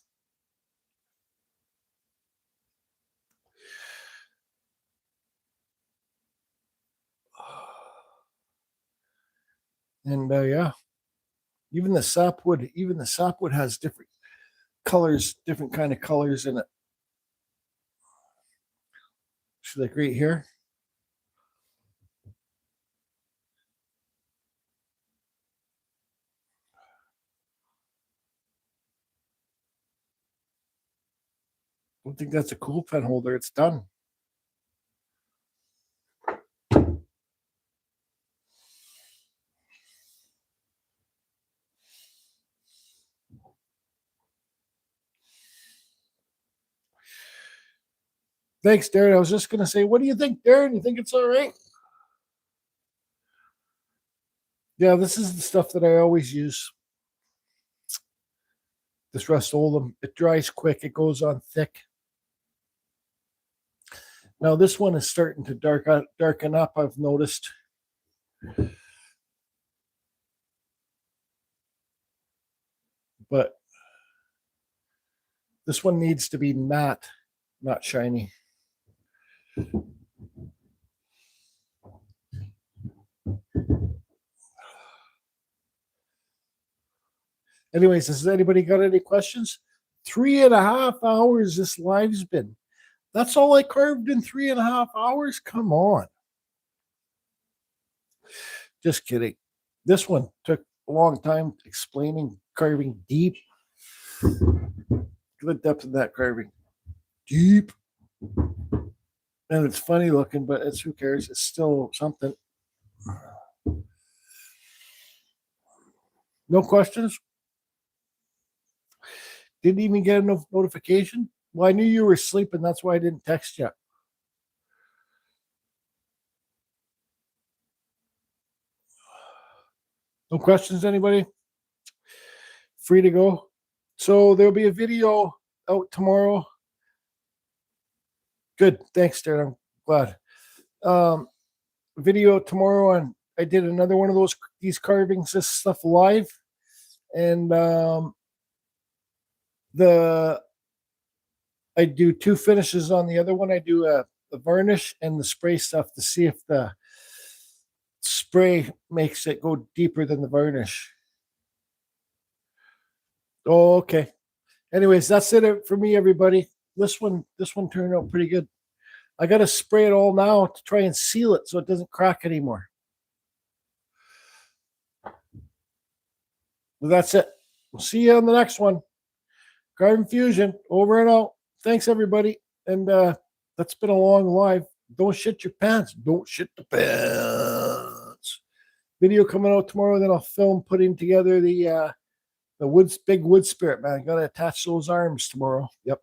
And yeah, even the sapwood has different colors, different kind of colors in it. So like right here. I don't think that's a cool pen holder. It's done. Thanks, Darren. I was just going to say, what do you think, Darren? You think it's all right? Yeah, this is the stuff that I always use. This Rust-Oleum. It dries quick. It goes on thick. Now this one is starting to darken up, I've noticed. But this one needs to be matte, not shiny. Anyways, has anybody got any questions? 3.5 hours this live's been. That's all I carved in 3.5 hours? Come on. Just kidding. This one took a long time explaining carving deep. Look at the depth of that carving. Deep. And it's funny looking, but it's who cares? It's still something. No questions? Didn't even get a notification? Well, I knew you were sleeping. That's why I didn't text you. No questions, anybody? Free to go. So there'll be a video out tomorrow. Good. Thanks, Darren. I'm glad. Video tomorrow on, I did another one of these carvings, this stuff live. And I do 2 finishes on the other one. I do the varnish and the spray stuff to see if the spray makes it go deeper than the varnish. Oh, okay. Anyways, that's it for me, everybody. This one turned out pretty good. I got to spray it all now to try and seal it so it doesn't crack anymore. Well, that's it. We'll see you on the next one. Carving Fusion, over and out. Thanks, everybody. And that's been a long live. Don't shit your pants. Don't shit the pants. Video coming out tomorrow. Then I'll film putting together the big wood spirit, man. I got to attach those arms tomorrow. Yep.